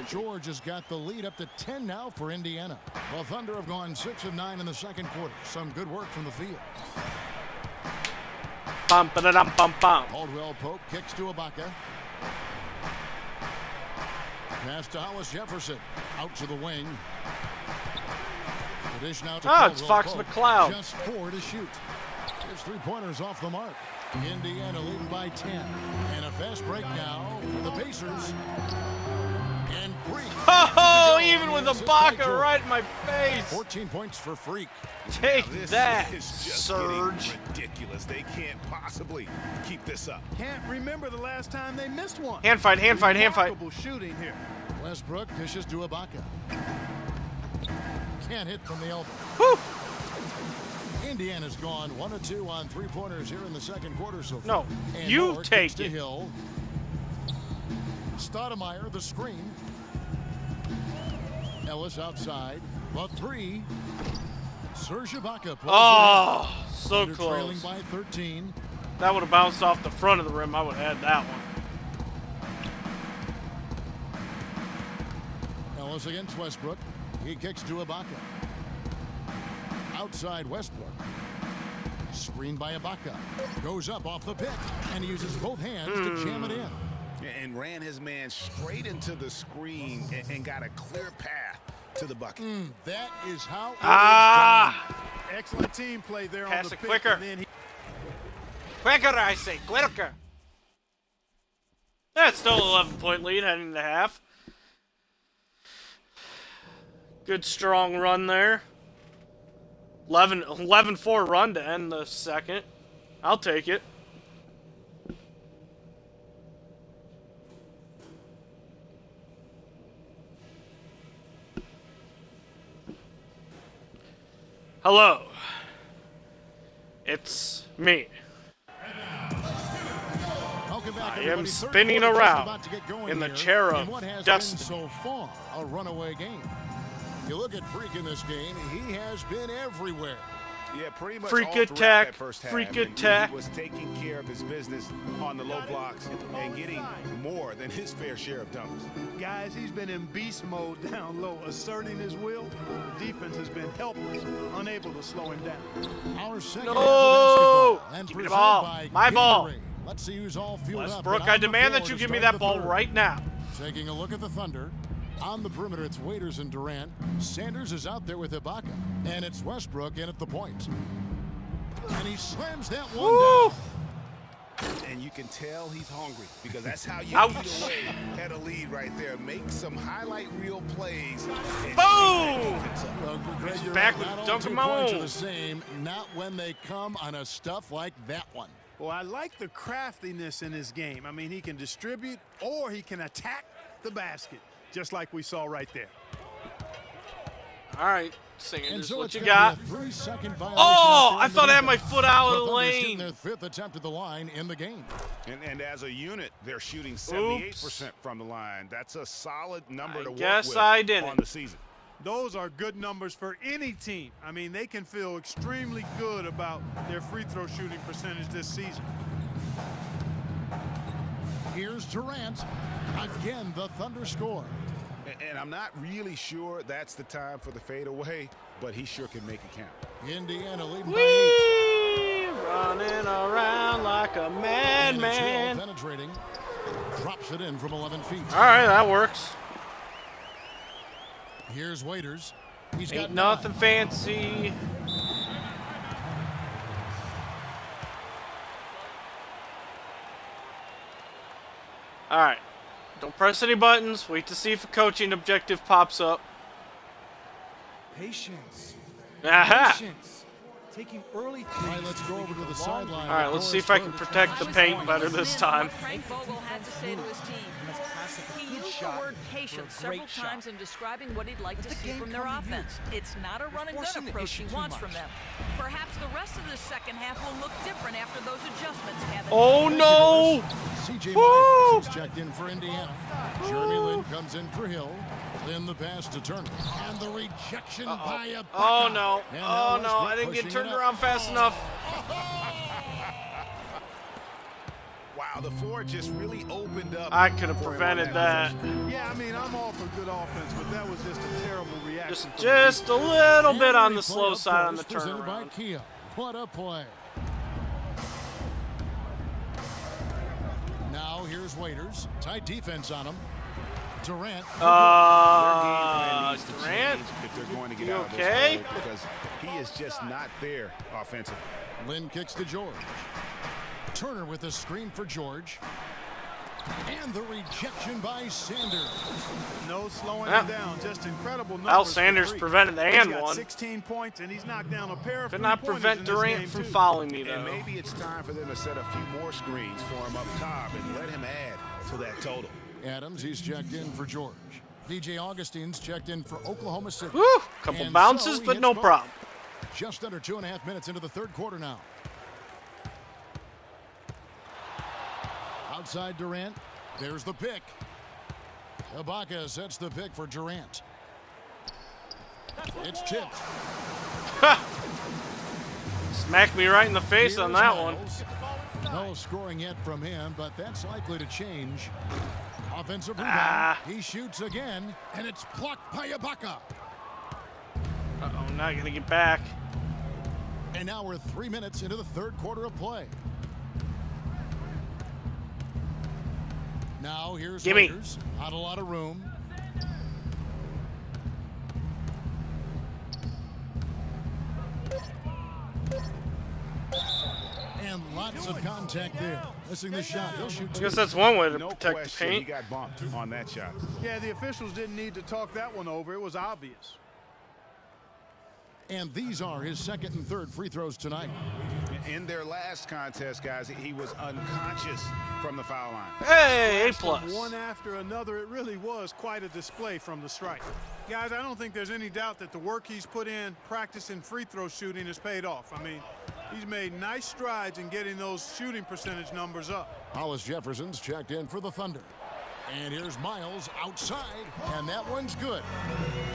[SPEAKER 8] George has got the lead up to 10 now for Indiana. Well, Thunder have gone 6 of 9 in the second quarter. Some good work from the field. Caldwell-Pope kicks to Ibaka. Pass to Hollis Jefferson. Out to the wing. The dish now to
[SPEAKER 1] it's Fox McCloud.
[SPEAKER 8] Just 4 to shoot. His 3-pointers off the mark. Indiana leading by 10. And a fast break now for the Pacers. And Freak.
[SPEAKER 1] Oh, even with Ibaka right in my face.
[SPEAKER 8] 14 points for Freak.
[SPEAKER 1] Take that,
[SPEAKER 11] is just
[SPEAKER 1] Surge.
[SPEAKER 11] Ridiculous. They can't possibly keep this up.
[SPEAKER 7] Can't remember the last time they missed one.
[SPEAKER 1] Hand fight.
[SPEAKER 7] Remarkable shooting here.
[SPEAKER 8] Westbrook dishes to Ibaka. Can't hit from the elbow.
[SPEAKER 1] Whew.
[SPEAKER 8] Indiana's gone 1 of 2 on 3-pointers here in the second quarter so far.
[SPEAKER 1] No,
[SPEAKER 8] and
[SPEAKER 1] you
[SPEAKER 8] Moore
[SPEAKER 1] take
[SPEAKER 8] to
[SPEAKER 1] it.
[SPEAKER 8] Hill. Stoudemire the screen. Ellis outside. The 3. Serge Ibaka.
[SPEAKER 1] Oh, so
[SPEAKER 8] close. Trailing by 13.
[SPEAKER 1] That would have bounced off the front of the rim. I would have had that one.
[SPEAKER 8] Ellis against Westbrook. He kicks to Ibaka. Outside Westbrook. Screened by Ibaka. Goes up off the pick. And he uses both hands to jam it in.
[SPEAKER 11] And ran his man straight into the screen and got a clear path to the bucket.
[SPEAKER 8] That is how it is
[SPEAKER 1] done.
[SPEAKER 7] Excellent team play there
[SPEAKER 1] Pass
[SPEAKER 7] on the
[SPEAKER 1] it
[SPEAKER 7] pick.
[SPEAKER 1] quicker.
[SPEAKER 7] And then
[SPEAKER 1] Quicker, I say, quicker. That's still an 11-point lead heading into half. Good strong run there. 11-4 run to end the second. I'll take it. Hello. It's me. I am spinning around in the chair of destiny.
[SPEAKER 8] So far, a runaway game. You look at Freak in this game, he has been everywhere.
[SPEAKER 11] Yeah, pretty much
[SPEAKER 1] freak
[SPEAKER 11] all throughout
[SPEAKER 1] attack,
[SPEAKER 11] that first half.
[SPEAKER 1] freak
[SPEAKER 11] And
[SPEAKER 1] attack.
[SPEAKER 11] He was taking care of his business on the low blocks and getting more than his fair share of dunks.
[SPEAKER 7] Guys, he's been in beast mode down low, asserting his will. The defense has been helpless, unable to slow him down.
[SPEAKER 8] Our second
[SPEAKER 1] No!
[SPEAKER 8] half of basketball, and
[SPEAKER 1] Give me the
[SPEAKER 8] presented
[SPEAKER 1] ball.
[SPEAKER 8] by
[SPEAKER 1] My ball.
[SPEAKER 8] Gatorade. Let's see who's all fueled up.
[SPEAKER 1] Westbrook,
[SPEAKER 8] and
[SPEAKER 1] I
[SPEAKER 8] on the
[SPEAKER 1] demand that
[SPEAKER 8] floor
[SPEAKER 1] you
[SPEAKER 8] to
[SPEAKER 1] give me
[SPEAKER 8] start
[SPEAKER 1] that
[SPEAKER 8] the
[SPEAKER 1] ball
[SPEAKER 8] third.
[SPEAKER 1] right now.
[SPEAKER 8] Taking a look at the Thunder. On the perimeter, it's Waiters and Durant. Sanders is out there with Ibaka. And it's Westbrook in at the point. And he slams that one
[SPEAKER 1] Woo!
[SPEAKER 8] down.
[SPEAKER 11] And you can tell he's hungry because that's how you
[SPEAKER 1] Ouch.
[SPEAKER 11] eat away at a lead right there. Make some highlight reel plays. And
[SPEAKER 1] Boom!
[SPEAKER 8] Well, Greg, you're
[SPEAKER 1] back
[SPEAKER 8] right.
[SPEAKER 1] with
[SPEAKER 8] Not all
[SPEAKER 1] dunk
[SPEAKER 8] 2
[SPEAKER 1] of
[SPEAKER 8] points
[SPEAKER 1] my
[SPEAKER 8] are
[SPEAKER 1] own.
[SPEAKER 8] the same. Not when they come on a stuff like that one.
[SPEAKER 7] Well, I like the craftiness in his game. I mean, he can distribute or he can attack the basket, just like we saw right there.
[SPEAKER 1] All right,
[SPEAKER 8] And
[SPEAKER 1] Sanders,
[SPEAKER 8] so
[SPEAKER 1] what
[SPEAKER 8] it's
[SPEAKER 1] you
[SPEAKER 8] gonna
[SPEAKER 1] got?
[SPEAKER 8] be a 3-second violation
[SPEAKER 1] Oh,
[SPEAKER 8] out there
[SPEAKER 1] I
[SPEAKER 8] in the
[SPEAKER 1] thought I had my
[SPEAKER 8] defense.
[SPEAKER 1] foot out of the
[SPEAKER 8] Thunder's hitting
[SPEAKER 1] lane.
[SPEAKER 8] their 5th attempt at the line in the game.
[SPEAKER 11] And as a unit, they're shooting 78% from the line. That's a solid number to work
[SPEAKER 1] guess
[SPEAKER 11] with
[SPEAKER 1] I didn't.
[SPEAKER 11] on the season.
[SPEAKER 7] Those are good numbers for any team. I mean, they can feel extremely good about their free throw shooting percentage this season.
[SPEAKER 8] Here's Durant. Again, the Thunder score.
[SPEAKER 11] And I'm not really sure that's the time for the fadeaway, but he sure can make it count.
[SPEAKER 8] Indiana leading by 8.
[SPEAKER 1] Whee! Running around like a
[SPEAKER 8] And it's
[SPEAKER 1] madman.
[SPEAKER 8] Hill penetrating. Drops it in from 11 feet.
[SPEAKER 1] All right, that works.
[SPEAKER 8] Here's Waiters. He's got
[SPEAKER 1] Ain't nothing fancy. All right. Don't press any buttons. Wait to see if a coaching objective pops up.
[SPEAKER 10] Patience.
[SPEAKER 1] Aha!
[SPEAKER 10] Patience. Taking early
[SPEAKER 8] All right, let's go over to the sideline.
[SPEAKER 1] All right, let's see if I can protect the paint better this time.
[SPEAKER 9] Frank Vogel had to say to his team. He used the word patience several times in describing what he'd like to see from their offense. It's not a run and gun approach he wants from them. Perhaps the rest of the second half will look different after those adjustments haven't.
[SPEAKER 1] Oh no!
[SPEAKER 8] CJ
[SPEAKER 1] Woo!
[SPEAKER 8] Myers is checked in for Indiana. Jeremy Lin comes in for Hill. Lin the pass to Turner. And the rejection by Ibaka.
[SPEAKER 1] Oh no!
[SPEAKER 8] And
[SPEAKER 1] Oh
[SPEAKER 8] now
[SPEAKER 1] no! I
[SPEAKER 8] Westbrook
[SPEAKER 1] didn't get
[SPEAKER 8] pushing
[SPEAKER 1] turned
[SPEAKER 8] it up.
[SPEAKER 1] around fast enough.
[SPEAKER 11] Wow, the floor just really opened up.
[SPEAKER 1] I could have
[SPEAKER 11] for him on
[SPEAKER 1] prevented that.
[SPEAKER 7] Yeah, I mean, I'm all for good offense, but that was just a terrible reaction.
[SPEAKER 1] Just a little bit on the
[SPEAKER 8] Replay,
[SPEAKER 1] slow
[SPEAKER 8] of
[SPEAKER 1] side on the
[SPEAKER 8] course, presented by
[SPEAKER 1] turnaround.
[SPEAKER 8] Kia. What a play. Now here's Waiters. Tight defense on him. Durant.
[SPEAKER 11] Their game plan needs to
[SPEAKER 1] Durant?
[SPEAKER 11] change if they're going to get
[SPEAKER 1] You
[SPEAKER 11] out of this
[SPEAKER 1] okay?
[SPEAKER 11] hole because he is just not there offensively.
[SPEAKER 8] Lin kicks to George. Turner with a screen for George. And the rejection by Sanders.
[SPEAKER 7] No slowing
[SPEAKER 1] Yeah.
[SPEAKER 7] him down. Just incredible numbers.
[SPEAKER 1] Al
[SPEAKER 7] for
[SPEAKER 1] Sanders
[SPEAKER 7] three.
[SPEAKER 1] prevented the
[SPEAKER 7] He's
[SPEAKER 1] and
[SPEAKER 7] got
[SPEAKER 1] one.
[SPEAKER 7] 16 points, and he's knocked down a pair of
[SPEAKER 1] Could not
[SPEAKER 7] three-pointers
[SPEAKER 1] prevent
[SPEAKER 7] in this
[SPEAKER 1] Durant
[SPEAKER 7] game,
[SPEAKER 1] from
[SPEAKER 7] too.
[SPEAKER 1] fouling me,
[SPEAKER 11] And
[SPEAKER 1] though.
[SPEAKER 11] maybe it's time for them to set a few more screens for him up top and let him add to that total.
[SPEAKER 8] Adams, he's checked in for George. DJ Augustine's checked in for Oklahoma City.
[SPEAKER 1] Woo! Couple
[SPEAKER 8] And
[SPEAKER 1] bounces,
[SPEAKER 8] so he
[SPEAKER 1] but
[SPEAKER 8] hits
[SPEAKER 1] no
[SPEAKER 8] both.
[SPEAKER 1] problem.
[SPEAKER 8] Just under 2.5 minutes into the third quarter now. Outside Durant. There's the pick. Ibaka sets the pick for Durant. It's tipped.
[SPEAKER 1] Smacked me right in the face on
[SPEAKER 8] Here's
[SPEAKER 1] that one.
[SPEAKER 8] Miles. No scoring yet from him, but that's likely to change. Offensive rebound. He shoots again, and it's blocked by Ibaka.
[SPEAKER 1] Uh-oh, not gonna get back.
[SPEAKER 8] And now we're 3 minutes into the third quarter of play. Now here's
[SPEAKER 1] Gimme.
[SPEAKER 8] Waiters. Not a lot of room. And lots of contact there. Missing the shot. He'll shoot
[SPEAKER 1] I
[SPEAKER 8] two.
[SPEAKER 1] guess that's one way to
[SPEAKER 11] No
[SPEAKER 1] protect the
[SPEAKER 11] question, he
[SPEAKER 1] paint.
[SPEAKER 11] got bumped on that shot.
[SPEAKER 7] Yeah, the officials didn't need to talk that one over. It was obvious.
[SPEAKER 8] And these are his second and third free throws tonight.
[SPEAKER 11] In their last contest, guys, he was unconscious from the foul line.
[SPEAKER 1] Hey, A+.
[SPEAKER 7] One after another, it really was quite a display from the strike. Guys, I don't think there's any doubt that the work he's put in practicing free throw shooting has paid off. I mean, he's made nice strides in getting those shooting percentage numbers up.
[SPEAKER 8] Hollis Jefferson's checked in for the Thunder. And here's Miles outside, and that one's good.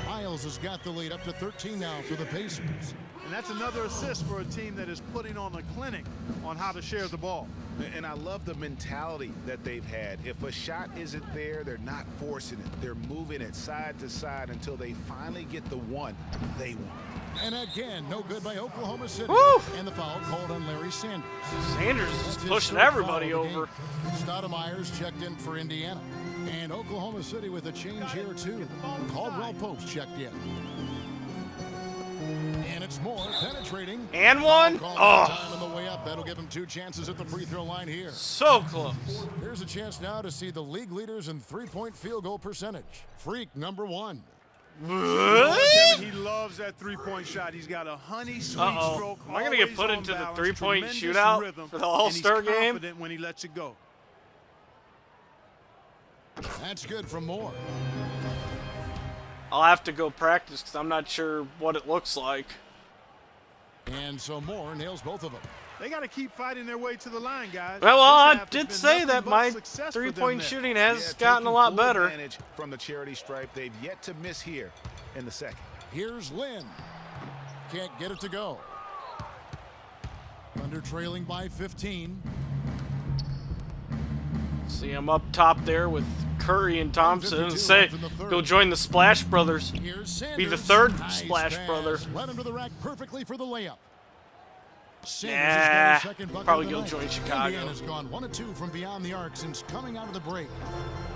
[SPEAKER 8] Miles has got the lead up to 13 now for the Pacers.
[SPEAKER 7] And that's another assist for a team that is putting on a clinic on how to share the ball.
[SPEAKER 11] And I love the mentality that they've had. If a shot isn't there, they're not forcing it. They're moving it side to side until they finally get the one they want.
[SPEAKER 8] And again, no good by Oklahoma City.
[SPEAKER 1] Woo!
[SPEAKER 8] And the foul called on Larry Sanders.
[SPEAKER 1] Sanders is
[SPEAKER 8] That's his
[SPEAKER 1] pushing
[SPEAKER 8] third
[SPEAKER 1] everybody
[SPEAKER 8] foul of the
[SPEAKER 1] over.
[SPEAKER 8] game. Stoudemire's checked in for Indiana. And Oklahoma City with a change here, too. Caldwell Pope's checked in. And it's Moore penetrating.
[SPEAKER 1] And one.
[SPEAKER 8] Time
[SPEAKER 1] Oh,
[SPEAKER 8] on the way up. That'll give him 2 chances at the free throw line here.
[SPEAKER 1] so close.
[SPEAKER 8] Here's a chance now to see the league leaders in three-point field goal percentage. Freak number 1.
[SPEAKER 7] Kevin, he loves that three-point shot. He's got a honey sweet stroke.
[SPEAKER 1] Am I going to get put into the three-point shootout for the All-Star game?
[SPEAKER 7] He's confident when he lets it go.
[SPEAKER 8] That's good from Moore.
[SPEAKER 1] I'll have to go practice because I'm not sure what it looks like.
[SPEAKER 8] And so Moore nails both of them.
[SPEAKER 7] They got to keep fighting their way to the line, guys.
[SPEAKER 1] Well,
[SPEAKER 7] This
[SPEAKER 1] I
[SPEAKER 7] half has
[SPEAKER 1] did
[SPEAKER 7] been
[SPEAKER 1] say
[SPEAKER 7] nothing
[SPEAKER 1] that
[SPEAKER 7] but
[SPEAKER 1] my
[SPEAKER 7] success for them
[SPEAKER 1] three-point
[SPEAKER 7] there.
[SPEAKER 1] shooting has
[SPEAKER 11] Yeah,
[SPEAKER 1] gotten a
[SPEAKER 11] taking
[SPEAKER 1] lot
[SPEAKER 11] full
[SPEAKER 1] better.
[SPEAKER 11] advantage from the charity stripe. They've yet to miss here in the second.
[SPEAKER 8] Here's Lynn. Can't get it to go. Under trailing by 15.
[SPEAKER 1] See him up top there with Curry and Thompson, and
[SPEAKER 8] 1:52
[SPEAKER 1] say
[SPEAKER 8] left in the third.
[SPEAKER 1] he'll join the Splash Brothers.
[SPEAKER 8] Here's Sanders.
[SPEAKER 1] Be the third
[SPEAKER 8] Nice
[SPEAKER 1] Splash
[SPEAKER 8] pass.
[SPEAKER 1] Brother.
[SPEAKER 8] Led him to the rack perfectly for the layup. Sanders
[SPEAKER 1] Nah,
[SPEAKER 8] has got his second bucket
[SPEAKER 1] probably
[SPEAKER 8] of the
[SPEAKER 1] go
[SPEAKER 8] night.
[SPEAKER 1] join Chicago.
[SPEAKER 8] Indiana's gone 1 of 2 from beyond the arc since coming out of the break.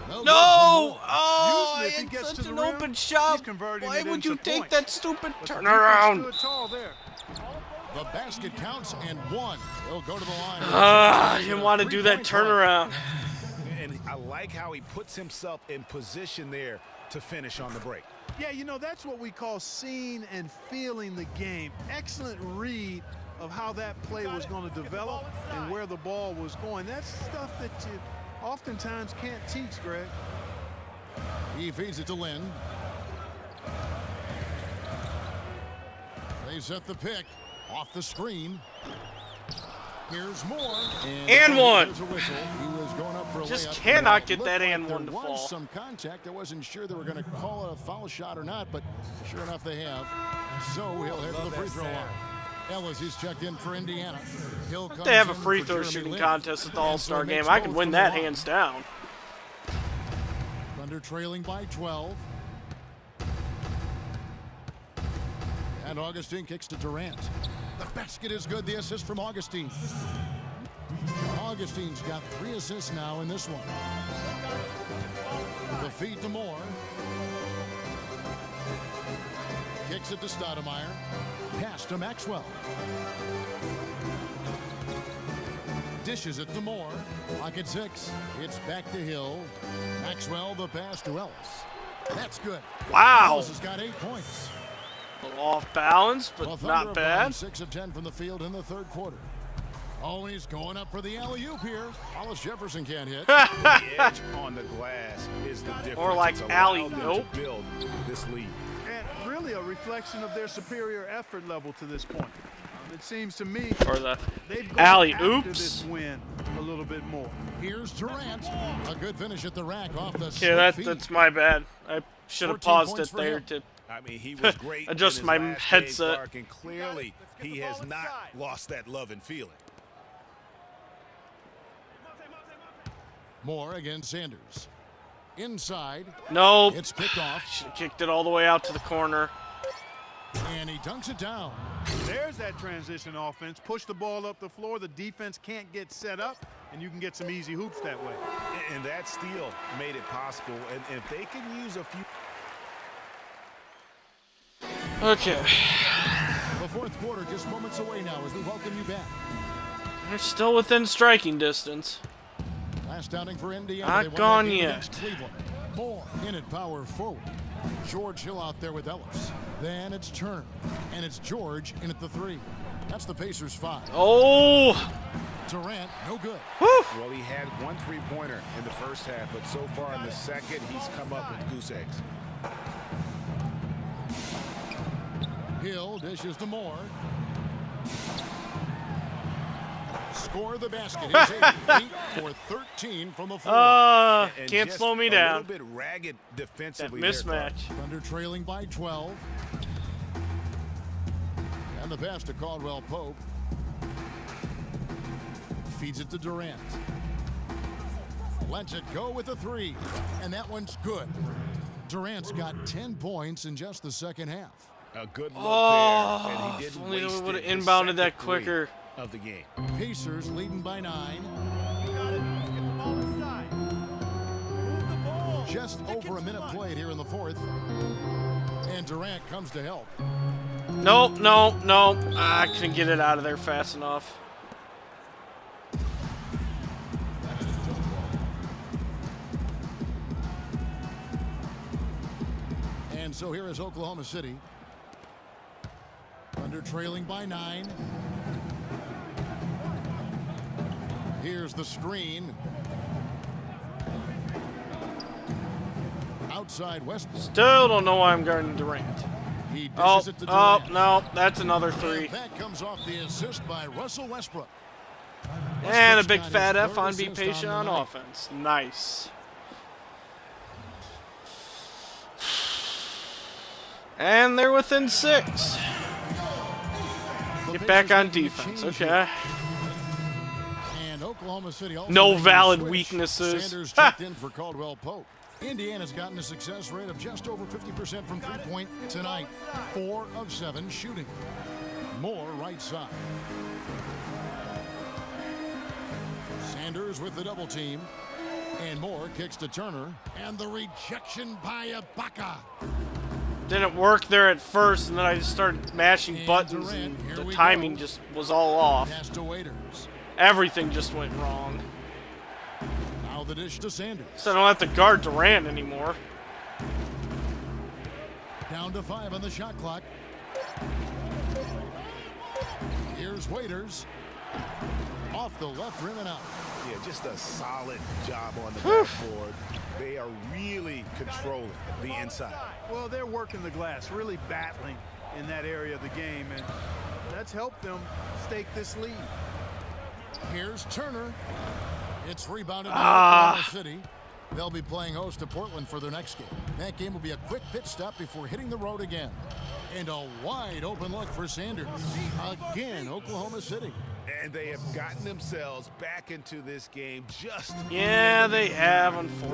[SPEAKER 8] No!
[SPEAKER 1] No! Oh,
[SPEAKER 7] Usually if he
[SPEAKER 1] it's
[SPEAKER 7] gets
[SPEAKER 1] such
[SPEAKER 7] to the
[SPEAKER 1] an
[SPEAKER 7] rim,
[SPEAKER 1] open shot.
[SPEAKER 7] he's converting
[SPEAKER 1] Why
[SPEAKER 7] it
[SPEAKER 1] would
[SPEAKER 7] into
[SPEAKER 1] you take
[SPEAKER 7] points.
[SPEAKER 1] that stupid
[SPEAKER 7] But the
[SPEAKER 1] turnaround?
[SPEAKER 7] defense stood tall there.
[SPEAKER 8] The basket counts and 1. They'll go to the line.
[SPEAKER 1] I didn't want to do that turnaround.
[SPEAKER 11] And I like how he puts himself in position there to finish on the break.
[SPEAKER 7] Yeah, you know, that's what we call seeing and feeling the game. Excellent read of how that play was going to develop and where the ball was going. That's stuff that you oftentimes can't teach, Greg.
[SPEAKER 8] He feeds it to Lynn. They set the pick off the screen. Here's Moore.
[SPEAKER 1] And one.
[SPEAKER 8] There's a whistle. He was going up for a
[SPEAKER 1] Just
[SPEAKER 8] layup.
[SPEAKER 1] cannot
[SPEAKER 8] It
[SPEAKER 1] get
[SPEAKER 8] looked
[SPEAKER 1] that
[SPEAKER 8] like
[SPEAKER 1] and one to
[SPEAKER 8] there
[SPEAKER 1] fall.
[SPEAKER 8] was some contact. I wasn't sure they were going to call a foul shot or not, but sure enough they have. So he'll head to the free throw line. Ellis is checked in for Indiana. Hill
[SPEAKER 1] They have a
[SPEAKER 8] comes in
[SPEAKER 1] free
[SPEAKER 8] for
[SPEAKER 1] throw
[SPEAKER 8] Jeremy
[SPEAKER 1] shooting
[SPEAKER 8] Lin.
[SPEAKER 1] contest at the
[SPEAKER 8] And so
[SPEAKER 1] All-Star
[SPEAKER 8] it makes
[SPEAKER 1] game. I can
[SPEAKER 8] both
[SPEAKER 1] win
[SPEAKER 8] from the
[SPEAKER 1] that
[SPEAKER 8] line.
[SPEAKER 1] hands down.
[SPEAKER 8] Thunder trailing by 12. And Augustine kicks to Durant. The basket is good. The assist from Augustine. Augustine's got 3 assists now in this one. The feed to Moore. Kicks it to Stoudemire. Pass to Maxwell. Dishes it to Moore. Pocket 6. It's back to Hill. Maxwell, the pass to Ellis. That's good.
[SPEAKER 1] Wow.
[SPEAKER 8] Ellis has got 8 points.
[SPEAKER 1] A little off balance, but
[SPEAKER 8] Well,
[SPEAKER 1] not bad.
[SPEAKER 8] 6 of 10 from the field in the third quarter. Oh, he's going up for the alley-oop here. Hollis Jefferson can't hit.
[SPEAKER 11] The edge on the glass is the difference.
[SPEAKER 1] Or like
[SPEAKER 11] It's allowed
[SPEAKER 1] alley,
[SPEAKER 11] them
[SPEAKER 1] nope.
[SPEAKER 11] to build this lead.
[SPEAKER 7] And really a reflection of their superior effort level to this point. It seems to me
[SPEAKER 1] Or the
[SPEAKER 7] they've gone
[SPEAKER 1] alley
[SPEAKER 7] after
[SPEAKER 1] oops.
[SPEAKER 7] this win a little bit more.
[SPEAKER 8] Here's Durant. A good finish at the rack off the
[SPEAKER 1] Yeah,
[SPEAKER 8] feed.
[SPEAKER 1] that's my bad. I should have
[SPEAKER 8] 14
[SPEAKER 1] paused
[SPEAKER 8] points
[SPEAKER 1] it
[SPEAKER 8] for
[SPEAKER 1] there
[SPEAKER 8] him.
[SPEAKER 1] to
[SPEAKER 11] I mean, he was great.
[SPEAKER 1] adjust
[SPEAKER 11] in his
[SPEAKER 1] my
[SPEAKER 11] last
[SPEAKER 1] headset.
[SPEAKER 11] game, Clark, and clearly he has not lost that love and feeling.
[SPEAKER 8] Moore against Sanders. Inside.
[SPEAKER 1] Nope.
[SPEAKER 8] It's picked off.
[SPEAKER 1] Should have kicked it all the way out to the corner.
[SPEAKER 8] And he dunks it down.
[SPEAKER 7] There's that transition offense. Push the ball up the floor. The defense can't get set up, and you can get some easy hoops that way.
[SPEAKER 11] And that steal made it possible. And if they can use a few.
[SPEAKER 1] Okay.
[SPEAKER 8] The fourth quarter just moments away now as we welcome you back.
[SPEAKER 1] They're still within striking distance.
[SPEAKER 8] Last outing for Indiana.
[SPEAKER 1] Not
[SPEAKER 8] They won that
[SPEAKER 1] gone
[SPEAKER 8] game
[SPEAKER 1] yet.
[SPEAKER 8] against Cleveland. Moore in at power forward. George Hill out there with Ellis. Then it's Turner. And it's George in at the 3. That's the Pacers 5.
[SPEAKER 1] Oh!
[SPEAKER 8] Durant, no good.
[SPEAKER 11] Well, he had 1 3-pointer in the first half, but so far in the second, he's come up with goose eggs.
[SPEAKER 8] Hill dishes to Moore. Score the basket. Here's 8 for 13 from the floor.
[SPEAKER 1] Can't slow me
[SPEAKER 11] A
[SPEAKER 1] down.
[SPEAKER 11] little bit ragged defensively.
[SPEAKER 1] That mismatch.
[SPEAKER 8] Thunder trailing by 12. And the pass to Caldwell Pope. Feeds it to Durant. Lets it go with a 3. And that one's good. Durant's got 10 points in just the second half.
[SPEAKER 11] A good look there, and he didn't
[SPEAKER 1] only we
[SPEAKER 11] waste
[SPEAKER 1] would have
[SPEAKER 11] it.
[SPEAKER 1] inbounded
[SPEAKER 11] His
[SPEAKER 1] that
[SPEAKER 11] second three
[SPEAKER 1] quicker.
[SPEAKER 11] of the game.
[SPEAKER 8] Pacers leading by 9. Just over a minute played here in the fourth. And Durant comes to help.
[SPEAKER 1] No, no, no. I couldn't get it out of there fast enough.
[SPEAKER 8] And so here is Oklahoma City. Thunder trailing by 9. Here's the screen. Outside Westbrook.
[SPEAKER 1] Still don't know why I'm guarding Durant.
[SPEAKER 8] He dishes it to Durant.
[SPEAKER 1] No, that's another 3.
[SPEAKER 8] And that comes off the assist by Russell Westbrook.
[SPEAKER 1] And a
[SPEAKER 8] Westbrook's
[SPEAKER 1] big
[SPEAKER 8] got
[SPEAKER 1] fat
[SPEAKER 8] his
[SPEAKER 1] F
[SPEAKER 8] third
[SPEAKER 1] on be
[SPEAKER 8] assist
[SPEAKER 1] patient on
[SPEAKER 8] the night.
[SPEAKER 1] offense. Nice. And they're within 6. Get back on defense. Okay.
[SPEAKER 8] And Oklahoma City also
[SPEAKER 1] No
[SPEAKER 8] making a
[SPEAKER 1] valid
[SPEAKER 8] switch.
[SPEAKER 1] weaknesses.
[SPEAKER 8] Sanders checked in for Caldwell Pope. Indiana's gotten a success rate of just over 50% from three-point tonight. 4 of 7 shooting. Moore right side. Sanders with the double team. And Moore kicks to Turner. And the rejection by Ibaka.
[SPEAKER 1] Didn't work there at first, and then I just started mashing
[SPEAKER 8] And
[SPEAKER 1] buttons,
[SPEAKER 8] Durant,
[SPEAKER 1] and
[SPEAKER 8] here
[SPEAKER 1] the
[SPEAKER 8] we
[SPEAKER 1] timing
[SPEAKER 8] go.
[SPEAKER 1] just was all off.
[SPEAKER 8] Pass to Waiters.
[SPEAKER 1] Everything just went wrong.
[SPEAKER 8] Now the dish to Sanders.
[SPEAKER 1] So I don't have to guard Durant anymore.
[SPEAKER 8] Down to 5 on the shot clock. Here's Waiters. Off the left rim and out.
[SPEAKER 11] Yeah, just a solid job on the backboard. They are really controlling the inside.
[SPEAKER 7] Well, they're working the glass, really battling in that area of the game, and that's helped them stake this lead.
[SPEAKER 8] Here's Turner. It's rebounded by Oklahoma City. They'll be playing host to Portland for their next game. That game will be a quick pit stop before hitting the road again. And a wide open look for Sanders. Again, Oklahoma City.
[SPEAKER 11] And they have gotten themselves back into this game just.
[SPEAKER 1] Yeah, they have,
[SPEAKER 11] If that one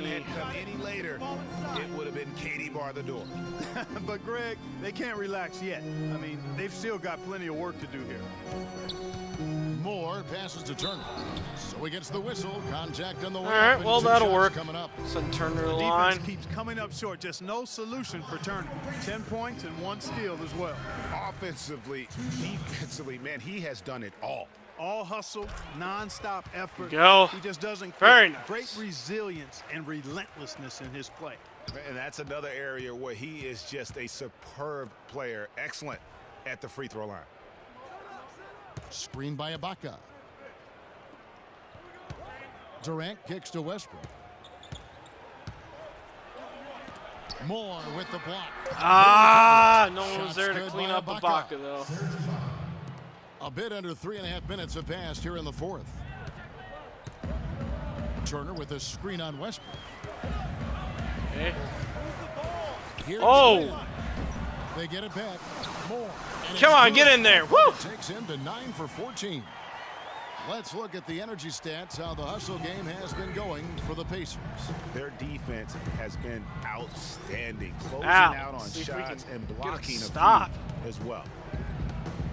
[SPEAKER 1] unfortunately.
[SPEAKER 11] had come any later, it would have been Katie bar the door.
[SPEAKER 7] But, Greg, they can't relax yet. I mean, they've still got plenty of work to do here.
[SPEAKER 8] Moore passes to Turner. So he gets the whistle. Contact on the way.
[SPEAKER 1] All right,
[SPEAKER 8] up, and
[SPEAKER 1] well,
[SPEAKER 8] 2
[SPEAKER 1] that'll
[SPEAKER 8] shots
[SPEAKER 1] work.
[SPEAKER 8] Coming up.
[SPEAKER 1] Send Turner to the
[SPEAKER 7] Defense
[SPEAKER 1] line.
[SPEAKER 7] keeps coming up short. Just no solution for Turner. 10 points and 1 steal as well.
[SPEAKER 11] Offensively, defensively, man, he has done it all.
[SPEAKER 7] All hustle, non-stop effort.
[SPEAKER 1] Go.
[SPEAKER 7] He just doesn't quit.
[SPEAKER 1] Very nice.
[SPEAKER 7] Great resilience and relentlessness in his play.
[SPEAKER 11] And that's another area where he is just a superb player. Excellent at the free throw line.
[SPEAKER 8] Screen by Ibaka. Durant kicks to Westbrook. Moore with the block.
[SPEAKER 1] No one was
[SPEAKER 8] Shots
[SPEAKER 1] there to
[SPEAKER 8] good
[SPEAKER 1] clean
[SPEAKER 8] by
[SPEAKER 1] up
[SPEAKER 8] Ibaka.
[SPEAKER 1] Ibaka, though.
[SPEAKER 8] A bit under 3.5 minutes have passed here in the fourth. Turner with a screen on Westbrook.
[SPEAKER 1] Okay.
[SPEAKER 8] Here's
[SPEAKER 1] Oh.
[SPEAKER 8] Lynn. They get it back. Moore. And
[SPEAKER 1] Come
[SPEAKER 8] it's
[SPEAKER 1] on,
[SPEAKER 8] good.
[SPEAKER 1] get in there. Woo!
[SPEAKER 8] It takes him to 9 for 14. Let's look at the energy stats, how the hustle game has been going for the Pacers.
[SPEAKER 11] Their defense has been outstanding, closing
[SPEAKER 1] Ow.
[SPEAKER 11] out on
[SPEAKER 1] See if we
[SPEAKER 11] shots
[SPEAKER 1] can
[SPEAKER 11] and
[SPEAKER 1] get a
[SPEAKER 11] blocking a
[SPEAKER 1] stop.
[SPEAKER 11] few as well.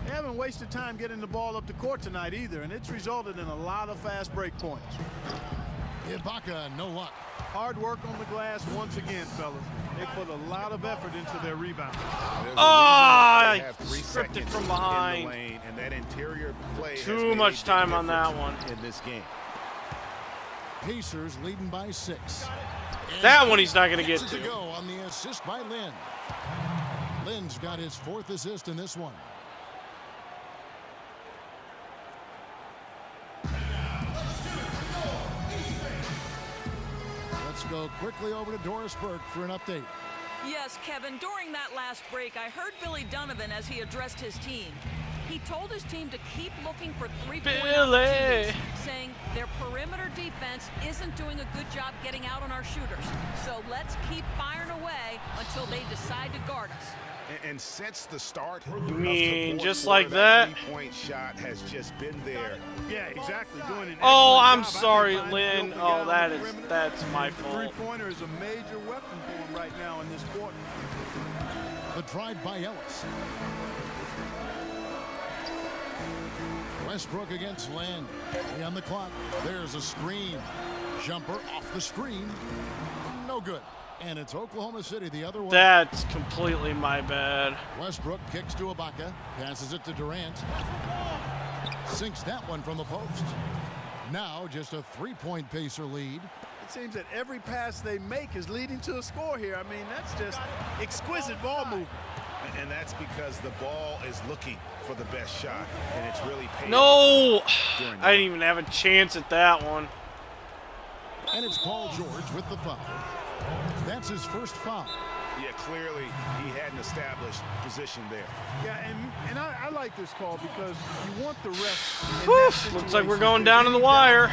[SPEAKER 7] They haven't wasted time getting the ball up the court tonight either, and it's resulted in a lot of fast break points.
[SPEAKER 8] Ibaka, no luck.
[SPEAKER 7] Hard work on the glass once again, fellas. They put a lot of effort into their rebound.
[SPEAKER 1] I
[SPEAKER 11] They have 3
[SPEAKER 1] stripped it
[SPEAKER 11] seconds
[SPEAKER 1] from
[SPEAKER 11] in
[SPEAKER 1] behind.
[SPEAKER 11] the lane, and that interior play has
[SPEAKER 1] Too
[SPEAKER 11] made
[SPEAKER 1] much
[SPEAKER 11] a
[SPEAKER 1] time
[SPEAKER 11] big
[SPEAKER 1] on that
[SPEAKER 11] difference
[SPEAKER 1] one.
[SPEAKER 11] in this game.
[SPEAKER 8] Pacers leading by 6. And
[SPEAKER 1] That one he's not going to get
[SPEAKER 8] gets it
[SPEAKER 1] to.
[SPEAKER 8] go on the assist by Lynn. Lynn's got his 4th assist in this one. Let's go quickly over to Doris Burke for an update.
[SPEAKER 9] Yes, Kevin, during that last break, I heard Billy Donovan as he addressed his team. He told his team to keep looking for three-point
[SPEAKER 1] Billy.
[SPEAKER 9] opportunities, saying their perimeter defense isn't doing a good job getting out on our shooters. So let's keep firing away until they decide to guard us.
[SPEAKER 11] And since the start,
[SPEAKER 1] You mean just like that?
[SPEAKER 11] Three-point shot has just been there.
[SPEAKER 7] Yeah, exactly. Doing an
[SPEAKER 1] Oh,
[SPEAKER 7] excellent
[SPEAKER 1] I'm
[SPEAKER 7] job. I
[SPEAKER 1] sorry,
[SPEAKER 7] can find the
[SPEAKER 1] Lynn.
[SPEAKER 7] open guy
[SPEAKER 1] Oh,
[SPEAKER 7] on the perimeter.
[SPEAKER 1] that's my
[SPEAKER 7] The
[SPEAKER 1] fault.
[SPEAKER 7] three-pointer is a major weapon for him right now in this quarter.
[SPEAKER 8] The drive by Ellis. Westbrook against Land. On the clock. There's a screen. Jumper off the screen. No good. And it's Oklahoma City the other way.
[SPEAKER 1] That's completely my bad.
[SPEAKER 8] Westbrook kicks to Ibaka. Passes it to Durant. Sinks that one from the post. Now just a three-point Pacer lead.
[SPEAKER 7] It seems that every pass they make is leading to a score here. I mean, that's just exquisite ball movement.
[SPEAKER 11] And that's because the ball is looking for the best shot, and it's really paid.
[SPEAKER 1] No!
[SPEAKER 11] During
[SPEAKER 1] I didn't even have a chance at that one.
[SPEAKER 8] And it's Paul George with the foul. That's his first foul.
[SPEAKER 11] Yeah, clearly he had an established position there.
[SPEAKER 7] Yeah, and I like this call because you want the refs.
[SPEAKER 1] Looks like we're going down to the wire.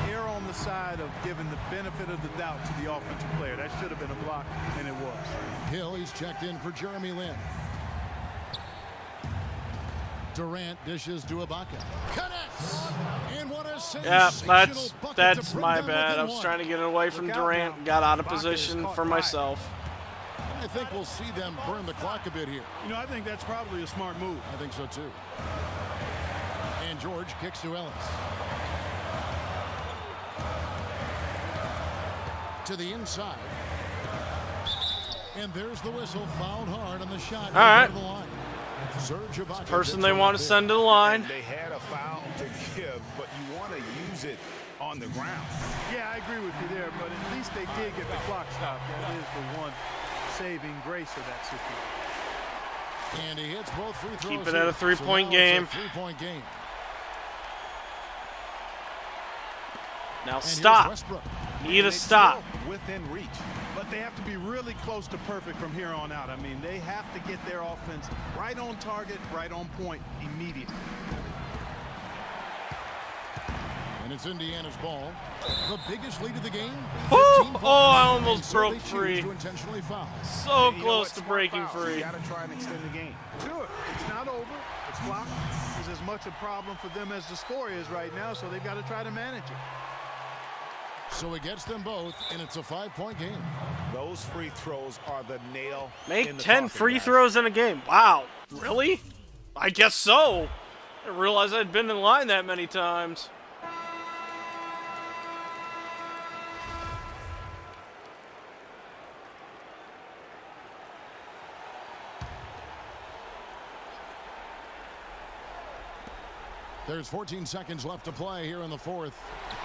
[SPEAKER 7] Err on the side of giving the benefit of the doubt to the offensive player. That should have been a block, and it was.
[SPEAKER 8] Hill, he's checked in for Jeremy Lin. Durant dishes to Ibaka. Connects! And what a
[SPEAKER 1] Yeah,
[SPEAKER 8] sensational bucket to
[SPEAKER 1] that's
[SPEAKER 8] bring
[SPEAKER 1] my
[SPEAKER 8] them
[SPEAKER 1] bad. I
[SPEAKER 8] within
[SPEAKER 1] was
[SPEAKER 8] one.
[SPEAKER 1] trying to get it away from
[SPEAKER 7] Look out
[SPEAKER 1] Durant.
[SPEAKER 7] now.
[SPEAKER 1] Got out of
[SPEAKER 7] Ibaka is
[SPEAKER 1] position
[SPEAKER 7] caught
[SPEAKER 1] for
[SPEAKER 7] fire.
[SPEAKER 1] myself.
[SPEAKER 8] I think we'll see them burn the clock a bit here.
[SPEAKER 7] You know, I think that's probably a smart move.
[SPEAKER 8] I think so too. And George kicks to Ellis. To the inside. And there's the whistle. Fouled hard on the shot.
[SPEAKER 1] All right.
[SPEAKER 8] The line. Serge Ibaka
[SPEAKER 1] Person
[SPEAKER 8] gets
[SPEAKER 1] they
[SPEAKER 8] on
[SPEAKER 1] want to
[SPEAKER 8] the
[SPEAKER 1] send to the line.
[SPEAKER 11] And they had a foul to give, but you want to use it on the ground.
[SPEAKER 7] Yeah, I agree with you there, but at least they did get the clock stopped. That is the one saving grace of that situation.
[SPEAKER 8] And he hits both free throws.
[SPEAKER 1] Keep it at a three-point game.
[SPEAKER 8] Three-point game.
[SPEAKER 1] Now
[SPEAKER 8] And
[SPEAKER 1] stop.
[SPEAKER 8] here's Westbrook.
[SPEAKER 1] Need a
[SPEAKER 11] It's
[SPEAKER 1] stop.
[SPEAKER 11] still within reach.
[SPEAKER 7] But they have to be really close to perfect from here on out. I mean, they have to get their offense right on target, right on point immediately.
[SPEAKER 8] And it's Indiana's ball. The biggest lead of the game.
[SPEAKER 1] Woo!
[SPEAKER 8] 15 points.
[SPEAKER 1] Oh, I almost
[SPEAKER 8] And so
[SPEAKER 1] broke
[SPEAKER 8] they choose
[SPEAKER 1] free.
[SPEAKER 8] to intentionally foul.
[SPEAKER 1] So
[SPEAKER 11] And you know
[SPEAKER 1] close
[SPEAKER 11] what?
[SPEAKER 1] to
[SPEAKER 11] Smart
[SPEAKER 1] breaking
[SPEAKER 11] fouls.
[SPEAKER 1] free.
[SPEAKER 11] You got to try and extend the game.
[SPEAKER 7] Do it. It's not over. It's clock is as much a problem for them as the score is right now, so they've got to try to manage it.
[SPEAKER 8] So it gets them both, and it's a 5-point game.
[SPEAKER 11] Those free throws are the nail
[SPEAKER 1] Make
[SPEAKER 11] in the
[SPEAKER 1] 10
[SPEAKER 11] coffin,
[SPEAKER 1] free
[SPEAKER 11] guys.
[SPEAKER 1] throws in a game. Wow. Really? I guess so. I didn't realize I'd been in line that many times.
[SPEAKER 8] There's 14 seconds left to play here in the fourth.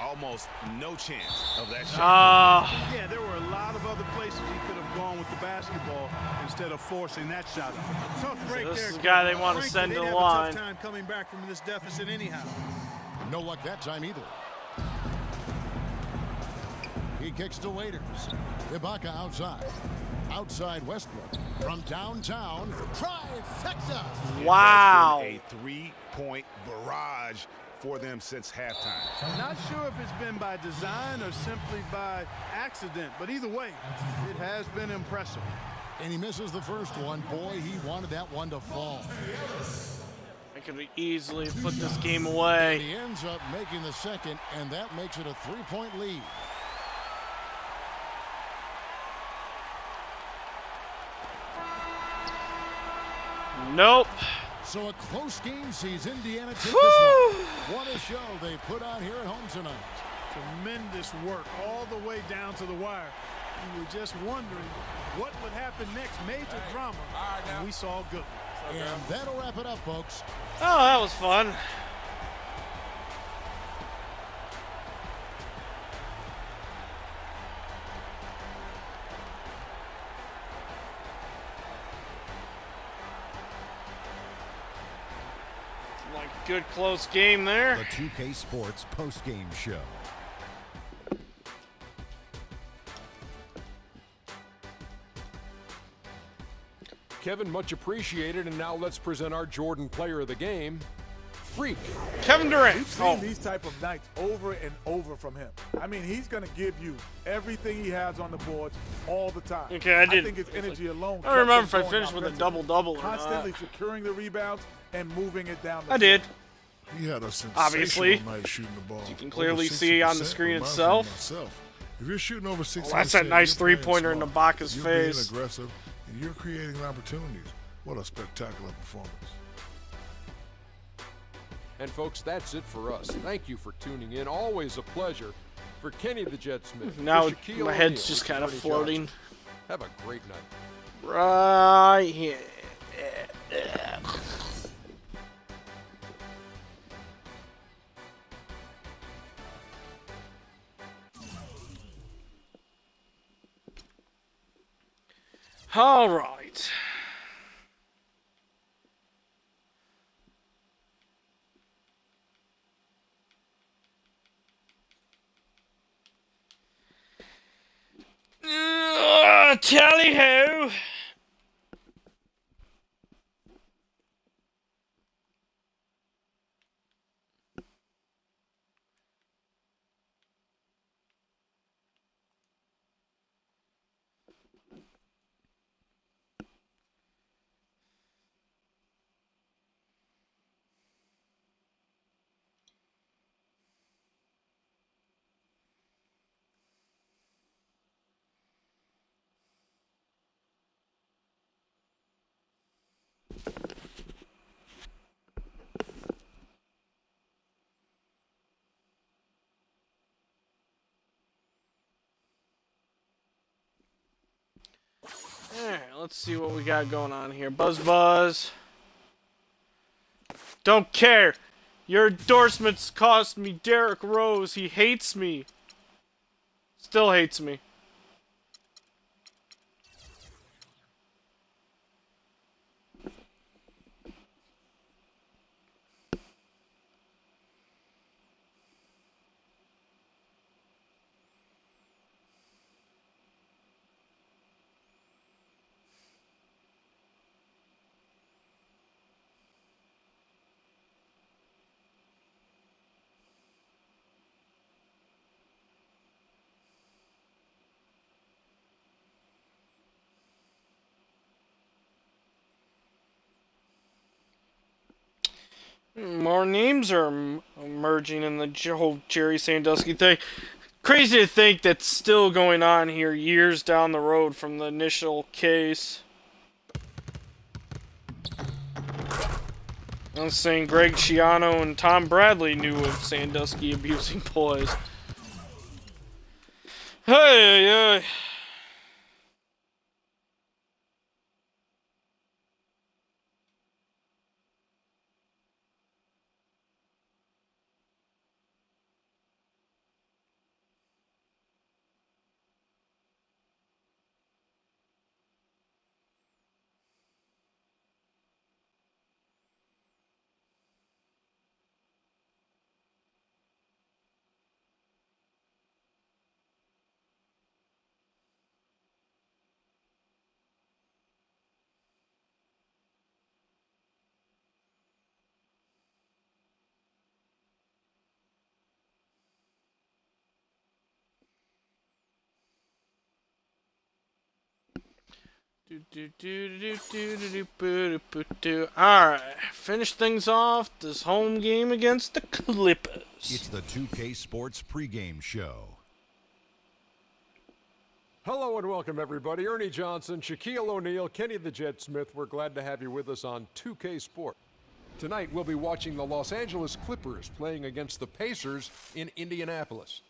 [SPEAKER 11] Almost no chance of that shot.
[SPEAKER 7] Yeah, there were a lot of other places he could have gone with the basketball instead of forcing that shot. Tough break
[SPEAKER 1] this
[SPEAKER 7] there.
[SPEAKER 1] is the guy they
[SPEAKER 7] Kevin.
[SPEAKER 1] want to
[SPEAKER 7] Frankly,
[SPEAKER 1] send to
[SPEAKER 7] they'd
[SPEAKER 1] the
[SPEAKER 7] have a
[SPEAKER 1] line.
[SPEAKER 7] tough time coming back from this deficit anyhow.
[SPEAKER 8] No luck that time either. He kicks to Waiters. Ibaka outside. Outside Westbrook. From downtown. Trifecta.
[SPEAKER 1] Wow.
[SPEAKER 11] A three-point barrage for them since halftime.
[SPEAKER 7] Not sure if it's been by design or simply by accident, but either way, it has been impressive.
[SPEAKER 8] And he misses the first one. Boy, he wanted that one to fall.
[SPEAKER 1] I could easily put this game away.
[SPEAKER 8] He ends up making the second, and that makes it a 3-point lead.
[SPEAKER 1] Nope.
[SPEAKER 8] So a close game sees Indiana take this
[SPEAKER 1] Woo!
[SPEAKER 8] one. What a show they put on here at home tonight.
[SPEAKER 7] Tremendous work all the way down to the wire. You were just wondering what would happen next. Major drama. And we saw good.
[SPEAKER 8] And that'll wrap it up, folks.
[SPEAKER 1] Oh, that was fun. Like a good close game there.
[SPEAKER 2] The 2K Sports postgame show.
[SPEAKER 3] Kevin. Much appreciated. And now let's present our Jordan Player of the Game, Freak.
[SPEAKER 1] Kevin Durant.
[SPEAKER 4] We've seen these type of nights over and over from him. I mean, he's going to give you everything he has on the boards all the time.
[SPEAKER 1] Okay, I did.
[SPEAKER 4] I think his energy alone.
[SPEAKER 1] I don't remember if I finished with a double-double or not.
[SPEAKER 4] Constantly securing the rebounds and moving it down the
[SPEAKER 1] I did.
[SPEAKER 5] He had a sensational
[SPEAKER 1] Obviously.
[SPEAKER 5] night shooting the ball.
[SPEAKER 1] You can clearly
[SPEAKER 5] Over
[SPEAKER 1] see on the
[SPEAKER 5] 60%
[SPEAKER 1] screen
[SPEAKER 5] reminds me
[SPEAKER 1] itself.
[SPEAKER 5] of myself. If you're shooting over 60%,
[SPEAKER 1] That's a nice
[SPEAKER 5] you're playing
[SPEAKER 1] three-pointer in
[SPEAKER 5] smart.
[SPEAKER 1] Ibaka's
[SPEAKER 5] you're
[SPEAKER 1] face.
[SPEAKER 5] being aggressive, and you're creating opportunities. What a spectacular performance.
[SPEAKER 3] And folks, that's it for us. Thank you for tuning in. Always a pleasure. For Kenny the Jet Smith.
[SPEAKER 1] Now
[SPEAKER 3] for Shaquille
[SPEAKER 1] my head's
[SPEAKER 3] O'Neal,
[SPEAKER 1] just
[SPEAKER 3] for
[SPEAKER 1] kind of
[SPEAKER 3] Ernie
[SPEAKER 1] floating.
[SPEAKER 3] Johnson. Have a great night.
[SPEAKER 1] Right here. All right. Tally ho. Alright, let's see what we got going on here. Buzz. Don't care. Your endorsements cost me Derrick Rose. He hates me. Still hates me. More names are emerging in the whole Jerry Sandusky thing. Crazy to think that's still going on here years down the road from the initial case. I'm saying Greg Schiano and Tom Bradley knew of Sandusky abusing boys. Hey. Alright, finish things off this home game against the Clippers.
[SPEAKER 2] It's the 2K Sports pregame show.
[SPEAKER 3] Hello and welcome, everybody. Ernie Johnson, Shaquille O'Neal, Kenny the Jet Smith. We're glad to have you with us on 2K Sport. Tonight, we'll be watching the Los Angeles Clippers playing against the Pacers in Indianapolis.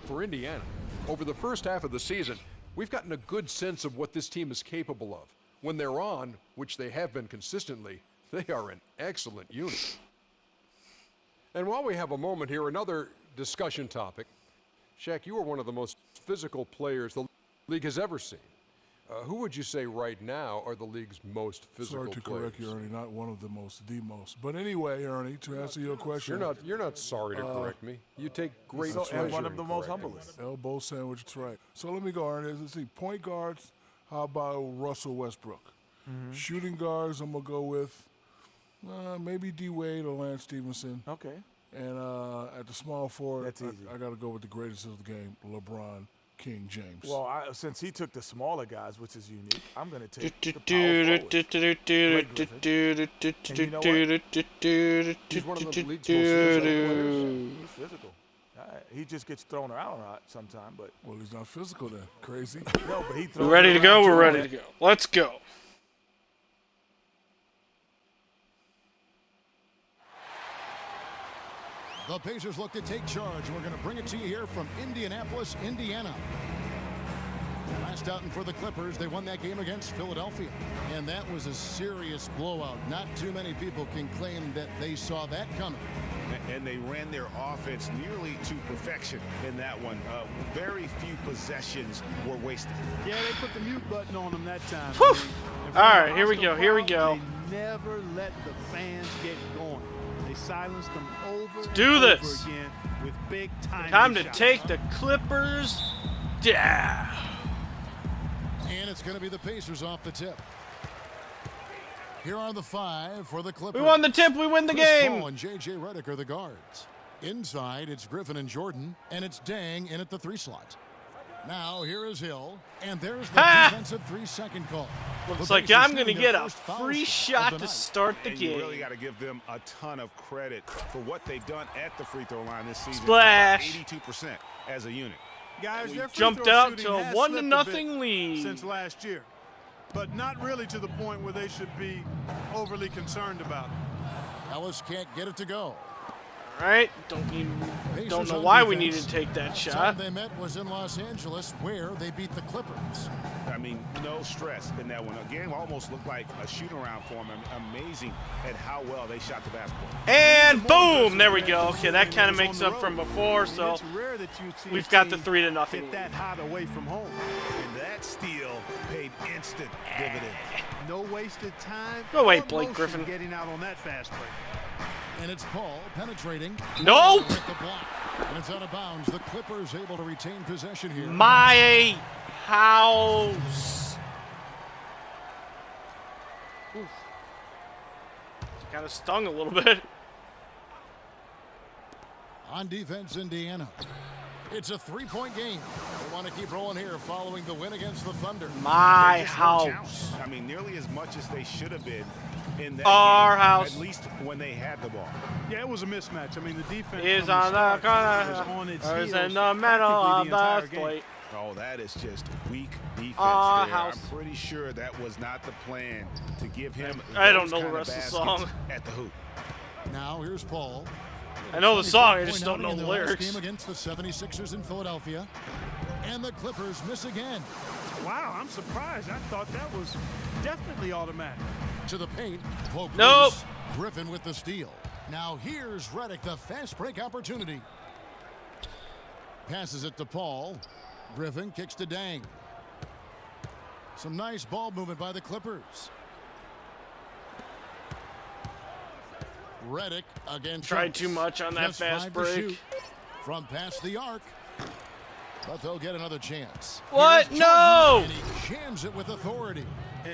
[SPEAKER 3] For Indiana, over the first half of the season, we've gotten a good sense of what this team is capable of. When they're on, which they have been consistently, they are an excellent unit. And while we have a moment here, another discussion topic. Shaq, you are one of the most physical players the league has ever seen. Who would you say right now are the league's most physical players?
[SPEAKER 5] Sorry to correct you, Ernie, not one of the most, the most. But anyway, Ernie, to answer your question.
[SPEAKER 3] You're not sorry to correct me. You take great pleasure
[SPEAKER 4] and one of the
[SPEAKER 3] in
[SPEAKER 4] most
[SPEAKER 3] correcting
[SPEAKER 4] humblest.
[SPEAKER 5] Elbow sandwich, that's right. So let me go, Ernie. Let's see. Point guards, how about Russell Westbrook? Shooting guards, I'm going to go with maybe D. Wade or Lance Stevenson.
[SPEAKER 4] Okay.
[SPEAKER 5] And at the small forward,
[SPEAKER 4] That's easy.
[SPEAKER 5] I got to go with the greatest of the game, LeBron King James.
[SPEAKER 4] Well, since he took the smaller guys, which is unique, I'm going to take the power forwards. And you know what?
[SPEAKER 3] He's one of the league's most physical players.
[SPEAKER 4] He's physical. He just gets thrown around a lot sometimes, but
[SPEAKER 5] Well, he's not physical then. Crazy.
[SPEAKER 4] no, but he throws
[SPEAKER 1] We're ready
[SPEAKER 4] it
[SPEAKER 1] to go.
[SPEAKER 4] around
[SPEAKER 1] We're
[SPEAKER 4] too,
[SPEAKER 1] ready
[SPEAKER 4] man.
[SPEAKER 1] to go. Let's go.
[SPEAKER 8] The Pacers look to take charge. We're going to bring it to you here from Indianapolis, Indiana. Last outing for the Clippers, they won that game against Philadelphia. And that was a serious blowout. Not too many people can claim that they saw that coming.
[SPEAKER 11] And they ran their offense nearly to perfection in that one. Very few possessions were wasted.
[SPEAKER 7] Yeah, they put the mute button on them that time.
[SPEAKER 1] Whew.
[SPEAKER 7] I mean, and from
[SPEAKER 1] All right,
[SPEAKER 7] the
[SPEAKER 1] here we
[SPEAKER 7] hostile
[SPEAKER 1] go, here we
[SPEAKER 7] crowd,
[SPEAKER 1] go.
[SPEAKER 7] They never let the fans get going. They silenced them over and
[SPEAKER 1] do
[SPEAKER 7] over
[SPEAKER 1] this.
[SPEAKER 7] again with big
[SPEAKER 1] Time to
[SPEAKER 7] shots.
[SPEAKER 1] take the Clippers down.
[SPEAKER 8] And it's going to be the Pacers off the tip. Here are the 5 for the Clippers.
[SPEAKER 1] We won the tip. We win the
[SPEAKER 8] Chris
[SPEAKER 1] game.
[SPEAKER 8] Paul and J.J. Redick are the guards. Inside, it's Griffin and Jordan, and it's Dang in at the 3 slot. Now, here is Hill, and there's the defensive 3-second call.
[SPEAKER 1] Looks
[SPEAKER 8] The
[SPEAKER 1] like
[SPEAKER 8] Pacers
[SPEAKER 1] I'm going to
[SPEAKER 8] shooting their
[SPEAKER 1] get a
[SPEAKER 8] first foul
[SPEAKER 1] free
[SPEAKER 8] shot
[SPEAKER 1] shot
[SPEAKER 8] of the
[SPEAKER 1] to
[SPEAKER 8] night.
[SPEAKER 1] start the
[SPEAKER 11] And you
[SPEAKER 1] game.
[SPEAKER 11] really got to give them a ton of credit for what they've done at the free throw line this season.
[SPEAKER 1] Splash.
[SPEAKER 11] 82% as a unit.
[SPEAKER 7] Guys, their free
[SPEAKER 1] Jumped
[SPEAKER 7] throw
[SPEAKER 1] out
[SPEAKER 7] shooting
[SPEAKER 1] to a
[SPEAKER 7] has
[SPEAKER 1] 1-0
[SPEAKER 7] slipped a bit
[SPEAKER 1] lead.
[SPEAKER 7] since last year, but not really to the point where they should be overly concerned about it.
[SPEAKER 8] Ellis can't get it to go.
[SPEAKER 1] All right. Don't know why we needed to take that
[SPEAKER 8] Last
[SPEAKER 1] shot.
[SPEAKER 8] time they met was in Los Angeles, where they beat the Clippers.
[SPEAKER 11] I mean, no stress in that one. A game almost looked like a shoot-around for them. Amazing at how well they shot the basketball.
[SPEAKER 1] And boom, there we go. Okay, that kind of makes up from before, so
[SPEAKER 7] It's rare that you'd see
[SPEAKER 1] we've
[SPEAKER 7] a
[SPEAKER 1] got the
[SPEAKER 7] team
[SPEAKER 1] 3-0
[SPEAKER 7] get
[SPEAKER 1] lead.
[SPEAKER 7] that hot away from home.
[SPEAKER 11] And that steal paid instant dividends.
[SPEAKER 7] No wasted time.
[SPEAKER 1] Go away,
[SPEAKER 7] or
[SPEAKER 1] Blake
[SPEAKER 7] motion
[SPEAKER 1] Griffin.
[SPEAKER 7] Getting out on that fast break.
[SPEAKER 8] And it's Paul penetrating.
[SPEAKER 1] Nope.
[SPEAKER 8] With the block. And it's out of bounds. The Clippers able to retain possession here.
[SPEAKER 1] My house. Kind of stung a little bit.
[SPEAKER 8] On defense, Indiana. It's a 3-point game. They want to keep rolling here following the win against the Thunder.
[SPEAKER 1] My
[SPEAKER 11] Just no
[SPEAKER 1] house.
[SPEAKER 11] challenge. I mean, nearly as much as they should have been in that
[SPEAKER 1] Our
[SPEAKER 11] game,
[SPEAKER 1] house.
[SPEAKER 11] at least when they had the ball.
[SPEAKER 7] Yeah, it was a mismatch. I mean, the defense
[SPEAKER 1] Is
[SPEAKER 7] from
[SPEAKER 1] on the
[SPEAKER 7] start was
[SPEAKER 1] corner.
[SPEAKER 7] on its
[SPEAKER 1] Or is
[SPEAKER 7] heels
[SPEAKER 1] in the middle of
[SPEAKER 7] practically
[SPEAKER 1] the
[SPEAKER 7] entire game.
[SPEAKER 1] plate.
[SPEAKER 11] Oh, that is just weak defense
[SPEAKER 1] Our
[SPEAKER 11] there.
[SPEAKER 1] house.
[SPEAKER 11] I'm pretty sure that was not the plan to give him
[SPEAKER 1] I don't
[SPEAKER 11] those
[SPEAKER 1] know the
[SPEAKER 11] kind
[SPEAKER 1] rest of the
[SPEAKER 11] baskets
[SPEAKER 1] song.
[SPEAKER 11] at the hoop.
[SPEAKER 8] Now here's Paul.
[SPEAKER 1] I know the song, I
[SPEAKER 8] 24-point
[SPEAKER 1] just don't know
[SPEAKER 8] outing
[SPEAKER 1] the
[SPEAKER 8] in their last
[SPEAKER 1] lyrics.
[SPEAKER 8] Game against the 76ers in Philadelphia. And the Clippers miss again.
[SPEAKER 7] Wow, I'm surprised. I thought that was definitely automatic.
[SPEAKER 8] To the paint. Poke
[SPEAKER 1] Nope.
[SPEAKER 8] loose. Griffin with the steal. Now here's Redick, the fast break opportunity. Passes it to Paul. Griffin kicks to Dang. Some nice ball movement by the Clippers. Redick against
[SPEAKER 1] Tried too much on that
[SPEAKER 8] Just
[SPEAKER 1] fast
[SPEAKER 8] 5 to
[SPEAKER 1] break.
[SPEAKER 8] shoot from past the arc. But they'll get another chance.
[SPEAKER 1] What?
[SPEAKER 8] Here's
[SPEAKER 1] No!
[SPEAKER 8] Jordan, and he jams it with authority.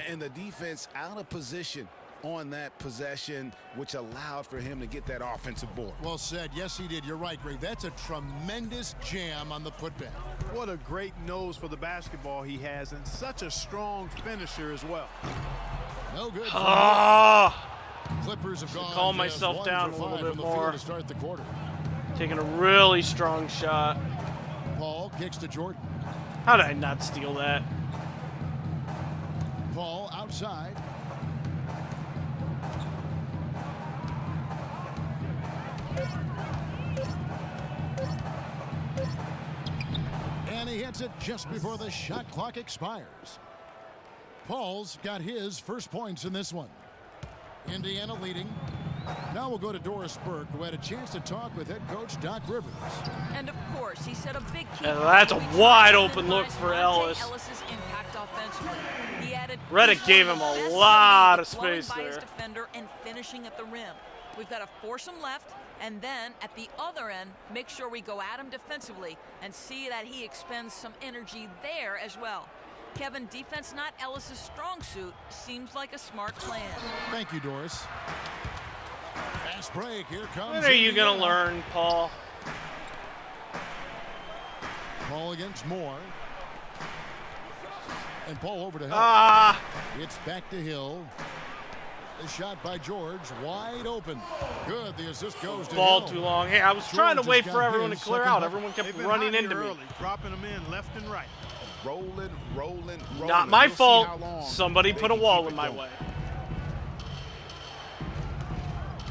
[SPEAKER 11] And the defense out of position on that possession, which allowed for him to get that offensive board.
[SPEAKER 8] Well said. Yes, he did. You're right, Greg. That's a tremendous jam on the putback.
[SPEAKER 7] What a great nose for the basketball he has, and such a strong finisher as well.
[SPEAKER 8] No good.
[SPEAKER 1] Ah!
[SPEAKER 8] Clippers have gone.
[SPEAKER 1] Calm
[SPEAKER 8] just
[SPEAKER 1] myself
[SPEAKER 8] 1
[SPEAKER 1] down
[SPEAKER 8] for
[SPEAKER 1] a little
[SPEAKER 8] 5
[SPEAKER 1] bit
[SPEAKER 8] from the
[SPEAKER 1] more.
[SPEAKER 8] field to start the quarter.
[SPEAKER 1] Taking a really strong shot.
[SPEAKER 8] Paul kicks to Jordan.
[SPEAKER 1] How did I not steal that?
[SPEAKER 8] Paul outside. And he hits it just before the shot clock expires. Paul's got his first points in this one. Indiana leading. Now we'll go to Doris Burke, who had a chance to talk with head coach Doc Rivers.
[SPEAKER 9] And of course, he said a big key.
[SPEAKER 1] And that's a wide open look for Ellis.
[SPEAKER 9] Ellis's impact offensively. He added
[SPEAKER 1] Redick gave him a
[SPEAKER 9] best
[SPEAKER 1] lot of
[SPEAKER 9] flowing
[SPEAKER 1] space
[SPEAKER 9] by his
[SPEAKER 1] there.
[SPEAKER 9] defender and finishing at the rim. We've got to force him left, and then at the other end, make sure we go at him defensively and see that he expends some energy there as well. Kevin, defense not Ellis's strong suit. Seems like a smart plan.
[SPEAKER 8] Thank you, Doris. Fast break. Here comes.
[SPEAKER 1] When are you going to learn, Paul?
[SPEAKER 8] Paul against Moore. And Paul over to Hill.
[SPEAKER 1] Ah!
[SPEAKER 8] It's back to Hill. A shot by George, wide open. Good, the assist goes to
[SPEAKER 1] Ball
[SPEAKER 8] Hill.
[SPEAKER 1] too long. Hey, I was trying to wait for everyone to clear out. Everyone kept running into me.
[SPEAKER 7] Dropping them in left and right.
[SPEAKER 11] Rolling.
[SPEAKER 1] Not my
[SPEAKER 11] We'll see
[SPEAKER 1] fault.
[SPEAKER 11] how long
[SPEAKER 1] Somebody
[SPEAKER 11] they
[SPEAKER 1] put a
[SPEAKER 11] can
[SPEAKER 1] wall
[SPEAKER 11] keep
[SPEAKER 1] in
[SPEAKER 11] it
[SPEAKER 1] my
[SPEAKER 11] going.
[SPEAKER 1] way.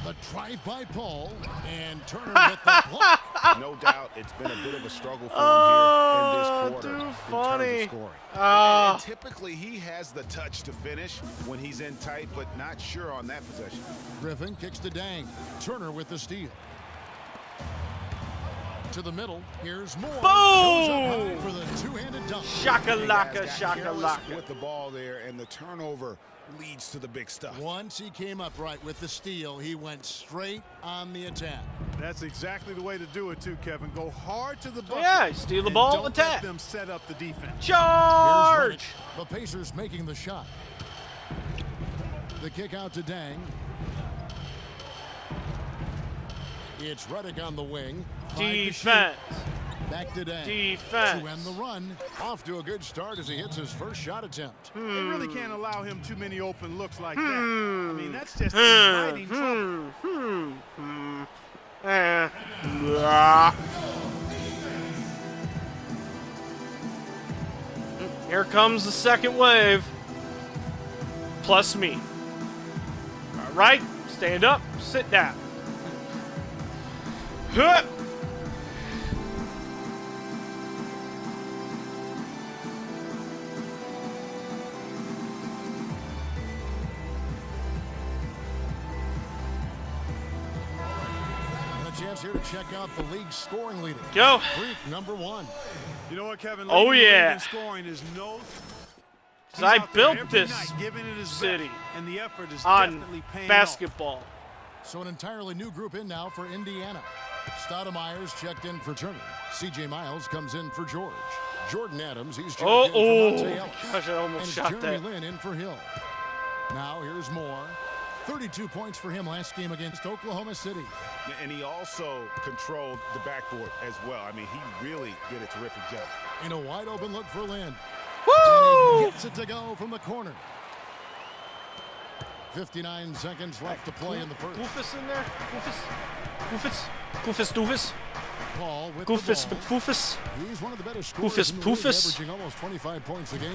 [SPEAKER 8] The drive by Paul, and Turner with the block.
[SPEAKER 11] No doubt, it's been a bit of a struggle for him here in this quarter.
[SPEAKER 1] Too
[SPEAKER 11] in
[SPEAKER 1] funny.
[SPEAKER 11] terms of scoring.
[SPEAKER 1] Ah.
[SPEAKER 11] And typically, he has the touch to finish when he's in tight, but not sure on that possession.
[SPEAKER 8] Griffin kicks to Dang. Turner with the steal. To the middle. Here's Moore.
[SPEAKER 1] Boom!
[SPEAKER 8] For the two-handed dunk.
[SPEAKER 1] Shakalaka,
[SPEAKER 11] Guys got careless
[SPEAKER 1] shakalaka.
[SPEAKER 11] with the ball there, and the turnover leads to the big stuff.
[SPEAKER 8] Once he came up right with the steal, he went straight on the attack.
[SPEAKER 7] That's exactly the way to do it too, Kevin. Go hard to the bucket.
[SPEAKER 1] Yeah, steal the
[SPEAKER 7] and
[SPEAKER 1] ball,
[SPEAKER 7] don't
[SPEAKER 1] attack.
[SPEAKER 7] let them set up the defense.
[SPEAKER 1] Charge!
[SPEAKER 8] Here's Reddick. The Pacers making the shot. The kick out to Dang. It's Reddick on the wing.
[SPEAKER 1] Defense.
[SPEAKER 8] Back to Dang.
[SPEAKER 1] Defense.
[SPEAKER 8] To end the run. Off to a good start as he hits his first shot attempt.
[SPEAKER 7] They really can't allow him too many open looks like that. I mean, that's just inviting trouble.
[SPEAKER 1] Here comes the second wave. Plus me. All right, stand up, sit down. Huh.
[SPEAKER 8] And a chance here to check out the league's scoring leader.
[SPEAKER 1] Go.
[SPEAKER 8] Freak number one.
[SPEAKER 7] You know what, Kevin?
[SPEAKER 1] Oh,
[SPEAKER 7] Leading the league
[SPEAKER 1] yeah.
[SPEAKER 7] in scoring is no.
[SPEAKER 1] Because I
[SPEAKER 7] He's out there
[SPEAKER 1] built
[SPEAKER 7] every
[SPEAKER 1] this
[SPEAKER 7] night giving it his
[SPEAKER 1] city
[SPEAKER 7] best, and the effort is
[SPEAKER 1] on
[SPEAKER 7] definitely paying
[SPEAKER 1] basketball.
[SPEAKER 8] So an entirely new group in now for Indiana. Stoudemire's checked in for Turner. C.J. Miles comes in for George. Jordan Adams, he's checked in for Monte Ellis.
[SPEAKER 1] Gosh, I almost
[SPEAKER 8] and
[SPEAKER 1] shot
[SPEAKER 8] Jeremy
[SPEAKER 1] that.
[SPEAKER 8] Lin in for Hill. Now here's Moore. 32 points for him last game against Oklahoma City.
[SPEAKER 11] And he also controlled the backboard as well. I mean, he really did a terrific job.
[SPEAKER 8] In a wide open look for Lin.
[SPEAKER 1] Woo!
[SPEAKER 8] And he gets it to go from the corner. 59 seconds left to play in the first.
[SPEAKER 1] Goofus in there? Goofus doofus?
[SPEAKER 8] Paul with
[SPEAKER 1] Goofus
[SPEAKER 8] the ball.
[SPEAKER 1] McFoofus?
[SPEAKER 8] He's one of the better scorers
[SPEAKER 1] Goofus
[SPEAKER 8] in the league,
[SPEAKER 1] Poofus?
[SPEAKER 8] averaging almost 25 points a game.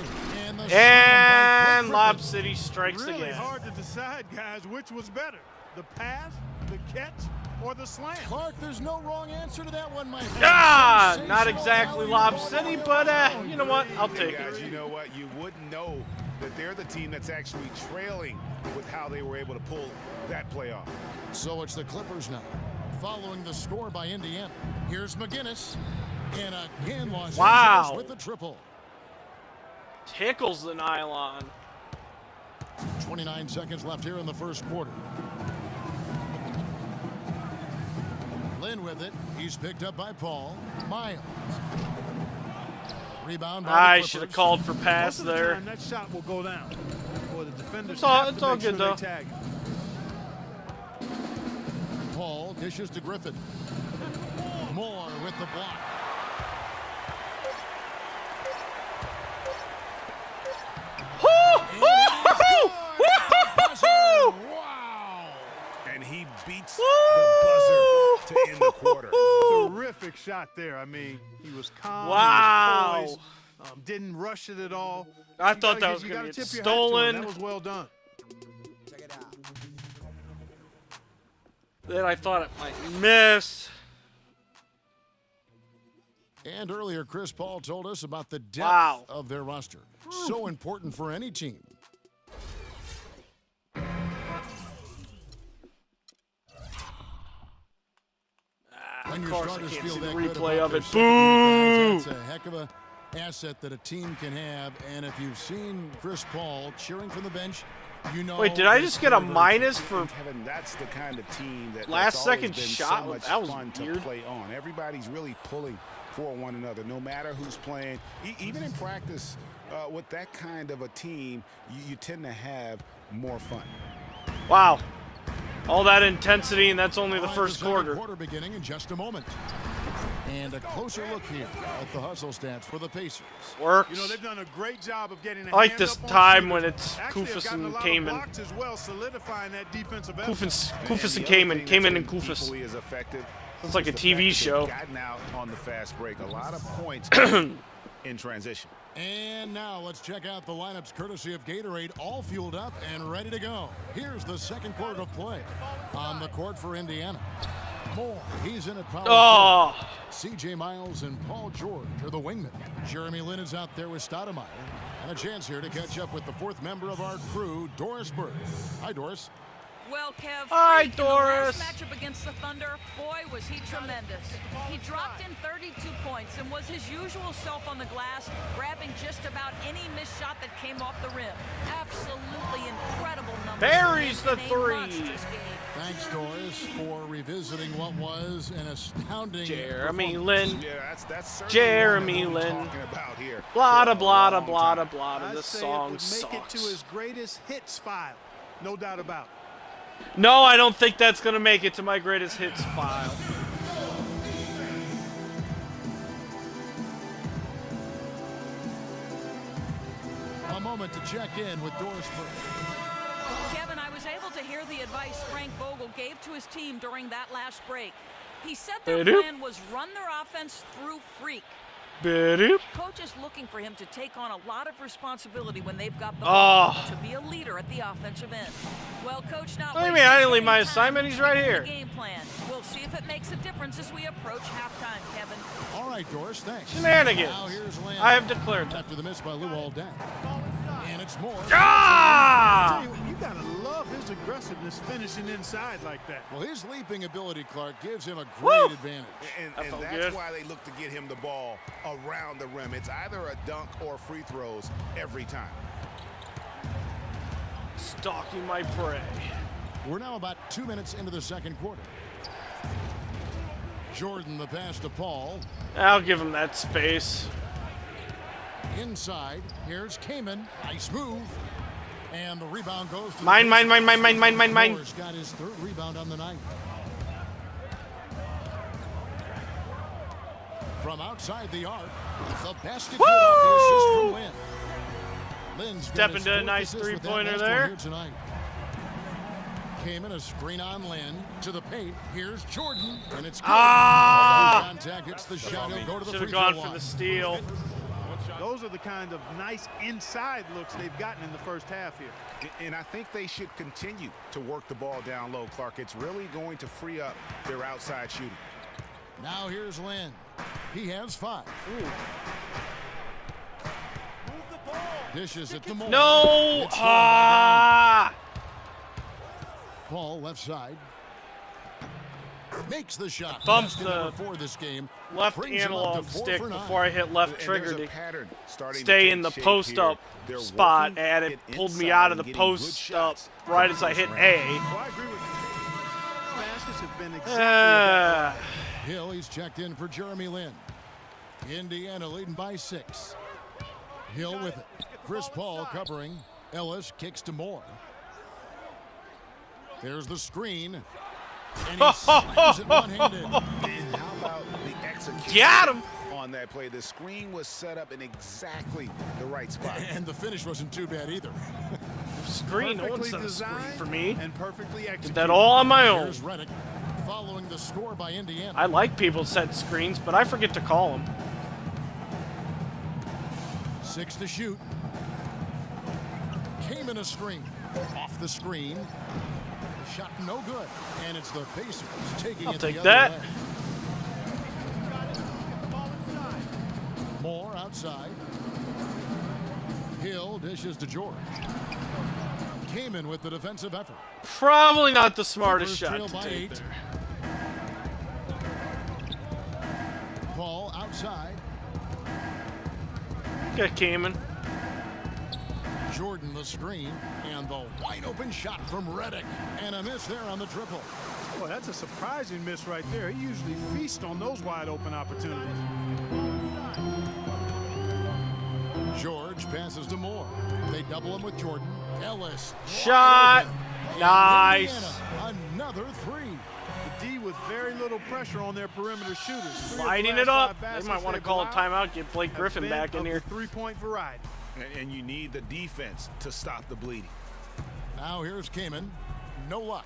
[SPEAKER 8] And, the
[SPEAKER 1] And
[SPEAKER 8] shot by
[SPEAKER 1] Lob
[SPEAKER 8] Griffin.
[SPEAKER 1] City strikes
[SPEAKER 7] Really
[SPEAKER 1] again.
[SPEAKER 7] hard to decide, guys, which was better, the pass, the catch, or the slam.
[SPEAKER 8] Clark, there's no wrong answer to that one, my friend.
[SPEAKER 1] Ah, not
[SPEAKER 8] Sensational
[SPEAKER 1] exactly
[SPEAKER 8] alley-oop
[SPEAKER 1] Lob
[SPEAKER 8] all the
[SPEAKER 1] City,
[SPEAKER 8] way
[SPEAKER 1] but
[SPEAKER 8] around.
[SPEAKER 1] you know what? I'll
[SPEAKER 11] Hey,
[SPEAKER 1] take
[SPEAKER 11] guys,
[SPEAKER 1] it.
[SPEAKER 11] you know what? You wouldn't know that they're the team that's actually trailing with how they were able to pull that play off.
[SPEAKER 8] So it's the Clippers now, following the score by Indiana. Here's McGinnis, and again Los
[SPEAKER 1] Wow.
[SPEAKER 8] Angeles with the triple.
[SPEAKER 1] Tickles the nylon.
[SPEAKER 8] 29 seconds left here in the first quarter. Lin with it. He's picked up by Paul. Miles. Rebound by the
[SPEAKER 1] I
[SPEAKER 8] Clippers.
[SPEAKER 1] should have called for pass
[SPEAKER 7] Most of the
[SPEAKER 1] there.
[SPEAKER 7] time, that shot will go down. Or the defenders
[SPEAKER 1] It's all-
[SPEAKER 7] have
[SPEAKER 1] it's
[SPEAKER 7] to
[SPEAKER 1] all
[SPEAKER 7] make
[SPEAKER 1] good,
[SPEAKER 7] sure
[SPEAKER 1] though.
[SPEAKER 7] they tag him.
[SPEAKER 8] Paul dishes to Griffin. Moore with the block. Wow!
[SPEAKER 11] And he beats the buzzer to end the quarter.
[SPEAKER 7] Terrific shot there. I mean, he was calm.
[SPEAKER 1] Wow.
[SPEAKER 7] He was poised, didn't rush it at all.
[SPEAKER 1] I
[SPEAKER 7] You
[SPEAKER 1] thought
[SPEAKER 7] gotta
[SPEAKER 1] that
[SPEAKER 7] give-
[SPEAKER 1] was
[SPEAKER 7] you
[SPEAKER 1] going to
[SPEAKER 7] gotta
[SPEAKER 1] get
[SPEAKER 7] tip your hat to him.
[SPEAKER 1] stolen.
[SPEAKER 7] That was well done.
[SPEAKER 1] Then I thought it might miss.
[SPEAKER 8] And earlier, Chris Paul told us about the depth
[SPEAKER 1] Wow.
[SPEAKER 8] of their roster. So important for any team. When
[SPEAKER 1] Of
[SPEAKER 8] your
[SPEAKER 1] course I
[SPEAKER 8] starters
[SPEAKER 1] can't
[SPEAKER 8] feel
[SPEAKER 1] see the
[SPEAKER 8] that good
[SPEAKER 1] replay
[SPEAKER 8] about
[SPEAKER 1] of
[SPEAKER 8] their
[SPEAKER 1] it.
[SPEAKER 8] second-unit
[SPEAKER 1] Boo!
[SPEAKER 8] guys, that's a heck of a asset that a team can have. And if you've seen Chris Paul cheering from the bench You know,
[SPEAKER 1] Wait, did I just get a minus for
[SPEAKER 11] Kevin, that's the kind of team that
[SPEAKER 1] last
[SPEAKER 11] that's always
[SPEAKER 1] second
[SPEAKER 11] been
[SPEAKER 1] shot?
[SPEAKER 11] so much
[SPEAKER 1] That was
[SPEAKER 11] fun
[SPEAKER 1] weird.
[SPEAKER 11] to play on. Everybody's really pulling for one another, no matter who's playing. Even in practice, with that kind of a team, you tend to have more fun.
[SPEAKER 1] Wow. All that intensity, and that's only the first quarter.
[SPEAKER 8] Quarter beginning in just a moment. And a closer look here at the hustle stats for the Pacers.
[SPEAKER 1] Works.
[SPEAKER 7] You know, they've done a great job of getting
[SPEAKER 1] I like this time when it's Kufus and Kamen.
[SPEAKER 7] As well, solidifying that defensive
[SPEAKER 1] Kufus and Kamen and Kufus.
[SPEAKER 11] Equally as effective.
[SPEAKER 1] It's like a
[SPEAKER 11] is the
[SPEAKER 1] TV
[SPEAKER 11] fact that
[SPEAKER 1] show.
[SPEAKER 11] they've gotten out on the fast break. A lot of points in transition.
[SPEAKER 8] And now let's check out the lineups courtesy of Gatorade, all fueled up and ready to go. Here's the second quarter of play. On the court for Indiana. Moore, he's in at power.
[SPEAKER 1] Oh.
[SPEAKER 8] C.J. Miles and Paul George are the wingmen. Jeremy Lin is out there with Stoudemire. And a chance here to catch up with the fourth member of our crew, Doris Burke. Hi, Doris.
[SPEAKER 9] Well, Kev,
[SPEAKER 1] Hi,
[SPEAKER 9] in the
[SPEAKER 1] Doris.
[SPEAKER 9] last matchup against the Thunder, boy, was he tremendous. He dropped in 32 points and was his usual self on the glass, grabbing just about any missed shot that came off the rim. Absolutely incredible numbers.
[SPEAKER 1] Buries the
[SPEAKER 9] in a
[SPEAKER 1] three.
[SPEAKER 9] monstrous game.
[SPEAKER 8] Thanks, Doris, for revisiting what was an astounding
[SPEAKER 1] Jeremy Lin.
[SPEAKER 11] Yeah, that's
[SPEAKER 1] Jeremy Lin.
[SPEAKER 11] about here.
[SPEAKER 1] Blah, blah, blah, blah, blah.
[SPEAKER 7] I'd
[SPEAKER 1] This
[SPEAKER 7] say
[SPEAKER 1] song
[SPEAKER 7] it would make it to
[SPEAKER 1] sucks.
[SPEAKER 7] his greatest hits file. No doubt about it.
[SPEAKER 1] No, I don't think that's going to make it to my greatest hits file.
[SPEAKER 8] A moment to check in with Doris Burke.
[SPEAKER 9] Kevin, I was able to hear the advice Frank Vogel gave to his team during that last break. He said their plan was run their offense through Freak. Coach is looking for him to take on a lot of responsibility when they've got the ball to be a leader at the offensive end. Well, Coach, not
[SPEAKER 1] What do you mean? I didn't leave my assignment. He's right here.
[SPEAKER 9] game plan. We'll see if it makes a difference as we approach halftime, Kevin.
[SPEAKER 8] All right, Doris, thanks.
[SPEAKER 1] Shenanigans.
[SPEAKER 8] Now here's Landon.
[SPEAKER 1] I have declared that.
[SPEAKER 8] After the miss by Lou Aldan. And it's more.
[SPEAKER 1] Ah!
[SPEAKER 7] You gotta love his aggressiveness finishing inside like that.
[SPEAKER 8] Well, his leaping ability, Clark, gives him a great advantage.
[SPEAKER 11] And
[SPEAKER 1] felt
[SPEAKER 11] that's
[SPEAKER 1] good.
[SPEAKER 11] why they look to get him the ball around the rim. It's either a dunk or free throws every time.
[SPEAKER 1] Stalking my prey.
[SPEAKER 8] We're now about 2 minutes into the second quarter. Jordan, the pass to Paul.
[SPEAKER 1] I'll give him that space.
[SPEAKER 8] Inside, here's Kamen. Nice move. And the rebound goes to
[SPEAKER 1] Mine.
[SPEAKER 8] Moore's got his third rebound on the night. From outside the arc, the basket good off the assist from Lin. Lynn's got
[SPEAKER 1] Step
[SPEAKER 8] his
[SPEAKER 1] into a
[SPEAKER 8] fourth
[SPEAKER 1] nice
[SPEAKER 8] assist with that
[SPEAKER 1] three-pointer
[SPEAKER 8] last one
[SPEAKER 1] there.
[SPEAKER 8] here tonight. Kamen, a screen on Lin to the paint. Here's Jordan, and it's good.
[SPEAKER 1] Ah!
[SPEAKER 8] Contact hits the shot. He'll go to the
[SPEAKER 1] Should
[SPEAKER 8] free
[SPEAKER 1] have
[SPEAKER 8] throw
[SPEAKER 1] gone
[SPEAKER 8] line.
[SPEAKER 1] for the steal.
[SPEAKER 7] Those are the kind of nice inside looks they've gotten in the first half here.
[SPEAKER 11] And I think they should continue to work the ball down low, Clark. It's really going to free up their outside shooting.
[SPEAKER 8] Now here's Lin. He has 5. Dishes it to Moore.
[SPEAKER 1] No!
[SPEAKER 8] It's thrown by Paul left side. Makes the shot.
[SPEAKER 1] Bump
[SPEAKER 8] Basket
[SPEAKER 1] the
[SPEAKER 8] number 4 this game.
[SPEAKER 1] left
[SPEAKER 8] Brings him up to
[SPEAKER 1] analog
[SPEAKER 8] 4
[SPEAKER 1] stick
[SPEAKER 8] for 9.
[SPEAKER 1] before I hit left
[SPEAKER 11] And
[SPEAKER 1] trigger
[SPEAKER 11] there's a
[SPEAKER 1] to
[SPEAKER 11] pattern starting to
[SPEAKER 1] stay
[SPEAKER 11] take
[SPEAKER 1] in the
[SPEAKER 11] shape
[SPEAKER 1] post
[SPEAKER 11] here.
[SPEAKER 1] up
[SPEAKER 11] They're
[SPEAKER 1] spot,
[SPEAKER 11] working
[SPEAKER 1] and it pulled me
[SPEAKER 11] inside
[SPEAKER 1] out of
[SPEAKER 11] and
[SPEAKER 1] the
[SPEAKER 11] getting good
[SPEAKER 1] post up
[SPEAKER 11] shots
[SPEAKER 1] right
[SPEAKER 11] from
[SPEAKER 1] as I
[SPEAKER 11] deep
[SPEAKER 1] hit
[SPEAKER 11] range.
[SPEAKER 1] A.
[SPEAKER 7] Well, I agree with you. Baskets have been exactly
[SPEAKER 8] Hill, he's checked in for Jeremy Lin. Indiana leading by 6. Hill with it. Chris Paul covering. Ellis kicks to Moore. There's the screen. And he slams it one-handed.
[SPEAKER 11] And how about the execution
[SPEAKER 1] Got him!
[SPEAKER 11] on that play? The screen was set up in exactly the right spot.
[SPEAKER 8] And the finish wasn't too bad either.
[SPEAKER 1] Screen, no one
[SPEAKER 7] perfectly
[SPEAKER 1] set a screen
[SPEAKER 7] designed
[SPEAKER 1] for me.
[SPEAKER 7] and perfectly
[SPEAKER 1] Did
[SPEAKER 7] executed.
[SPEAKER 1] that all on my own.
[SPEAKER 8] Here's Redick following the score by Indiana.
[SPEAKER 1] I like people set screens, but I forget to call them.
[SPEAKER 8] 6 to shoot. Came in a screen. Off the screen. Shot no good. And it's the Pacers taking
[SPEAKER 1] I'll
[SPEAKER 8] it
[SPEAKER 1] take
[SPEAKER 8] the
[SPEAKER 1] that.
[SPEAKER 8] other way. Moore outside. Hill dishes to George. Came in with the defensive effort.
[SPEAKER 1] Probably not the smartest
[SPEAKER 8] Clippers
[SPEAKER 1] shot
[SPEAKER 8] trail
[SPEAKER 1] to
[SPEAKER 8] by
[SPEAKER 1] take
[SPEAKER 8] 8.
[SPEAKER 1] there.
[SPEAKER 8] Paul outside.
[SPEAKER 1] Got Kamen.
[SPEAKER 8] Jordan the screen, and the wide open shot from Redick. And a miss there on the triple.
[SPEAKER 6] Boy, that's a surprising miss right there. He usually feasts on those wide open opportunities.
[SPEAKER 8] George passes to Moore. They double him with Jordan. Ellis.
[SPEAKER 1] Shot. Nice.
[SPEAKER 8] Indiana, another three.
[SPEAKER 6] The D with very little pressure on their perimeter shooters.
[SPEAKER 1] Lighting it up. They might want to call a timeout, get Blake Griffin back in here.
[SPEAKER 6] Three-point variety.
[SPEAKER 11] And you need the defense to stop the bleeding.
[SPEAKER 8] Now here's Kaman. No luck.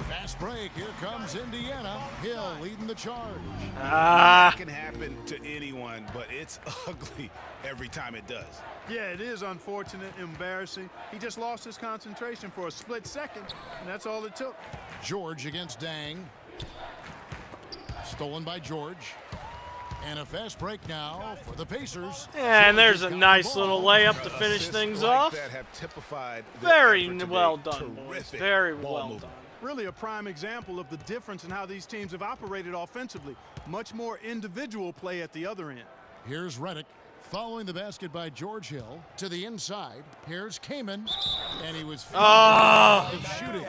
[SPEAKER 8] Fast break. Here comes Indiana. Hill leading the charge.
[SPEAKER 11] It can happen to anyone, but it's ugly every time it does.
[SPEAKER 6] Yeah, it is unfortunate, embarrassing. He just lost his concentration for a split second, and that's all it took.
[SPEAKER 8] George against Dang. Stolen by George. And a fast break now for the Pacers.
[SPEAKER 1] And there's a nice little layup to finish things off. Very well done, boys. Very well done.
[SPEAKER 6] Really a prime example of the difference in how these teams have operated offensively. Much more individual play at the other end.
[SPEAKER 8] Here's Redick following the basket by George Hill to the inside. Here's Kaman, and he was shooting.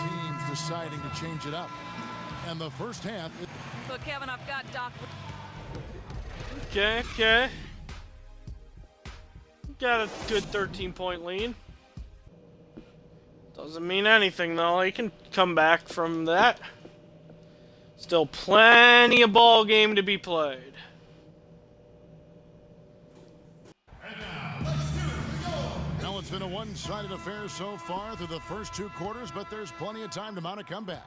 [SPEAKER 8] Teams deciding to change it up. And the first half.
[SPEAKER 9] Look, Kevin, I've got Doc.
[SPEAKER 1] Okay. Got a good 13-point lead. Doesn't mean anything, though. He can come back from that. Still plenty of ball game to be played.
[SPEAKER 8] Now it's been a one-sided affair so far through the first two quarters, but there's plenty of time to mount a comeback.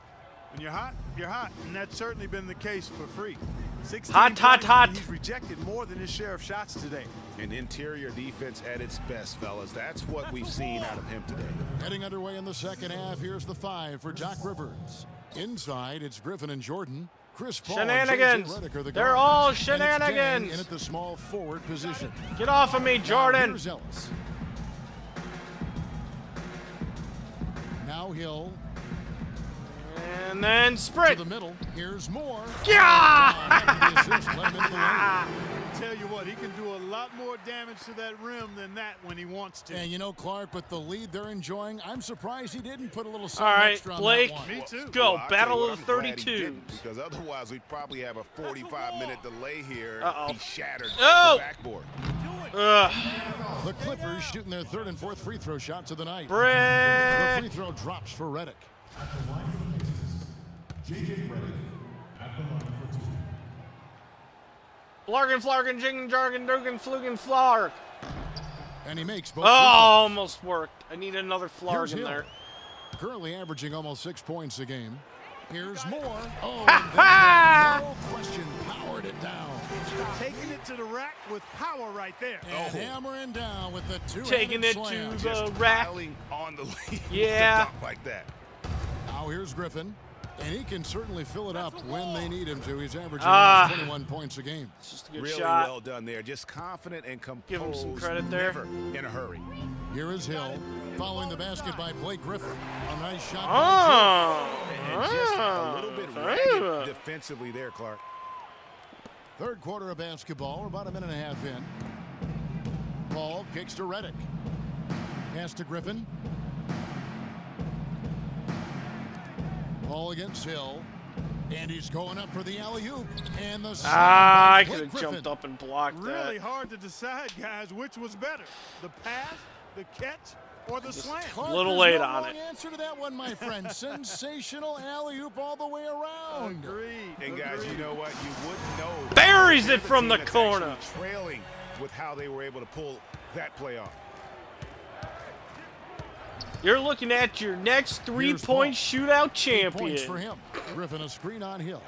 [SPEAKER 6] When you're hot, you're hot, and that's certainly been the case for Freak. 16
[SPEAKER 1] hot.
[SPEAKER 6] He's rejected more than his share of shots today.
[SPEAKER 11] An interior defense at its best, fellas. That's what we've seen out of him today.
[SPEAKER 8] Heading underway in the second half. Here's the 5 for Doc Rivers. Inside, it's Griffin and Jordan. Chris Paul
[SPEAKER 1] Shenanigans.
[SPEAKER 8] And Redick are the
[SPEAKER 1] They're
[SPEAKER 8] guards.
[SPEAKER 1] all
[SPEAKER 8] And it's Dang
[SPEAKER 1] shenanigans.
[SPEAKER 8] in at the small forward position.
[SPEAKER 1] Get off of me, Jordan.
[SPEAKER 8] Here's Ellis. Now Hill.
[SPEAKER 1] And then sprint.
[SPEAKER 8] To the middle. Here's Moore.
[SPEAKER 1] Yeah!
[SPEAKER 6] Tell you what, he can do a lot more damage to that rim than that when he wants to.
[SPEAKER 8] And you know, Clark, with the lead they're enjoying, I'm surprised he didn't put a little
[SPEAKER 1] All
[SPEAKER 8] something
[SPEAKER 1] right,
[SPEAKER 8] extra on
[SPEAKER 1] Blake,
[SPEAKER 8] that one.
[SPEAKER 6] Me too.
[SPEAKER 1] go.
[SPEAKER 11] Well,
[SPEAKER 1] Battle of the 32s.
[SPEAKER 11] Because otherwise we'd probably have a 45-minute delay here.
[SPEAKER 1] Uh-oh.
[SPEAKER 11] He shattered
[SPEAKER 1] Oh!
[SPEAKER 11] the backboard.
[SPEAKER 8] The Clippers shooting their third and fourth free throw shots of the night.
[SPEAKER 1] Brick.
[SPEAKER 8] The free throw drops for Redick.
[SPEAKER 12] J.J. Redick at the line for 2.
[SPEAKER 1] Blargen, Flargen, Jingen, Jargen, Durgen, Flugen, Flarg.
[SPEAKER 8] And he makes both.
[SPEAKER 1] Oh, almost worked. I need another
[SPEAKER 8] Here's
[SPEAKER 1] Flarg in
[SPEAKER 8] Hill.
[SPEAKER 1] there.
[SPEAKER 8] Currently averaging almost 6 points a game. Here's Moore. Oh,
[SPEAKER 1] Ha!
[SPEAKER 8] no question, powered it down.
[SPEAKER 6] Taking it to the rack with power right there.
[SPEAKER 8] And hammering down with the two.
[SPEAKER 1] Taking it
[SPEAKER 8] slam.
[SPEAKER 1] to the rack.
[SPEAKER 11] Piling on the lead.
[SPEAKER 1] Yeah.
[SPEAKER 11] With a dunk like that.
[SPEAKER 8] Now here's Griffin. And he can certainly fill it up when they need him to. He's averaging almost 21 points a game.
[SPEAKER 1] It's just a good
[SPEAKER 11] Really
[SPEAKER 1] shot.
[SPEAKER 11] well done there. Just confident and composed.
[SPEAKER 1] Give him some credit there.
[SPEAKER 11] Never in a hurry.
[SPEAKER 8] Here is Hill, following the basket by Blake Griffin. A nice shot.
[SPEAKER 11] And just a little bit ragged defensively there, Clark.
[SPEAKER 8] Third quarter of basketball. We're about a minute and a half in. Paul kicks to Redick. Pass to Griffin. Paul against Hill. And he's going up for the alley-oop. And the
[SPEAKER 1] I could have jumped up and blocked
[SPEAKER 6] Really
[SPEAKER 1] that.
[SPEAKER 6] hard to decide, guys, which was better. The pass, the catch, or the slam.
[SPEAKER 8] Clark,
[SPEAKER 1] a little
[SPEAKER 8] there's
[SPEAKER 1] late
[SPEAKER 8] no
[SPEAKER 1] on
[SPEAKER 8] wrong
[SPEAKER 1] it.
[SPEAKER 8] answer to that one, my friend. Sensational alley-oop all the way around.
[SPEAKER 6] Agreed.
[SPEAKER 11] And guys, you know what? You wouldn't know.
[SPEAKER 1] Buries
[SPEAKER 11] They're
[SPEAKER 1] it from
[SPEAKER 11] team
[SPEAKER 1] the
[SPEAKER 11] that's
[SPEAKER 1] corner.
[SPEAKER 11] actually trailing with how they were able to pull that play off.
[SPEAKER 1] You're looking at your next three-point shootout champion.
[SPEAKER 8] Points for him. Griffin a screen on Hill.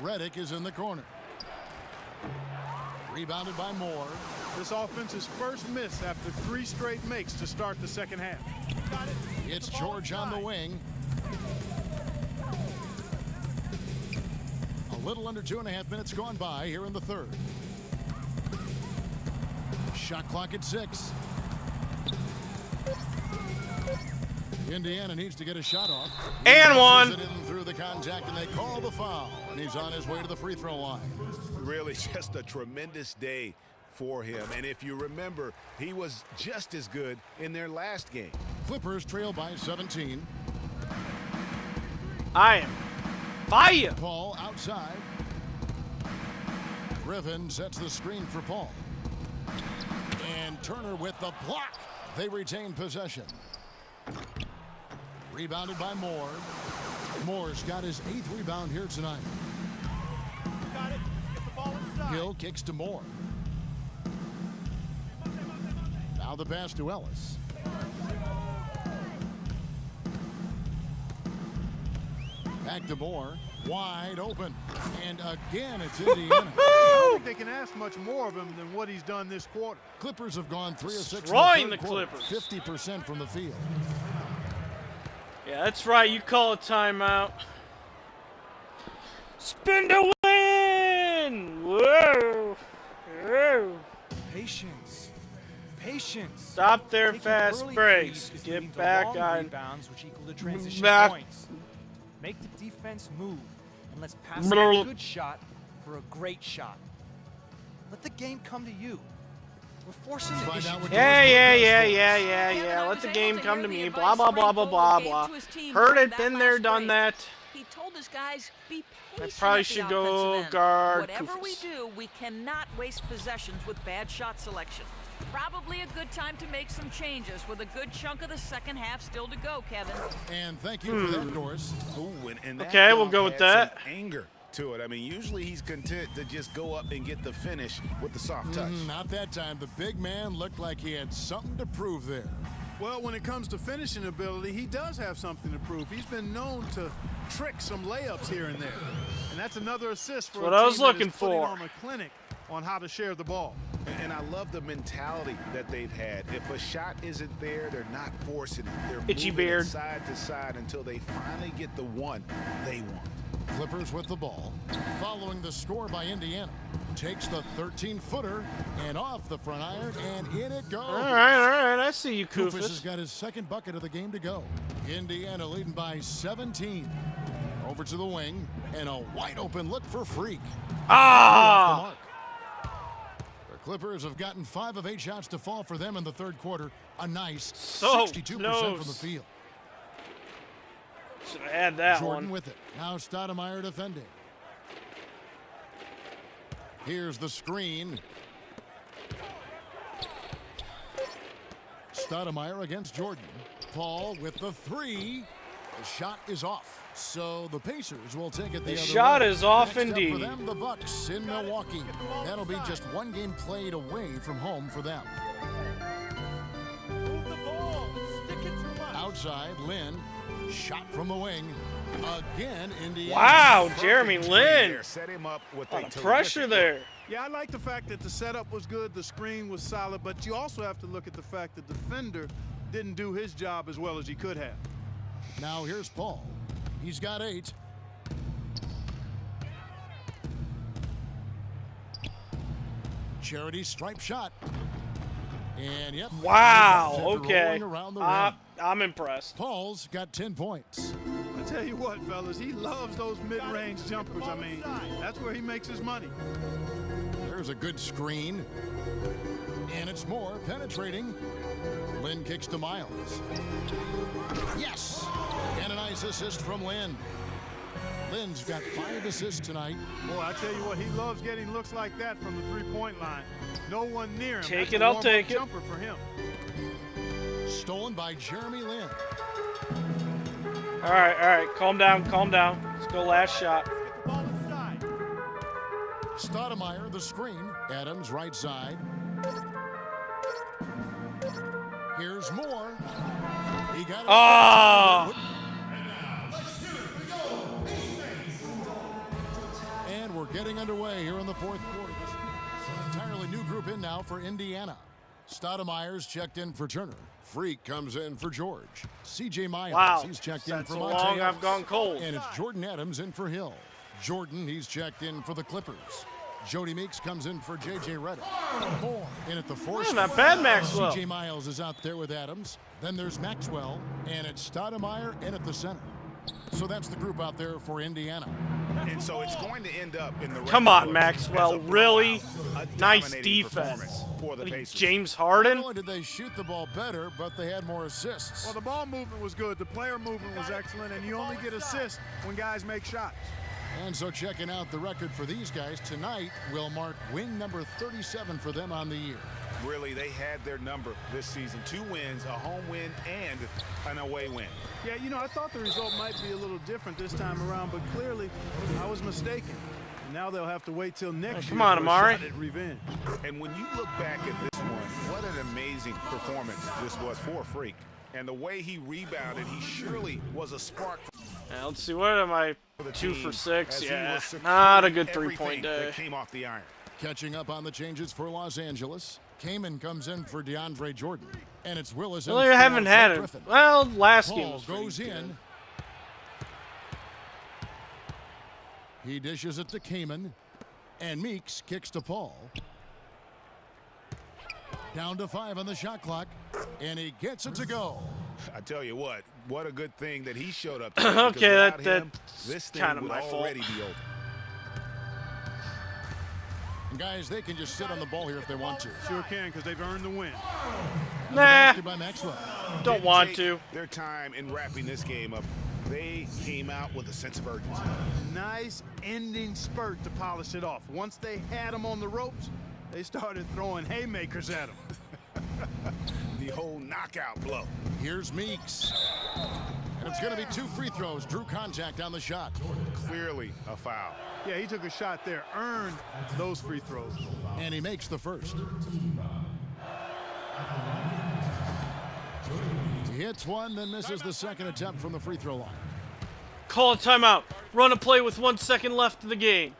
[SPEAKER 8] Redick is in the corner. Rebounded by Moore.
[SPEAKER 6] This offense's first miss after 3 straight makes to start the second half.
[SPEAKER 8] It's George on the wing. A little under 2.5 minutes gone by here in the third. Shot clock at 6. Indiana needs to get a shot off.
[SPEAKER 1] And one.
[SPEAKER 8] Through the contact, and they call the foul. And he's on his way to the free throw line.
[SPEAKER 11] Really just a tremendous day for him. And if you remember, he was just as good in their last game.
[SPEAKER 8] Clippers trail by 17.
[SPEAKER 1] I am fire.
[SPEAKER 8] Paul outside. Griffin sets the screen for Paul. And Turner with the block. They retain possession. Rebounded by Moore. Moore's got his 8th rebound here tonight.
[SPEAKER 10] Got it. Get the ball inside.
[SPEAKER 8] Hill kicks to Moore. Now the pass to Ellis. Back to Moore. Wide open. And again, it's Indiana.
[SPEAKER 7] I don't think they can ask much more of him than what he's done this quarter.
[SPEAKER 8] Clippers have gone 3 of 6
[SPEAKER 1] Destroying
[SPEAKER 8] in the
[SPEAKER 1] the
[SPEAKER 8] third quarter.
[SPEAKER 1] Clippers.
[SPEAKER 8] 50% from the field.
[SPEAKER 1] Yeah, that's right. You call a timeout. Spin to win! Whoa! Whoa!
[SPEAKER 10] Patience. Patience.
[SPEAKER 1] Stop their
[SPEAKER 10] Taking
[SPEAKER 1] fast
[SPEAKER 10] early
[SPEAKER 1] breaks.
[SPEAKER 10] leads is leading
[SPEAKER 1] Get
[SPEAKER 10] to
[SPEAKER 1] back
[SPEAKER 10] long
[SPEAKER 1] on.
[SPEAKER 10] rebounds, which equal to transition
[SPEAKER 1] Back.
[SPEAKER 10] points. Make the defense move, and let's pass
[SPEAKER 1] Brrr.
[SPEAKER 10] a good shot for a great shot. Let the game come to you. We're forcing the
[SPEAKER 8] Find out what
[SPEAKER 1] Yeah. Let the game come to me. Blah, blah, blah, blah, blah, blah. Heard it, been there, done that.
[SPEAKER 9] He told his guys, be
[SPEAKER 1] I
[SPEAKER 9] patient
[SPEAKER 1] probably
[SPEAKER 9] at the
[SPEAKER 1] should go
[SPEAKER 9] offensive end.
[SPEAKER 1] guard
[SPEAKER 9] Whatever we
[SPEAKER 1] Kufus.
[SPEAKER 9] do, we cannot waste possessions with bad shot selection. Probably a good time to make some changes with a good chunk of the second half still to go, Kevin.
[SPEAKER 8] And thank you for that, Doris.
[SPEAKER 11] Ooh, and that
[SPEAKER 1] Okay, we'll
[SPEAKER 11] dunk
[SPEAKER 1] go with
[SPEAKER 11] had
[SPEAKER 1] that.
[SPEAKER 11] some anger to it. I mean, usually he's content to just go up and get the finish with the soft touch.
[SPEAKER 8] Not that time. The big man looked like he had something to prove there.
[SPEAKER 7] Well, when it comes to finishing ability, he does have something to prove. He's been known to trick some layups here and there. And that's another assist for
[SPEAKER 1] What
[SPEAKER 7] a
[SPEAKER 1] I
[SPEAKER 7] team
[SPEAKER 1] was
[SPEAKER 7] that
[SPEAKER 1] looking
[SPEAKER 7] is putting
[SPEAKER 1] for.
[SPEAKER 7] on a clinic on how to share the ball.
[SPEAKER 11] And I love the mentality that they've had. If a shot isn't there, they're not forcing it. They're
[SPEAKER 1] Itchy
[SPEAKER 11] moving
[SPEAKER 1] beard.
[SPEAKER 11] it side to side until they finally get the one they want.
[SPEAKER 8] Clippers with the ball. Following the score by Indiana. Takes the 13-footer and off the front iron, and in it goes.
[SPEAKER 1] All right. I see you,
[SPEAKER 8] Kufus has
[SPEAKER 1] Kufus.
[SPEAKER 8] got his 2nd bucket of the game to go. Indiana leading by 17. Over to the wing, and a wide open look for Freak. Off the
[SPEAKER 1] Ah!
[SPEAKER 8] mark. The Clippers have gotten 5 of 8 shots to fall for them in the 3rd quarter. A nice
[SPEAKER 1] So
[SPEAKER 8] 62%
[SPEAKER 1] close.
[SPEAKER 8] from the field.
[SPEAKER 1] Should have had that
[SPEAKER 8] Jordan
[SPEAKER 1] one.
[SPEAKER 8] with it. Now Stoudemire defending. Here's the screen. Stoudemire against Jordan. Paul with the 3. The shot is off. So the Pacers will take it the
[SPEAKER 1] The
[SPEAKER 8] other
[SPEAKER 1] shot
[SPEAKER 8] way.
[SPEAKER 1] is off
[SPEAKER 8] Next up
[SPEAKER 1] indeed.
[SPEAKER 8] for them, the Bucks in Milwaukee. That'll be just 1 game played away from home for them.
[SPEAKER 10] Move the ball. Stick it too much.
[SPEAKER 8] Outside, Lynn. Shot from the wing. Again, Indiana.
[SPEAKER 1] Wow, Jeremy
[SPEAKER 11] There,
[SPEAKER 1] Lin.
[SPEAKER 11] set him up with
[SPEAKER 1] A
[SPEAKER 11] a
[SPEAKER 1] lot of
[SPEAKER 11] terrific
[SPEAKER 1] pressure
[SPEAKER 11] look.
[SPEAKER 1] there.
[SPEAKER 7] Yeah, I like the fact that the setup was good, the screen was solid, but you also have to look at the fact that the defender didn't do his job as well as he could have.
[SPEAKER 8] Now here's Paul. He's got 8. Charity stripe shot. And yep.
[SPEAKER 1] Wow.
[SPEAKER 8] sent it
[SPEAKER 1] Okay.
[SPEAKER 8] rolling around the rim.
[SPEAKER 1] I'm impressed.
[SPEAKER 8] Paul's got 10 points.
[SPEAKER 7] I tell you what, fellas, he loves those mid-range jumpers. I mean, that's where he makes his money.
[SPEAKER 8] There's a good screen. And it's Moore penetrating. Lynn kicks to Miles. Yes! And a nice assist from Lynn. Lynn's got 5 assists tonight.
[SPEAKER 7] Boy, I tell you what, he loves getting looks like that from the three-point line. No one near him.
[SPEAKER 1] Take
[SPEAKER 7] That's
[SPEAKER 1] it,
[SPEAKER 7] a
[SPEAKER 1] I'll
[SPEAKER 7] warm-up
[SPEAKER 1] take it.
[SPEAKER 7] jumper for him.
[SPEAKER 8] Stolen by Jeremy Lin.
[SPEAKER 1] All right. Calm down. Let's go last shot.
[SPEAKER 10] Get the ball inside.
[SPEAKER 8] Stoudemire, the screen. Adams, right side. Here's Moore. He got it.
[SPEAKER 1] Ah!
[SPEAKER 8] And we're getting underway here in the 4th quarter. An entirely new group in now for Indiana. Stoudemire's checked in for Turner. Freak comes in for George. C.J. Miles,
[SPEAKER 1] Wow.
[SPEAKER 8] he's checked in
[SPEAKER 1] That's
[SPEAKER 8] for
[SPEAKER 1] so
[SPEAKER 8] Monte
[SPEAKER 1] long I've
[SPEAKER 8] Ellis.
[SPEAKER 1] gone cold.
[SPEAKER 8] And it's Jordan Adams in for Hill. Jordan, he's checked in for the Clippers. Jody Meeks comes in for J.J. Redick. Moore in at the 4
[SPEAKER 1] Yeah, not bad, Maxwell.
[SPEAKER 8] C.J. Miles is out there with Adams. Then there's Maxwell, and it's Stoudemire in at the center. So that's the group out there for Indiana.
[SPEAKER 11] And so it's going to end up in the
[SPEAKER 1] Come on,
[SPEAKER 11] books
[SPEAKER 1] Maxwell.
[SPEAKER 11] as a
[SPEAKER 1] Really?
[SPEAKER 11] blowout, a
[SPEAKER 1] Nice
[SPEAKER 11] dominating
[SPEAKER 1] defense.
[SPEAKER 11] performance for the
[SPEAKER 1] What are you,
[SPEAKER 11] Pacers.
[SPEAKER 1] James
[SPEAKER 8] Not
[SPEAKER 1] Harden?
[SPEAKER 8] only did they shoot the ball better, but they had more assists.
[SPEAKER 7] Well, the ball movement was good. The player movement was excellent, and you only get assists when guys make shots.
[SPEAKER 8] And so checking out the record for these guys, tonight will mark win number 37 for them on the year.
[SPEAKER 11] Really, they had their number this season. 2 wins, a home win, and an away win.
[SPEAKER 7] Yeah, you know, I thought the result might be a little different this time around, but clearly I was mistaken. Now they'll have to wait till next year
[SPEAKER 1] Come on,
[SPEAKER 7] for a
[SPEAKER 1] Amari.
[SPEAKER 7] shot at revenge.
[SPEAKER 11] And when you look back at this one, what an amazing performance this was for Freak. And the way he rebounded, he surely was a spark
[SPEAKER 1] Now, let's see, what am I?
[SPEAKER 11] for the
[SPEAKER 1] 2
[SPEAKER 11] team
[SPEAKER 1] for 6?
[SPEAKER 11] as he
[SPEAKER 1] Yeah,
[SPEAKER 11] was
[SPEAKER 1] not a
[SPEAKER 11] securing
[SPEAKER 1] good
[SPEAKER 11] everything
[SPEAKER 1] three-point day.
[SPEAKER 11] that came off the iron.
[SPEAKER 8] Catching up on the changes for Los Angeles, Kaman comes in for DeAndre Jordan, and it's Willis.
[SPEAKER 1] Well,
[SPEAKER 8] in
[SPEAKER 1] they
[SPEAKER 8] for
[SPEAKER 1] haven't had it.
[SPEAKER 8] Griffin.
[SPEAKER 1] Well, last game
[SPEAKER 8] Paul
[SPEAKER 1] was pretty
[SPEAKER 8] goes
[SPEAKER 1] good.
[SPEAKER 8] in. He dishes it to Kaman, and Meeks kicks to Paul. Down to 5 on the shot clock, and he gets it to go.
[SPEAKER 11] I tell you what a good thing that he showed up today, because
[SPEAKER 1] Okay,
[SPEAKER 11] without him,
[SPEAKER 1] that's
[SPEAKER 11] this thing
[SPEAKER 1] kinda
[SPEAKER 11] would
[SPEAKER 1] my fault.
[SPEAKER 11] already be over.
[SPEAKER 8] And guys, they can just sit on the ball here if they want to.
[SPEAKER 7] Sure can, because they've earned the win.
[SPEAKER 8] And the
[SPEAKER 1] Nah,
[SPEAKER 8] basket by Maxwell.
[SPEAKER 1] don't
[SPEAKER 11] Didn't
[SPEAKER 1] want
[SPEAKER 11] take
[SPEAKER 1] to.
[SPEAKER 11] their time in wrapping this game up. They came out with a sense of urgency.
[SPEAKER 7] Nice ending spurt to polish it off. Once they had him on the ropes, they started throwing haymakers at him.
[SPEAKER 11] The whole knockout blow.
[SPEAKER 8] Here's Meeks. And it's going to be 2 free throws. Drew contact on the shot.
[SPEAKER 11] Clearly a foul.
[SPEAKER 7] Yeah, he took a shot there, earned those free throws.
[SPEAKER 8] And he makes the first. He hits one, then misses the second attempt from the free throw line.
[SPEAKER 1] Call a timeout. Run a play with 1 second left in the game.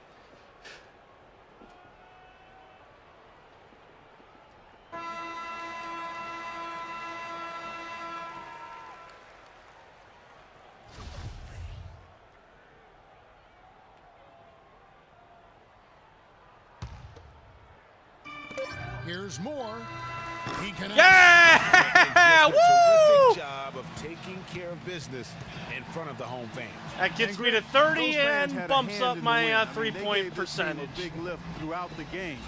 [SPEAKER 8] Here's more. He can.
[SPEAKER 1] Yeah!
[SPEAKER 11] A
[SPEAKER 1] Woo!
[SPEAKER 11] terrific job of taking care of business in front of the home fans.
[SPEAKER 1] That gets me to
[SPEAKER 7] Those
[SPEAKER 1] 30
[SPEAKER 7] fans
[SPEAKER 1] and
[SPEAKER 7] had a
[SPEAKER 1] bumps
[SPEAKER 7] hand
[SPEAKER 1] up
[SPEAKER 7] in the
[SPEAKER 1] my
[SPEAKER 7] win. I mean, they
[SPEAKER 1] three-point
[SPEAKER 7] gave this team
[SPEAKER 1] percentage.
[SPEAKER 7] a big lift throughout the game.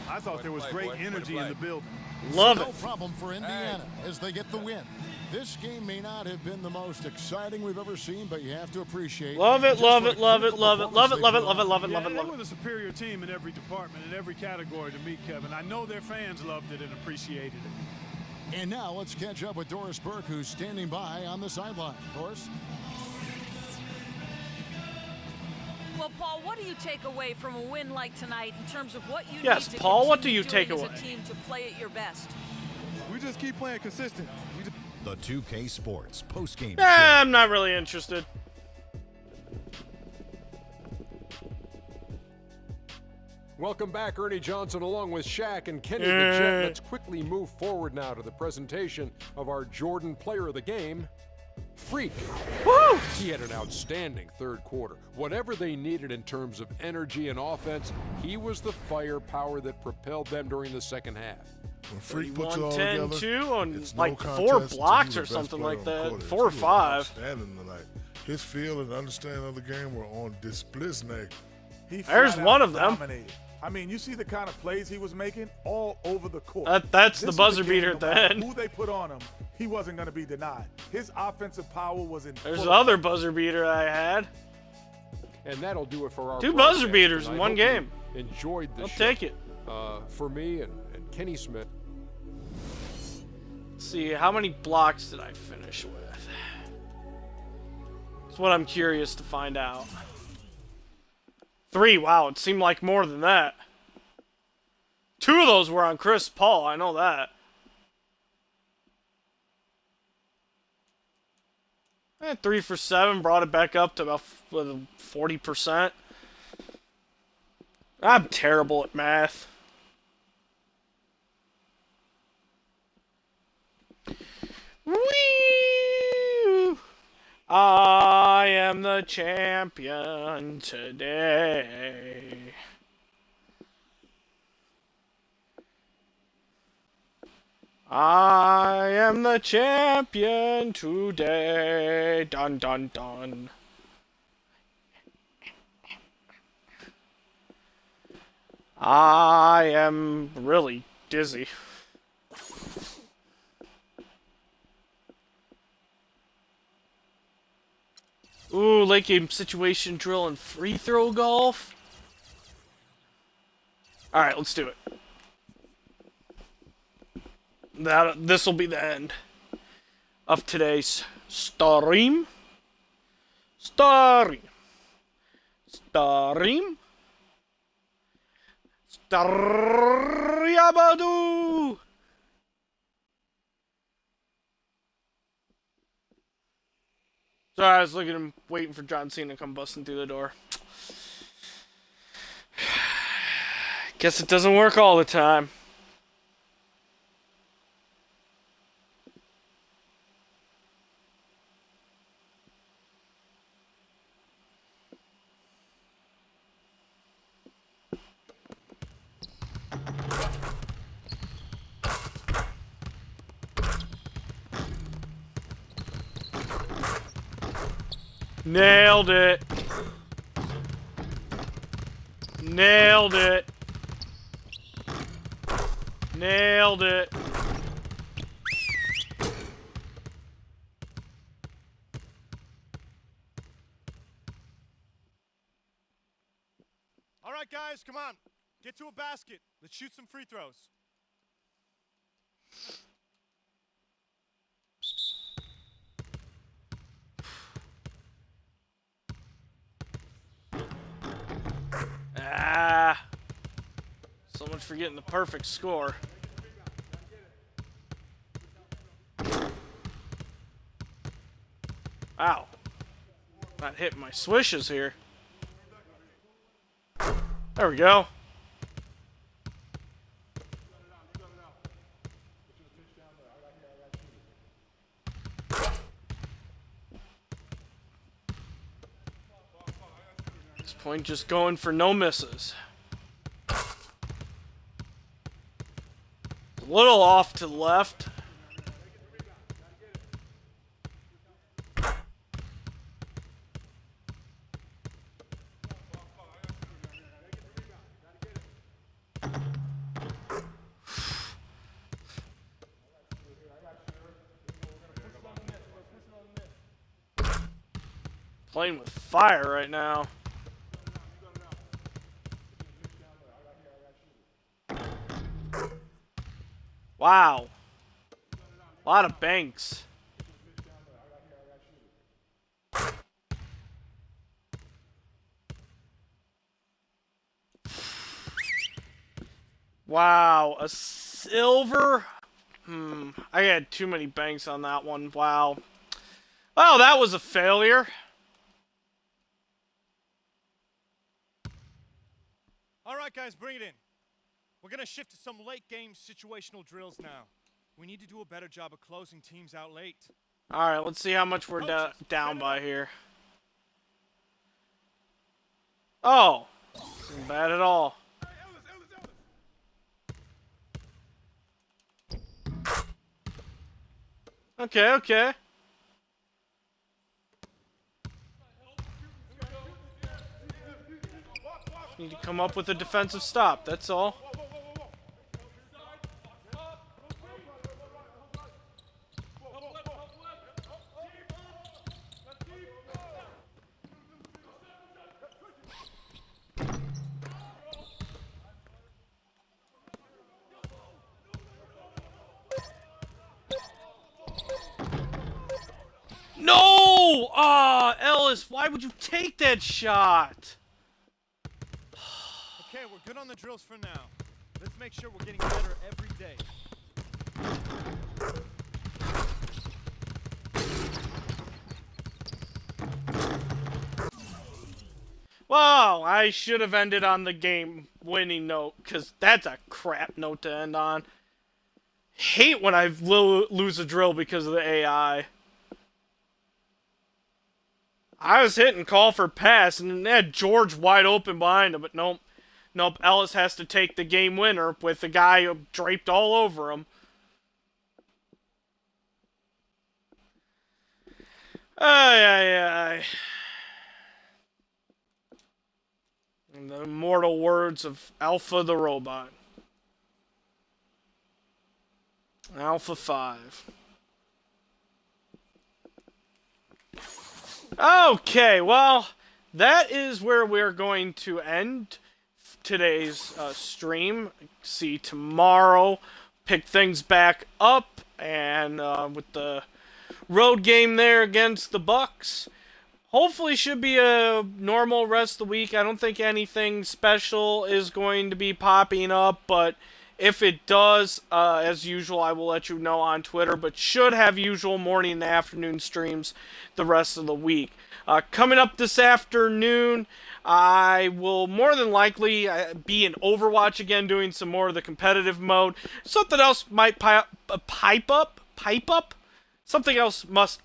[SPEAKER 7] I thought there was great energy in the building.
[SPEAKER 1] Love
[SPEAKER 8] No
[SPEAKER 1] it.
[SPEAKER 8] problem for Indiana as they get the win. This game may not have been the most exciting we've ever seen, but you have to appreciate.
[SPEAKER 1] Love it,
[SPEAKER 8] just
[SPEAKER 1] love
[SPEAKER 8] what
[SPEAKER 1] it,
[SPEAKER 8] a
[SPEAKER 1] love it,
[SPEAKER 8] critical
[SPEAKER 1] love it, love it,
[SPEAKER 8] performance
[SPEAKER 1] love it,
[SPEAKER 8] they
[SPEAKER 1] love it,
[SPEAKER 8] put
[SPEAKER 1] love it,
[SPEAKER 7] Yeah,
[SPEAKER 1] love it,
[SPEAKER 7] they
[SPEAKER 1] love
[SPEAKER 7] were
[SPEAKER 1] it.
[SPEAKER 7] the superior team in every department, in every category to me, Kevin. I know their fans loved it and appreciated it.
[SPEAKER 8] And now let's catch up with Doris Burke, who's standing by on the sideline. Doris?
[SPEAKER 9] Well, Paul, what do you take away from a win like tonight in terms of what you
[SPEAKER 1] Yes,
[SPEAKER 9] need to
[SPEAKER 1] Paul, what do
[SPEAKER 9] continue
[SPEAKER 1] you take
[SPEAKER 9] doing
[SPEAKER 1] away?
[SPEAKER 9] as a team to play at your best?
[SPEAKER 7] We just keep playing consistent.
[SPEAKER 2] The 2K Sports postgame
[SPEAKER 1] Nah,
[SPEAKER 2] show.
[SPEAKER 1] I'm not really interested.
[SPEAKER 3] Welcome back, Ernie Johnson, along with Shaq and Kenny the Jet. Let's quickly move forward now to the presentation of our Jordan Player of the Game, Freak.
[SPEAKER 1] Woo!
[SPEAKER 3] He had an outstanding third quarter. Whatever they needed in terms of energy and offense, he was the firepower that propelled them during the second half.
[SPEAKER 5] When Freak puts it all
[SPEAKER 1] 31,
[SPEAKER 5] together,
[SPEAKER 1] 10-2 on
[SPEAKER 5] it's no
[SPEAKER 1] like
[SPEAKER 5] contest
[SPEAKER 1] 4
[SPEAKER 5] to
[SPEAKER 1] blocks
[SPEAKER 5] who
[SPEAKER 1] or
[SPEAKER 5] the best
[SPEAKER 1] something
[SPEAKER 5] player
[SPEAKER 1] like
[SPEAKER 5] on the
[SPEAKER 1] that.
[SPEAKER 5] court is.
[SPEAKER 1] 4 or
[SPEAKER 5] He was
[SPEAKER 1] 5.
[SPEAKER 5] outstanding tonight. His feel and understanding of the game were on display.
[SPEAKER 4] He
[SPEAKER 1] There's
[SPEAKER 4] flat
[SPEAKER 1] one
[SPEAKER 4] out
[SPEAKER 1] of them.
[SPEAKER 4] dominated. I mean, you see the kind of plays he was making all over the court.
[SPEAKER 1] That's the
[SPEAKER 4] This is
[SPEAKER 1] buzzer
[SPEAKER 4] game,
[SPEAKER 1] beater
[SPEAKER 4] no
[SPEAKER 1] at the
[SPEAKER 4] matter
[SPEAKER 1] end.
[SPEAKER 4] Who they put on him, he wasn't going to be denied. His offensive power was in
[SPEAKER 1] There's
[SPEAKER 4] full
[SPEAKER 1] the other buzzer beater I had.
[SPEAKER 3] And that'll do it for our
[SPEAKER 1] 2 buzzer
[SPEAKER 3] broadcast
[SPEAKER 1] beaters in
[SPEAKER 3] tonight.
[SPEAKER 1] one
[SPEAKER 3] Hope you
[SPEAKER 1] game.
[SPEAKER 3] Enjoyed the
[SPEAKER 1] I'll
[SPEAKER 3] show.
[SPEAKER 1] take it.
[SPEAKER 3] For me and Kenny Smith.
[SPEAKER 1] Let's see, how many blocks did I finish with? That's what I'm curious to find out. 3, wow, it seemed like more than that. 2 of those were on Chris Paul, I know that. 3 for 7, brought it back up to about 40%. I'm terrible at math. Whee! I am the champion today. I am the champion today. Dun dun dun. I am really dizzy. Ooh, late game situation drill and free throw golf. Alright, let's do it. This will be the end of today's stream. Stream. Yabadu! Sorry, I was waiting for John Cena to come busting through the door. Guess it doesn't work all the time. Nailed it. Nailed it. Nailed it.
[SPEAKER 10] All right, guys, come on. Get to a basket. Let's shoot some free throws.
[SPEAKER 1] Ah. So much for getting the perfect score. Ow. Not hitting my swishes here. There we go. At this point, just going for no misses. A little off to the left. Playing with fire right now. Wow. A lot of banks. Wow, a silver? I had too many banks on that one. Wow. Well, that was a failure.
[SPEAKER 10] All right, guys, bring it in. We're going to shift to some late-game situational drills now. We need to do a better job of closing teams out late.
[SPEAKER 1] All right, let's see how much we're down by here. Oh, isn't bad at all. Okay, okay. Need to come up with a defensive stop, that's all. No! Ah, Ellis, why would you take that shot?
[SPEAKER 10] Okay, we're good on the drills for now. Let's make sure we're getting better every day.
[SPEAKER 1] Wow, I should have ended on the game-winning note, because that's a crap note to end on. Hate when I lose a drill because of the AI. I was hitting call for pass, and they had George wide open behind him, but nope. Nope, Ellis has to take the game winner with the guy draped all over him. Ay, ay, ay. In the immortal words of Alpha the Robot. Alpha 5. Okay, well, that is where we're going to end today's stream. See tomorrow, pick things back up, and with the road game there against the Bucks. Hopefully should be a normal rest of the week. I don't think anything special is going to be popping up, but if it does, as usual, I will let you know on Twitter, but should have usual morning and afternoon streams the rest of the week. Coming up this afternoon, I will more than likely be in Overwatch again, doing some more of the competitive mode. Something else might pipe up? Something else must...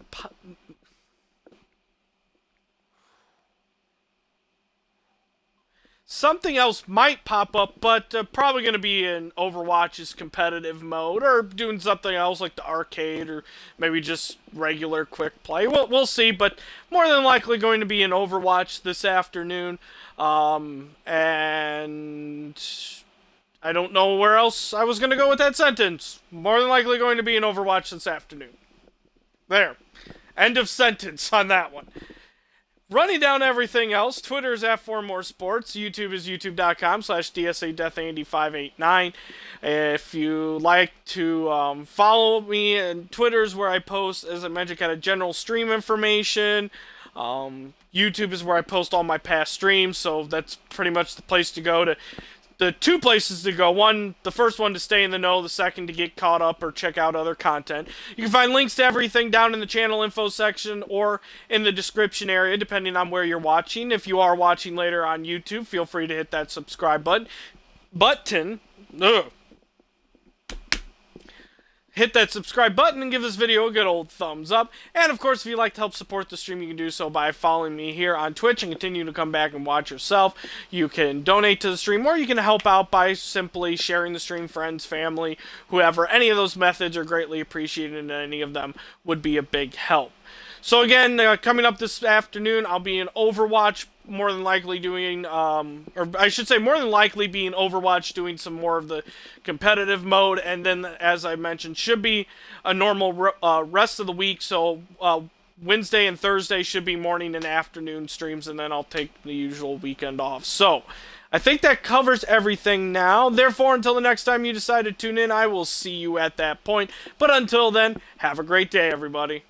[SPEAKER 1] Something else might pop up, but probably going to be in Overwatch's competitive mode, or doing something else like the arcade, or maybe just regular quick play. We'll see, but more than likely going to be in Overwatch this afternoon. And I don't know where else I was going to go with that sentence. More than likely going to be in Overwatch this afternoon. There. End of sentence on that one. Running down everything else, Twitter is at 4moresports, YouTube is youtube.com/DSADeath8589. If you like to follow me, and Twitter is where I post, as I mentioned, kind of general stream information. YouTube is where I post all my past streams, so that's pretty much the place to go to. The two places to go. One, the first one to stay in the know, the second to get caught up or check out other content. You can find links to everything down in the channel info section or in the description area, depending on where you're watching. If you are watching later on YouTube, feel free to hit that subscribe button. Hit that subscribe button and give this video a good old thumbs up. And of course, if you'd like to help support the stream, you can do so by following me here on Twitch and continue to come back and watch yourself. You can donate to the stream, or you can help out by simply sharing the stream, friends, family, whoever. Any of those methods are greatly appreciated, and any of them would be a big help. So again, coming up this afternoon, I'll be in Overwatch, more than likely doing, or I should say more than likely be in Overwatch doing some more of the competitive mode, and then, as I mentioned, should be a normal rest of the week, so Wednesday and Thursday should be morning and afternoon streams, and then I'll take the usual weekend off. So, I think that covers everything now. Therefore, until the next time you decide to tune in, I will see you at that point. But until then, have a great day, everybody.